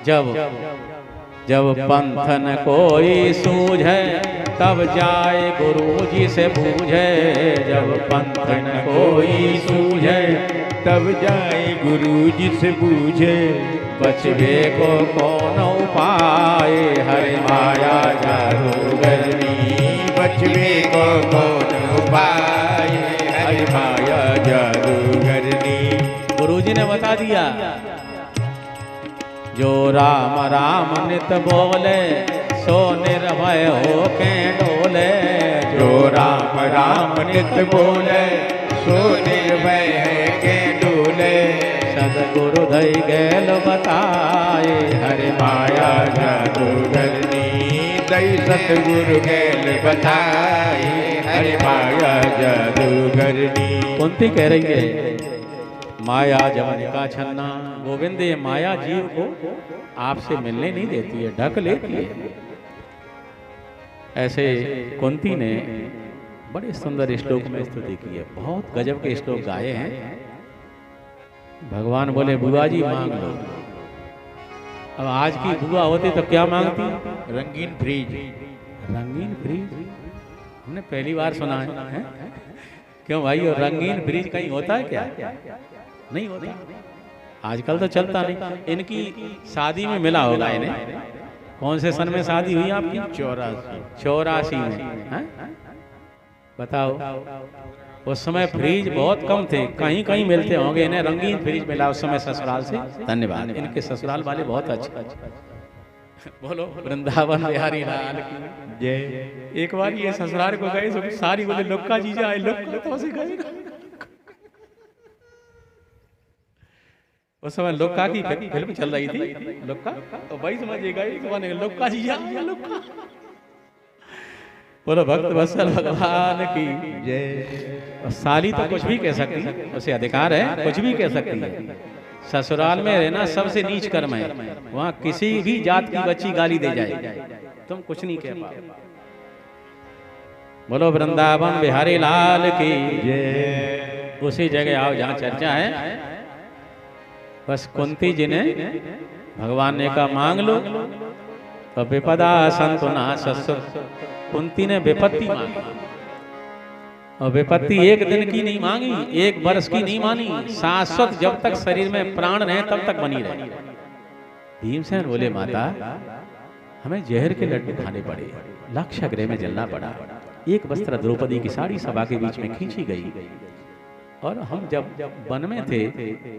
जब जब पंथन कोई सूझे तब जाए गुरु जी से पूछे, जब पंथ न कोई सूझे। तब जाए गुरु जी से पूछे, बचवे को कौन उपाय, हरि माया जादूगरनी। बचवे को कौन उपाय, हरि माया जादूगरनी। गुरु जी ने बता दिया, जो राम राम नित बोले, सो निर्भय हो के डोले। जो राम राम नित बोले, सो निर्भय है के डोले। सदगुरु धई गैल बताए, हरि माया जादूगरनी। दई सतगुरु गैल बताए, हरि माया जादूगरनी। कुंती कह रही है, माया जवन का छन्ना। गोविंद, ये माया जीव को आपसे मिलने नहीं देती है, ढक लेती है। ऐसे कुंती ने बड़े सुंदर श्लोक में स्तुति की है, बहुत गजब के श्लोक गाए हैं। भगवान बोले, बुआ जी मांग लो। अब आज की बुआ होती तो क्या मांगती? रंगीन फ्रिज। रंगीन फ्रिज हमने पहली बार सुना है? क्यों भाई, और रंगीन फ्रिज कहीं होता है क्या? नहीं होता, आजकल तो चलता नहीं। इनकी शादी में मिला होगा इन्हें। कौन से सन में शादी हुई आपकी? 84 में है? बताओ, उस समय फ्रिज बहुत कम थे, कहीं कहीं मिलते होंगे। इन्हें रंगीन फ्रिज मिला उस समय ससुराल से। धन्यवाद, इनके ससुराल वाले बहुत अच्छे। बोलो वृंदावन बिहारी लाल की जय। एक बार ये ससुराल को गए तो सारी बोले, लुक्का जीजा आए, लुक्का से गए। उस समय लुक्का की फिल्म चल रही थी, लुक्का, तो भाई समझिएगा लुक्का जीजा, लुक्का। बोलो भक्त वत्सल भगवान की जय। साली तो कुछ भी कह सकती है, उसे अधिकार है, कुछ भी कह सकती है। ससुराल में रहना सबसे नीच कर्म है। वहाँ किसी भी जात की बच्ची गाली दे जाए, तुम कुछ नहीं कह पाओ। बोलो वृंदावन बिहारी लाल की जय। उसी जगह आओ जहाँ चर्चा है। बस कुंती जी ने भगवान ने कहा, मांग लो। तो विपदा संतु नासस्सु। कुंती ने विपत्ति मांगी, और विपत्ति एक दिन की नहीं मांगी, एक वर्ष की नहीं मानी, शाश्वत, जब तक शरीर में प्राण रहे तब तक बनी रहे। भीमसेन बोले, माता हमें जहर के लड्डू खाने पड़े, लाक्षागृह में जलना पड़ा। एक वस्त्र द्रौपदी की साड़ी सभा के बीच में खींची गई, और हम जब वन में थे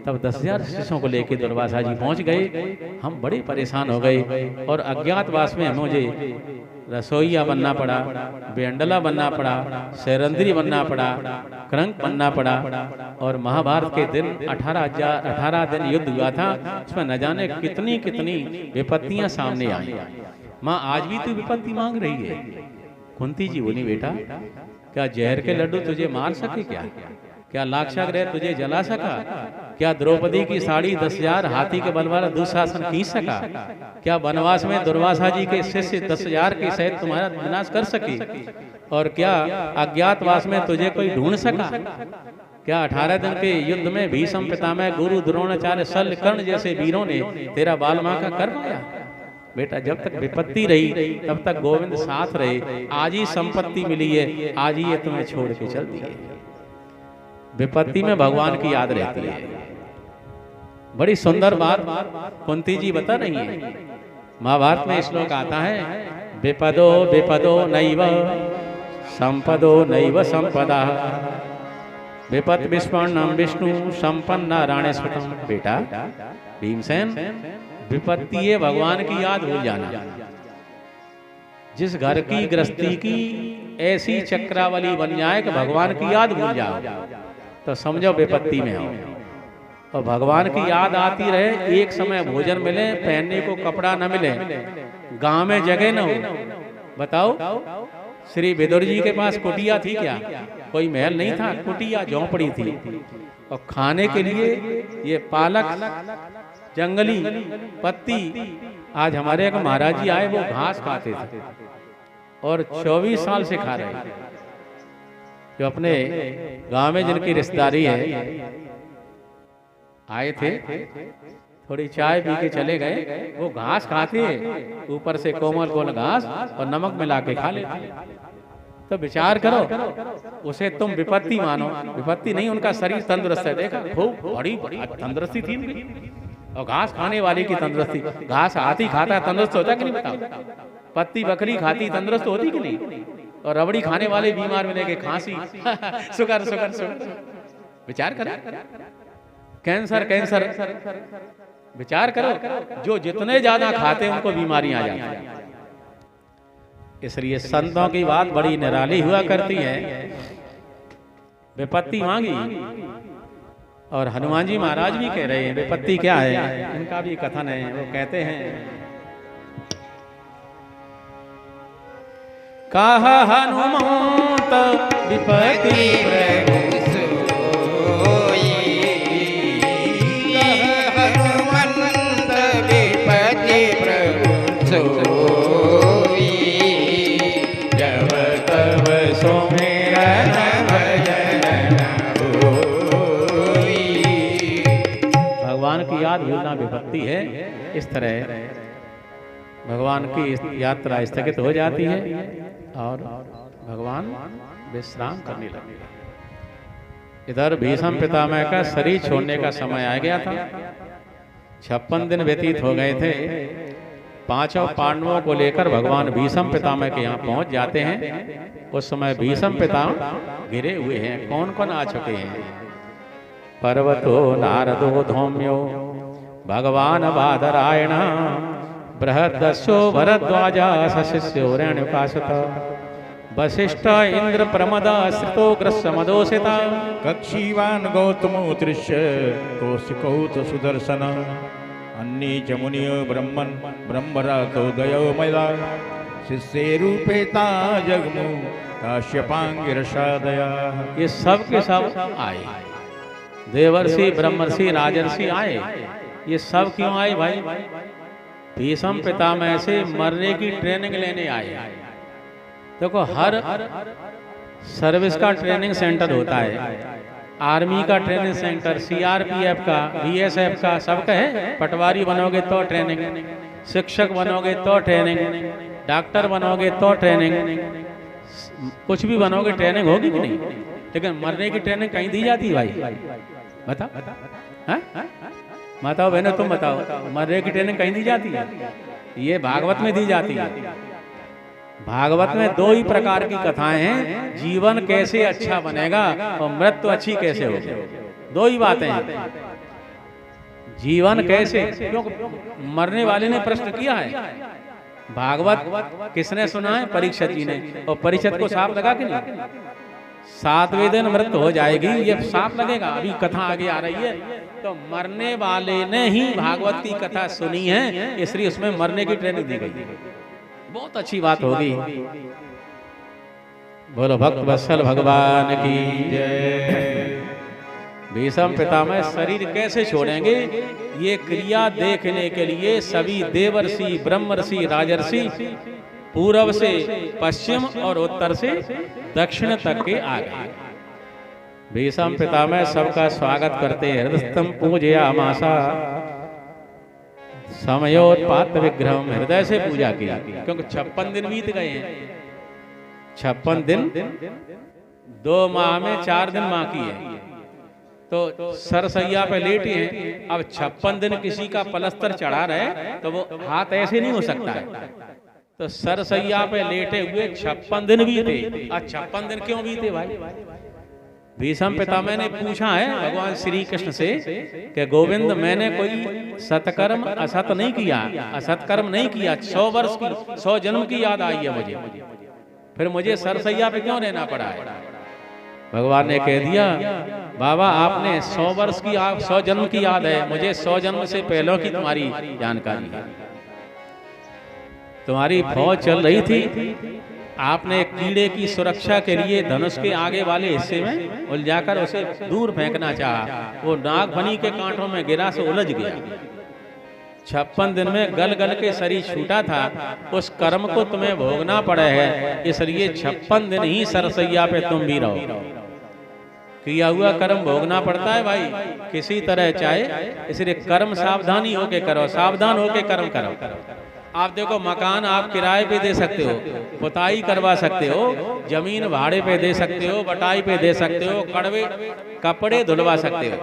तब 10,000 शिष्यों को लेकर दुर्वासा जी पहुंच गए। हम बड़े परेशान हो गए, और अज्ञातवास में मुझे रसोईया बनना पड़ा, बेंडला बनना पड़ा, शैरंद्री बनना पड़ा, क्रंक बनना पड़ा। और महाभारत के दिन 18 दिन युद्ध हुआ था, उसमें न जाने कितनी कितनी विपत्तियां सामने आई। माँ आज भी तू विपत्ति मांग रही है? कुंती जी बोली, बेटा क्या जहर के लड्डू तुझे मार सके? क्या लाक्षागृह तुझे जला सका? क्या द्रौपदी की साड़ी 10,000 हाथी के बल वाला दुशासन खींच सका? क्या वनवास में दुर्वासा जी के शिष्य 10,000 के सहित तुम्हारा विनाश कर सके? और क्या अज्ञातवास में तुझे कोई ढूंढ सका? क्या 18 दिन के युद्ध में भीष्म पितामह, गुरु द्रोणाचार्य, शल्य, कर्ण जैसे वीरों ने तेरा बाल मां का कर पाया? बेटा जब तक विपत्ति रही तब तक गोविंद साथ रहे। आज ही संपत्ति मिली है, आज ही ये तुम्हें छोड़ के चल दिए। विपत्ति में भगवान की याद रहती है। बड़ी सुंदर बात कुंती जी बता रही है। महाभारत में श्लोक आता है, विपदो विपदो नैव संपदो नैव संपदा, विपत विस्मरणम विष्णु संपन्न नारायण स्मृतम। बेटा भीमसेन, विपत्ति है भगवान की याद भूल जाना। जिस घर की गृहस्थी की ऐसी चक्रावली बन जाए कि भगवान की याद भूल जाओ, तो समझो विपत्ति में हो। और भगवान की याद आती रहे, एक समय भोजन मिले, पहनने को कपड़ा न मिले, गांव में जगह न हो। बताओ, श्री विदुर जी के पास कुटिया थी क्या? कोई महल नहीं था, कुटिया झोंपड़ी थी। और खाने के लिए ये पालक, जंगली पत्ती। आज हमारे एक महाराज जी आए, वो घास खाते थे और 24 साल से खा रहे थे। जो अपने गांव में जिनकी रिश्तेदारी है आए थे, थोड़ी चाय पी के चले गए। वो घास खाते ऊपर से कोमल कोमल घास और नमक मिला के खा लेते। तो विचार करो, उसे तुम विपत्ति मानो, विपत्ति नहीं, उनका शरीर तंदुरुस्त है। देखा खूब बड़ी तंदुरुस्ती थी उनकी। और घास खाने वाले की तंदुरुस्ती, घास हाथी खाता है तंदुरुस्त होता है कि नहीं बताओ? पत्ती बकरी खाती तंदुरुस्त होती कि नहीं? और रबड़ी खाने वाले बीमार मिलेंगे, खांसी शुगर शुगर शुगर। विचार करो, कैंसर कैंसर, विचार करो, जो जितने ज्यादा खाते हैं उनको बीमारियां आ जाती हैं। इसलिए संतों की बात बड़ी निराली हुआ करती है। विपत्ति मांगी और हनुमान जी महाराज भी कह रहे हैं विपत्ति क्या है, इनका भी कथन है। वो कहते हैं, कहा हनुमंत विपत्ति प्रभु सोई, कहा हनुमंत विपत्ति प्रभु सोई, जब तब सुमिरन भजन होई। भगवान की याद भूलना विपत्ति है। इस तरह भगवान की यात्रा स्थगित हो जाती है और भगवान विश्राम करने लगे। इधर भीष्म पितामह का शरीर छोड़ने का समय आ गया था। 56 दिन व्यतीत हो गए थे। पांचों पांडवों को लेकर भगवान भीष्म पितामह के यहाँ पहुंच जाते हैं। उस समय भीष्म पितामह गिरे हुए हैं। कौन कौन आ चुके हैं? पर्वतो नारदो धौम्यो भगवान बादरायण, बृहदस्यो भरद्वाजा सशिष्यो रेणुकासुत, वसिष्ठ इंद्र प्रमदाश्रितो ग्रसमदोषिता, कक्षीवान गौतमो दृश्य कौशिकौत सुदर्शन, अन्ये च मुनियो ब्रह्मन् ब्रह्मरातो दयो मया, शिष्ये रूपेता जगमु काश्यपांगिरसादया। ये सब के सब आए, देवर्षि ब्रह्मर्षि राजर्षि आए। ये सब क्यों आए भाई? भीष्म पितामह से मरने की ट्रेनिंग लेने आए। देखो हर सर्विस का ट्रेनिंग सेंटर होता है। आर्मी का ट्रेनिंग सेंटर, सीआरपीएफ का, बीएसएफ का, सबका है। पटवारी बनोगे तो ट्रेनिंग, शिक्षक बनोगे तो ट्रेनिंग, डॉक्टर बनोगे तो ट्रेनिंग, कुछ भी बनोगे ट्रेनिंग होगी कि नहीं? लेकिन मरने की ट्रेनिंग कहीं दी जाती है भाई? बता बताओ बहनों, तुम बताओ, मरने की ट्रेनिंग कहीं दी जाती है? ये भागवत में दी जाती है। भागवत में दो ही प्रकार की कथाएं हैं, जीवन कैसे अच्छा बनेगा और मृत्यु अच्छी कैसे होगी। दो ही बातें हैं। जीवन कैसे, क्योंकि मरने वाले ने प्रश्न किया है। भागवत किसने सुना है? परीक्षित जी ने। और परीक्षित को साफ लगा कि नहीं? 7वें दिन मृत्यु हो जाएगी, ये साफ लगेगा। अभी कथा आगे आ रही है। तो मरने वाले ने ही भागवत की कथा सुनी है, इसलिए उसमें मरने की ट्रेनिंग दी गई। बहुत अच्छी बात होगी। बोलो भक्त वत्सल भगवान की जय। भीष्म पितामह शरीर कैसे छोड़ेंगे, ये क्रिया देखने के लिए सभी देवर्षि ब्रह्मर्षि राजर्षि पूर्व से पश्चिम और उत्तर से दक्षिण तक के आ गए। भीष्म पितामह सबका स्वागत करते हैं। हृदयस्थं पूजयामासा, समयोत्पात विग्रहम, हृदय से पूजा की, क्योंकि 56 दिन बीत गए हैं। 56 दिन 2 माह में 4 दिन बाकी है। तो सरसैया पे लेटे हैं। अब 56 दिन किसी का पलस्तर चढ़ा रहे तो वो हाथ ऐसे नहीं हो सकता है। तो सरसैया पे लेटे हुए 56 दिन बीते। आज 56 दिन क्यों बीते भाई? भीष्म पितामह ने पूछा है भगवान श्री कृष्ण से कि गोविंद, मैंने कोई सत्कर्म असत नहीं किया, असत्कर्म नहीं किया। 100 वर्ष की, 100 जन्म की याद आई है मुझे, फिर मुझे सरसैया पे क्यों रहना पड़ा है? भगवान ने कह दिया, बाबा आपने 100 वर्ष की, 100 जन्म की याद है, मुझे 100 जन्म से पहले की तुम्हारी जानकारी है। तुम्हारी फौज चल रही थी, आपने कीड़े की सुरक्षा के लिए धनुष के आगे वाले हिस्से में उलझाकर उसे दूर फेंकना चाहा। वो नागफनी के कांटों में गिरा से उलझ गया। 56 दिन में गल गल के शरीर छूटा था। उस कर्म को तुम्हें भोगना पड़ा है, इसलिए 56 दिन ही सरसैया पे तुम भी रहो। किया हुआ कर्म भोगना पड़ता है भाई, किसी तरह चाहे। इसलिए कर्म सावधानी होके करो, सावधान होके कर्म करो। आप देखो, मकान आप किराए पे दे सकते हो, पुताई करवा सकते हो, जमीन भाड़े पे दे सकते हो, बटाई पे दे सकते हो, कपड़े धुलवा सकते हो,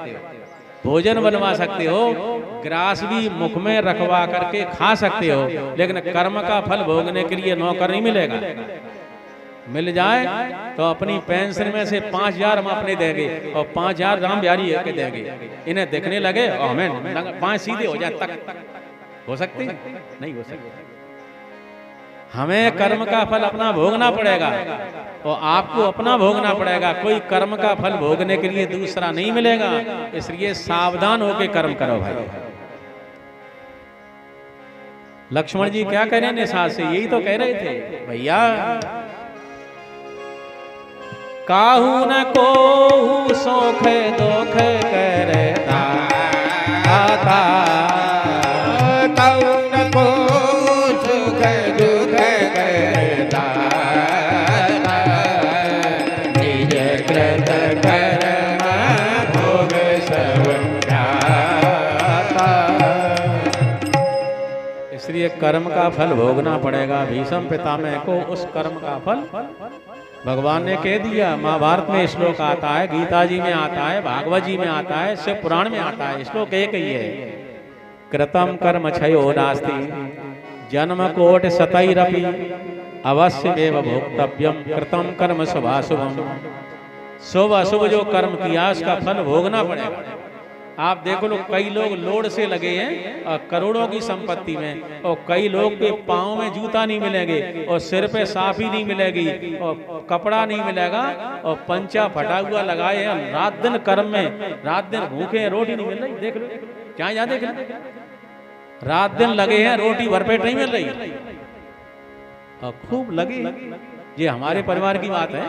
भोजन बनवा सकते हो, ग्रास भी मुख में रखवा करके खा सकते हो। लेकिन कर्म का फल भोगने के लिए नौकर नहीं मिलेगा। मिल जाए तो अपनी पेंशन में से 5,000 हम अपने देंगे और 5,000 राम बिहारी के देंगे। इन्हें देखने लगे और हमें 5 सीधे हो जाए तक हो सकते नहीं हो सकते। हमें कर्म का फल अपना भोगना पड़ेगा और आपको अपना भोगना पड़ेगा। कोई कर्म का फल भोगने के लिए दूसरा नहीं मिलेगा। इसलिए सावधान होकर कर्म करो भाई। लक्ष्मण जी क्या कह रहे हैं निषाद से? यही तो कह रहे थे भैया, काहू न को सोख दोख करता आता, काहू न को सुख दुख करता, निज कृत कर्म भोग सब जाता। इसलिए कर्म का फल भोगना पड़ेगा। भीष्म पितामह को उस कर्म का फल भगवान ने कह दिया। महाभारत में श्लोक आता है, गीता जी में आता है, भागवत जी में आता है, शिव पुराण में आता है। श्लोक एक ही है, कृतम कर्म क्षयो नास्ति जन्म कोटि शतैरपि अवश्यमेव भोक्तव्यम कृतम कर्म शुभाशुभम। शुभ अशुभ जो कर्म किया उसका फल भोगना पड़ेगा। आप देखो लो, कई लोग लोड से लगे हैं और करोड़ों की संपत्ति में, और कई लोग के पाँव में जूता नहीं मिलेंगे और सिर पे साफी नहीं मिलेगी और कपड़ा नहीं मिलेगा और पंचा फटा हुआ लगाए हैं। रात दिन कर्म में, रात दिन भूखे हैं, रोटी नहीं मिल रही। देख लो क्या यहाँ देख लो, रात दिन लगे हैं, रोटी भरपेट नहीं मिल रही और खूब लगे। ये हमारे परिवार की बात है।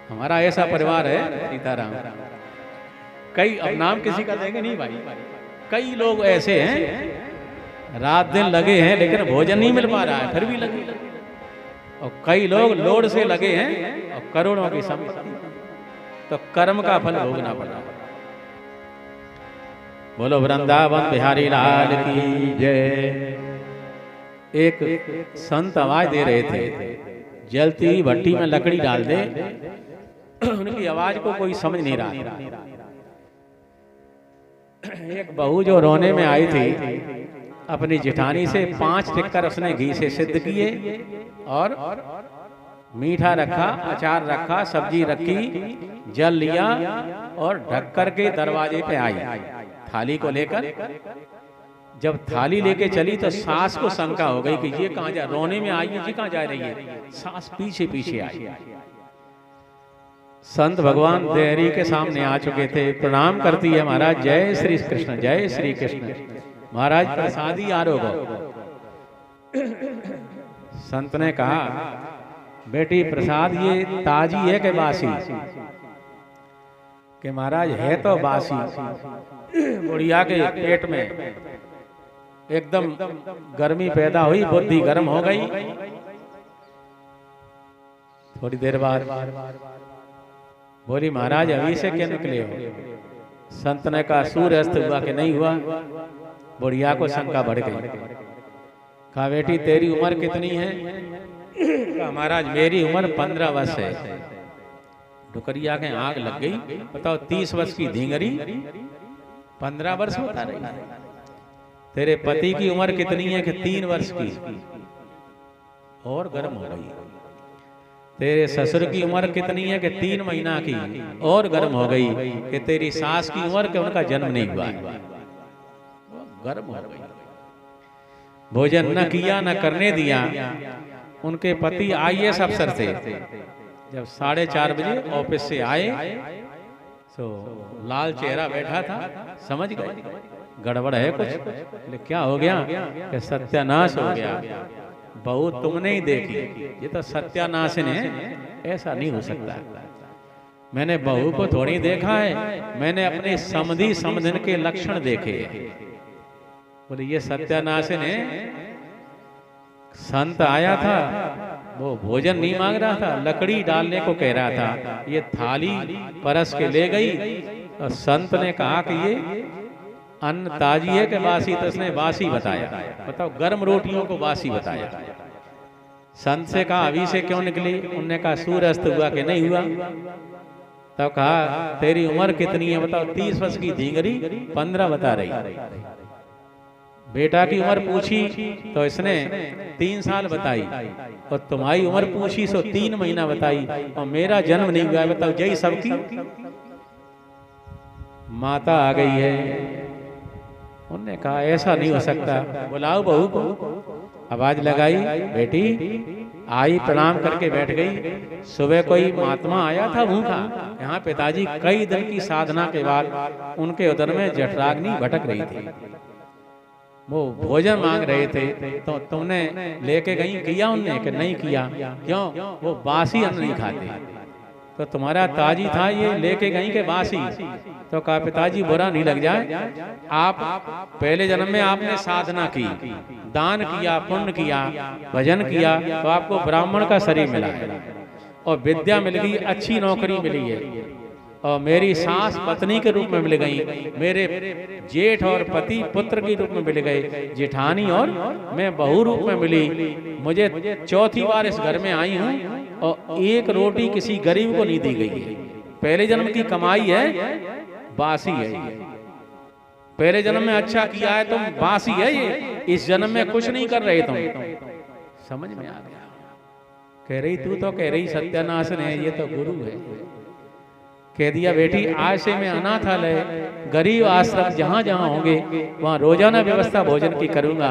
हमारा ऐसा परिवार है सीताराम। कई, अब नाम किसी का देंगे नहीं भाई, कई लोग ऐसे हैं रात दिन लगे हैं लेकिन भोजन नहीं मिल पा रहा है, फिर भी लगे। और कई लोग लोड से लगे हैं और करोड़ों की संपत्ति। तो कर्म का फल भोगना पड़ा। बोलो वृंदावन बिहारी लाल की जय। एक संत आवाज दे रहे थे, जलती हुई भट्टी में लकड़ी डाल दे। उनकी आवाज को कोई समझ नहीं रहा। एक बहू जो रोने में आई थी, अपनी जेठानी से 5 टिक्कर उसने घी से सिद्ध किए और मीठा रखा, अचार रखा, सब्जी रखी, जल लिया और ढक करके दरवाजे पे आई थाली को लेकर। जब थाली लेके चली तो सास को शंका हो गई कि ये कहाँ जा, रोने में आई है, जी कहाँ जा रही है। सास पीछे पीछे आई। संत भगवान देहरी के सामने आ चुके थे। प्रणाम करती है, महाराज जय श्री कृष्ण, जय श्री कृष्ण। महाराज प्रसादी आरोग। संत ने कहा, बेटी प्रसाद ये ताजी है कि बासी? कि महाराज है तो बासी। बुढ़िया के पेट में एकदम गर्मी पैदा हुई, बुद्धि गर्म हो गई। थोड़ी देर बाद बोली, महाराज अभी से क्या निकले हो? संत ने कहा, सूर्य अस्त हुआ कि नहीं हुआ? बुढ़िया को शंका बढ़ गई। कहा, बेटी तेरी उम्र कितनी है? कहा, महाराज मेरी उम्र 15 वर्ष है। डुकरिया के आग लग गई। बताओ 30 वर्ष की धींगरी 15 वर्ष बता रही। तेरे पति की उम्र कितनी है? कि 3 वर्ष की। और गर्म हो गई। तेरे ससुर की उम्र कितनी है? कि 3 महीना की। और गर्म हो गई। कि तेरी सास की उम्र के उनका जन्म नहीं हुआ। गर्म हो गई। भोजन न किया, न करने दिया। उनके पति IAS अफसर थे। जब 4:30 बजे ऑफिस से आए तो लाल चेहरा बैठा था। समझ गए गड़बड़ है कुछ। क्या हो गया? कि सत्यानाश हो गया। बहू तुमने ही देखी, ये तो सत्यानाश है, ऐसा नहीं हो सकता। मैंने बहू को थोड़ी देखा है, मैंने अपने समधी समधन के लक्षण देखे। बोले ये सत्यानाश है। संत आया था, वो भोजन नहीं मांग रहा था, लकड़ी डालने को कह रहा था। ये थाली परस के ले गई और संत ने कहा कि ये अन्न ताजी है कि बासी, तो उसने बासी बताया। बताओ, गर्म रोटियों को बासी बताया। संत से कहा अभी से क्यों निकली? उनने कहा सूर्य अस्त हुआ कि नहीं हुआ। तब कहा तेरी उम्र कितनी है? बताओ। 30 वर्ष की धींगरी 15 बता रही। बेटा की उम्र पूछी तो इसने 3 साल बताई, और तुम्हारी उम्र पूछी सो 3 महीना बताई, और मेरा जन्म नहीं हुआ। बताओ, जय सबकी माता आ गई है। उन्होंने कहा ऐसा नहीं हो सकता, बुलाओ बहू को। आवाज लगाई, बेटी आई, प्रणाम करके बैठ गई। सुबह कोई महात्मा आया था भूखा। यहाँ पिताजी कई दिन की साधना के बाद उनके उदर में जठराग्नि भटक रही थी, वो भोजन मांग रहे थे। तो तुमने लेके गई, किया उनने कि नहीं किया? क्यों? वो बासी अन्न नहीं खाते। तो तुम्हारा ताजी था, ये लेके गई के बासी। तो कहा पिताजी बुरा नहीं लग जाए, आप पहले जन्म में आपने साधना की, दान किया, पुण्य किया, भजन किया, तो आपको ब्राह्मण का शरीर मिला है, और विद्या मिल गई, अच्छी नौकरी मिली है, और मेरी सास पत्नी के रूप में मिल गई, मेरे जेठ और पति पुत्र के रूप में मिल गए, जेठानी और मैं बहू रूप में मिली। मुझे 4थी बार इस घर में आई हूँ, और एक रोटी किसी गरीब को नहीं दी गई है। पहले जन्म की कमाई है, बासी है ये। पहले जन्म में अच्छा किया है तुम, बासी है ये। इस जन्म में कुछ नहीं कर रहे तुम। समझ में आ गया? कह रही तू तो कह रही सत्यानाशन है, ये तो गुरु है। कह दिया बेटी आज से मैं अनाथालय, गरीब आश्रम जहां जहां होंगे वहां रोजाना व्यवस्था भोजन की करूंगा।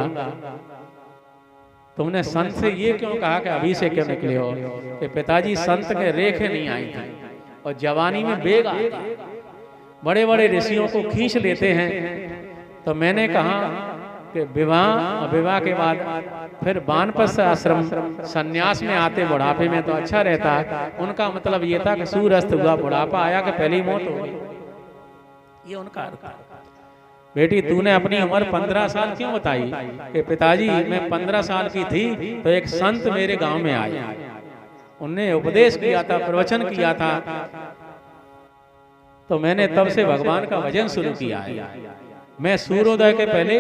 तुमने संत से ये क्यों कहा कि अभी से क्यों निकले हो? कि पिताजी संत के रेखे नहीं आई थी, और जवानी में बेग आती, बड़े बड़े ऋषियों को खींच लेते हैं। तो मैंने कहा कि विवाह के बाद फिर वानप्रस्थ आश्रम सन्यास में आते बुढ़ापे में तो अच्छा रहता है। उनका मतलब ये था कि सूर्य अस्त हुआ, बुढ़ापा आया कि पहली मौत हो गई, ये उनका अर्थ था। बेटी तूने अपनी उम्र 15 साल क्यों बताई? कि पिताजी मैं 15 साल की थी तो एक संत मेरे गांव में आए, उनने उपदेश किया था, प्रवचन किया था, तो मैंने तब से भगवान का भजन शुरू किया है। मैं सूर्योदय के पहले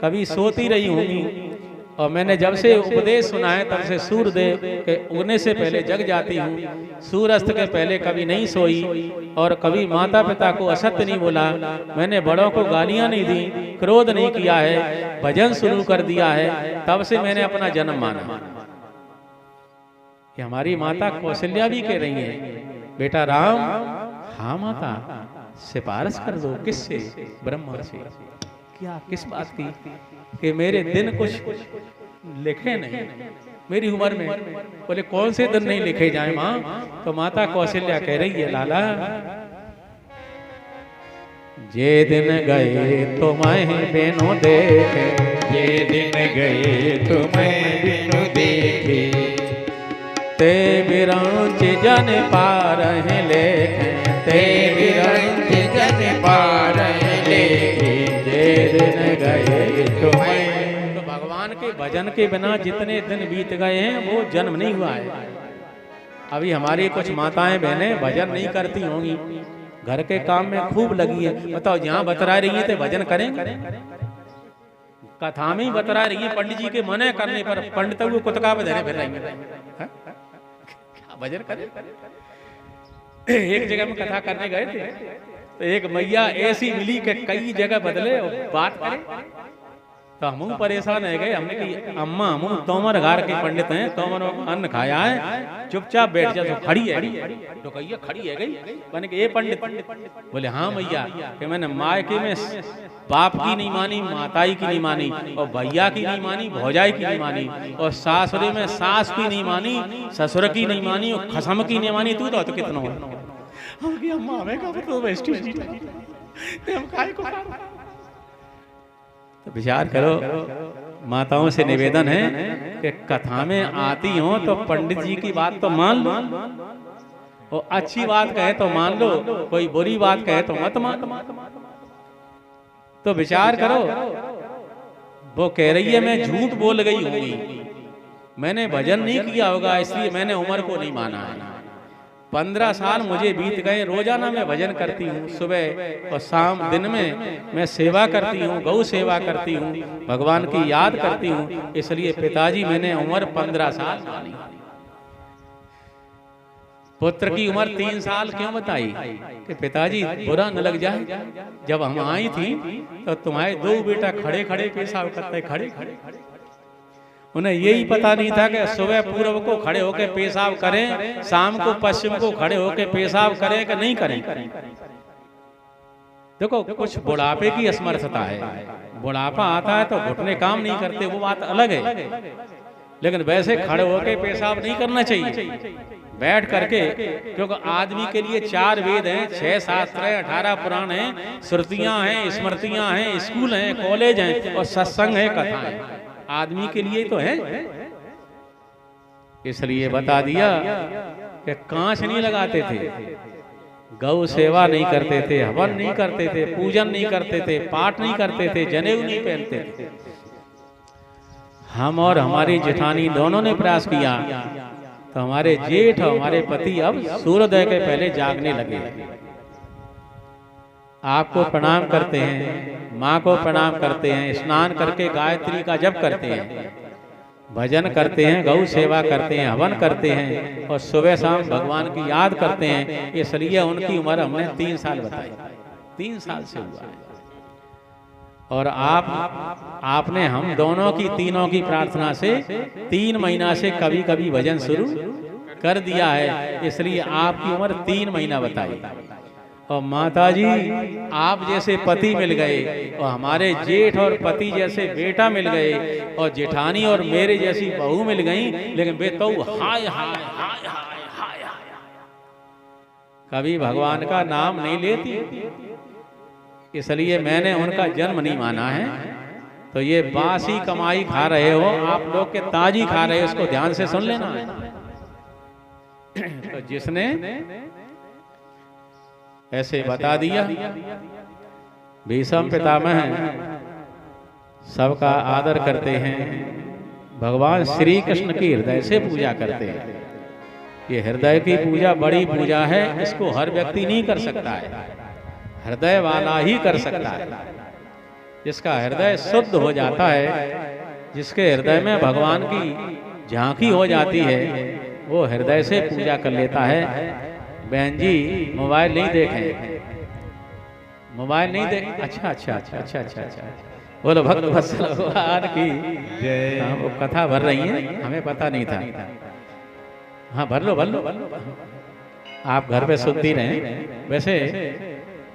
कभी सोती रही होंगी, और मैंने जब से उपदेश सुना है तब से सूर्योदय के उगने से पहले जग जाती हूँ। सूर्यास्त के पहले कभी नहीं सोई, और कभी माता पिता को असत्य नहीं बोला, मैंने बड़ों को गालियां नहीं दी, क्रोध नहीं किया है, भजन शुरू कर दिया है। तब से मैंने अपना जन्म माना। ये हमारी माता कौशल्या भी कह रही है, बेटा राम, हाँ माता, सिफारिश कर दो। किससे? ब्रह्मा से। क्या? किस बात की? कि मेरे दिन कुछ लिखे नहीं मेरी उम्र में। बोले कौन से दिन नहीं लिखे जाए माँ? तो माता कौशल्या कह रही है, लाला जे दिन गए तुम्हें बिनु देखे, जे दिन गए तुम्हें बिनु देखे, ते विरंच जन पार लेखे, ते विरंच जन पार लेखे, जे दिन गए तुम्हें। तो भगवान के भजन के बिना जितने दिन बीत गए हैं वो जन्म नहीं हुआ है। अभी हमारी कुछ माताएं बहनें भजन नहीं करती होंगी, घर के काम में खूब लगी है। बताओ जहाँ बतरा रही है तो भजन करेंगे? कथा में ही बतरा रही है, पंडित जी के मने करने पर पंडित को कुतका पे धरे फिर रहेंगे, भजन करें? एक जगह में कथा करने गए थे तो एक मैया ऐसी मिली कि कई जगह बदले और बात करें, तो हम परेशान है गए। हमने कही अम्मा हम तोमर घर के पंडित हैं, तोमर अन्न खाया है, चुपचाप बैठ जा। तो खड़ी है, तो कहिए खड़ी है गई। मैंने कहा ये पंडित? बोले हाँ मैया, कि मैंने मायके में बाप की नहीं मानी, माताई की नहीं मानी, और भैया की नहीं मानी, भौजाई की नहीं मानी, और सासुरे में सास की नहीं मानी, ससुर की नहीं मानी, और खसम की नहीं मानी। तू तो कितना हो? अम्मा हमें का तो हम खाए को। तो विचार करो, माताओं से निवेदन है कि कथा में आती हो तो पंडित जी की बात तो मान लो, और अच्छी बात कहे तो मान लो, कोई बुरी बात कहे तो मत मान। तो विचार करो, वो कह रही है मैं झूठ बोल गई होंगी, मैंने भजन नहीं किया होगा इसलिए मैंने उम्र को नहीं माना है। 15 साल मुझे बीत गए, रोजाना मैं भजन करती हूँ, सुबह और शाम दिन में मैं सेवा करती हूँ, गौ सेवा करती हूँ, भगवान की याद करती हूँ, इसलिए पिताजी मैंने उम्र 15 साल मानी। पुत्र की उम्र 3 साल क्यों बताई कि पिताजी बुरा न लग जाए, जब हम आई थी तो तुम्हारे 2 बेटा खड़े खड़े पेशाब करते, खड़े खड़े। उन्हें यही पता नहीं था कि सुबह पूर्व को खड़े होकर पेशाब करें, शाम को पश्चिम को खड़े होकर पेशाब करें कि नहीं करें। देखो कुछ बुढ़ापे की असमर्थता है, बुढ़ापा आता है तो घुटने काम नहीं करते, वो बात अलग है, लेकिन वैसे खड़े होकर पेशाब नहीं करना चाहिए, बैठ करके। क्योंकि आदमी के लिए 4 वेद हैं, 6 शास्त्र हैं, 18 पुराण हैं, श्रुतियां हैं, स्मृतियां हैं, स्कूल हैं, कॉलेज हैं और सत्संग है, कथा है, आदमी के लिए तो है। इसलिए बता दिया कि कांच नहीं लगाते थे, गौ सेवा नहीं करते थे, हवन नहीं करते थे, पूजन नहीं करते थे, पाठ नहीं करते थे, जनेऊ नहीं पहनते थे। हम और हमारी जेठानी दोनों ने प्रयास किया तो हमारे जेठ और हमारे पति अब सूर्योदय के पहले जागने लगे। आपको प्रणाम करते हैं, माँ को प्रणाम करते हैं, स्नान करके गायत्री का जप करते हैं, भजन करते हैं, गौ सेवा करते हैं, हवन करते हैं और सुबह शाम भगवान की याद करते हैं। इसलिए उनकी उम्र हमने 3 साल बताई, 3 साल से हुआ है। और आपने हम दोनों की, तीनों की प्रार्थना से 3 महीना से कभी कभी भजन शुरू कर दिया है, इसलिए आपकी उम्र 3 महीना बताई। और माताजी आप जैसे पति मिल गए और हमारे जेठ और पति जैसे बेटा मिल गए और जेठानी और मेरे जैसी बहू मिल गई, लेकिन वे तो हाय हाय हाय हाय हाय कभी भगवान का नाम नहीं लेती, इसलिए मैंने उनका जन्म नहीं माना है। तो ये बासी कमाई खा रहे हो आप लोग के, ताजी खा रहे हो, इसको ध्यान से सुन लेना है। तो जिसने ऐसे बता दिया, भीष्म पितामह सबका आदर करते हैं, भगवान श्री कृष्ण की हृदय से पूजा करते हैं। ये हृदय की पूजा बड़ी पूजा है, इसको हर व्यक्ति नहीं कर सकता है, हृदय वाला ही कर सकता है। जिसका हृदय शुद्ध हो जाता है, जिसके हृदय में भगवान की झांकी हो जाती है, वो हृदय से पूजा कर लेता है। बहन जी मोबाइल नहीं देखें, मोबाइल नहीं देख, अच्छा अच्छा अच्छा अच्छा अच्छा अच्छा, बोलो भक्त वत्सल भगवान की जय। हाँ वो कथा भर रही है, हमें पता नहीं था। हाँ भर लो भर लो, आप घर पे सुनती रहें। वैसे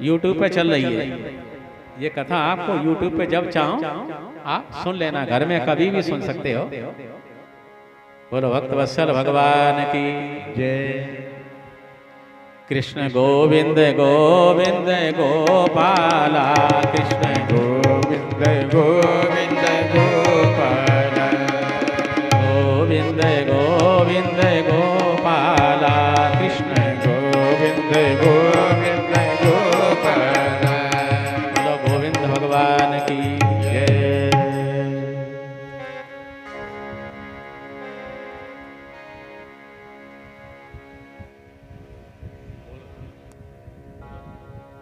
YouTube पे चल रही है ये कथा, आपको YouTube पे जब चाहो आप सुन लेना, घर में कभी भी सुन सकते हो। बोलो भक्त वत्सल भगवान की जय। कृष्ण गोविंद गोविंद गोपाला, कृष्ण गोविंद गोविंद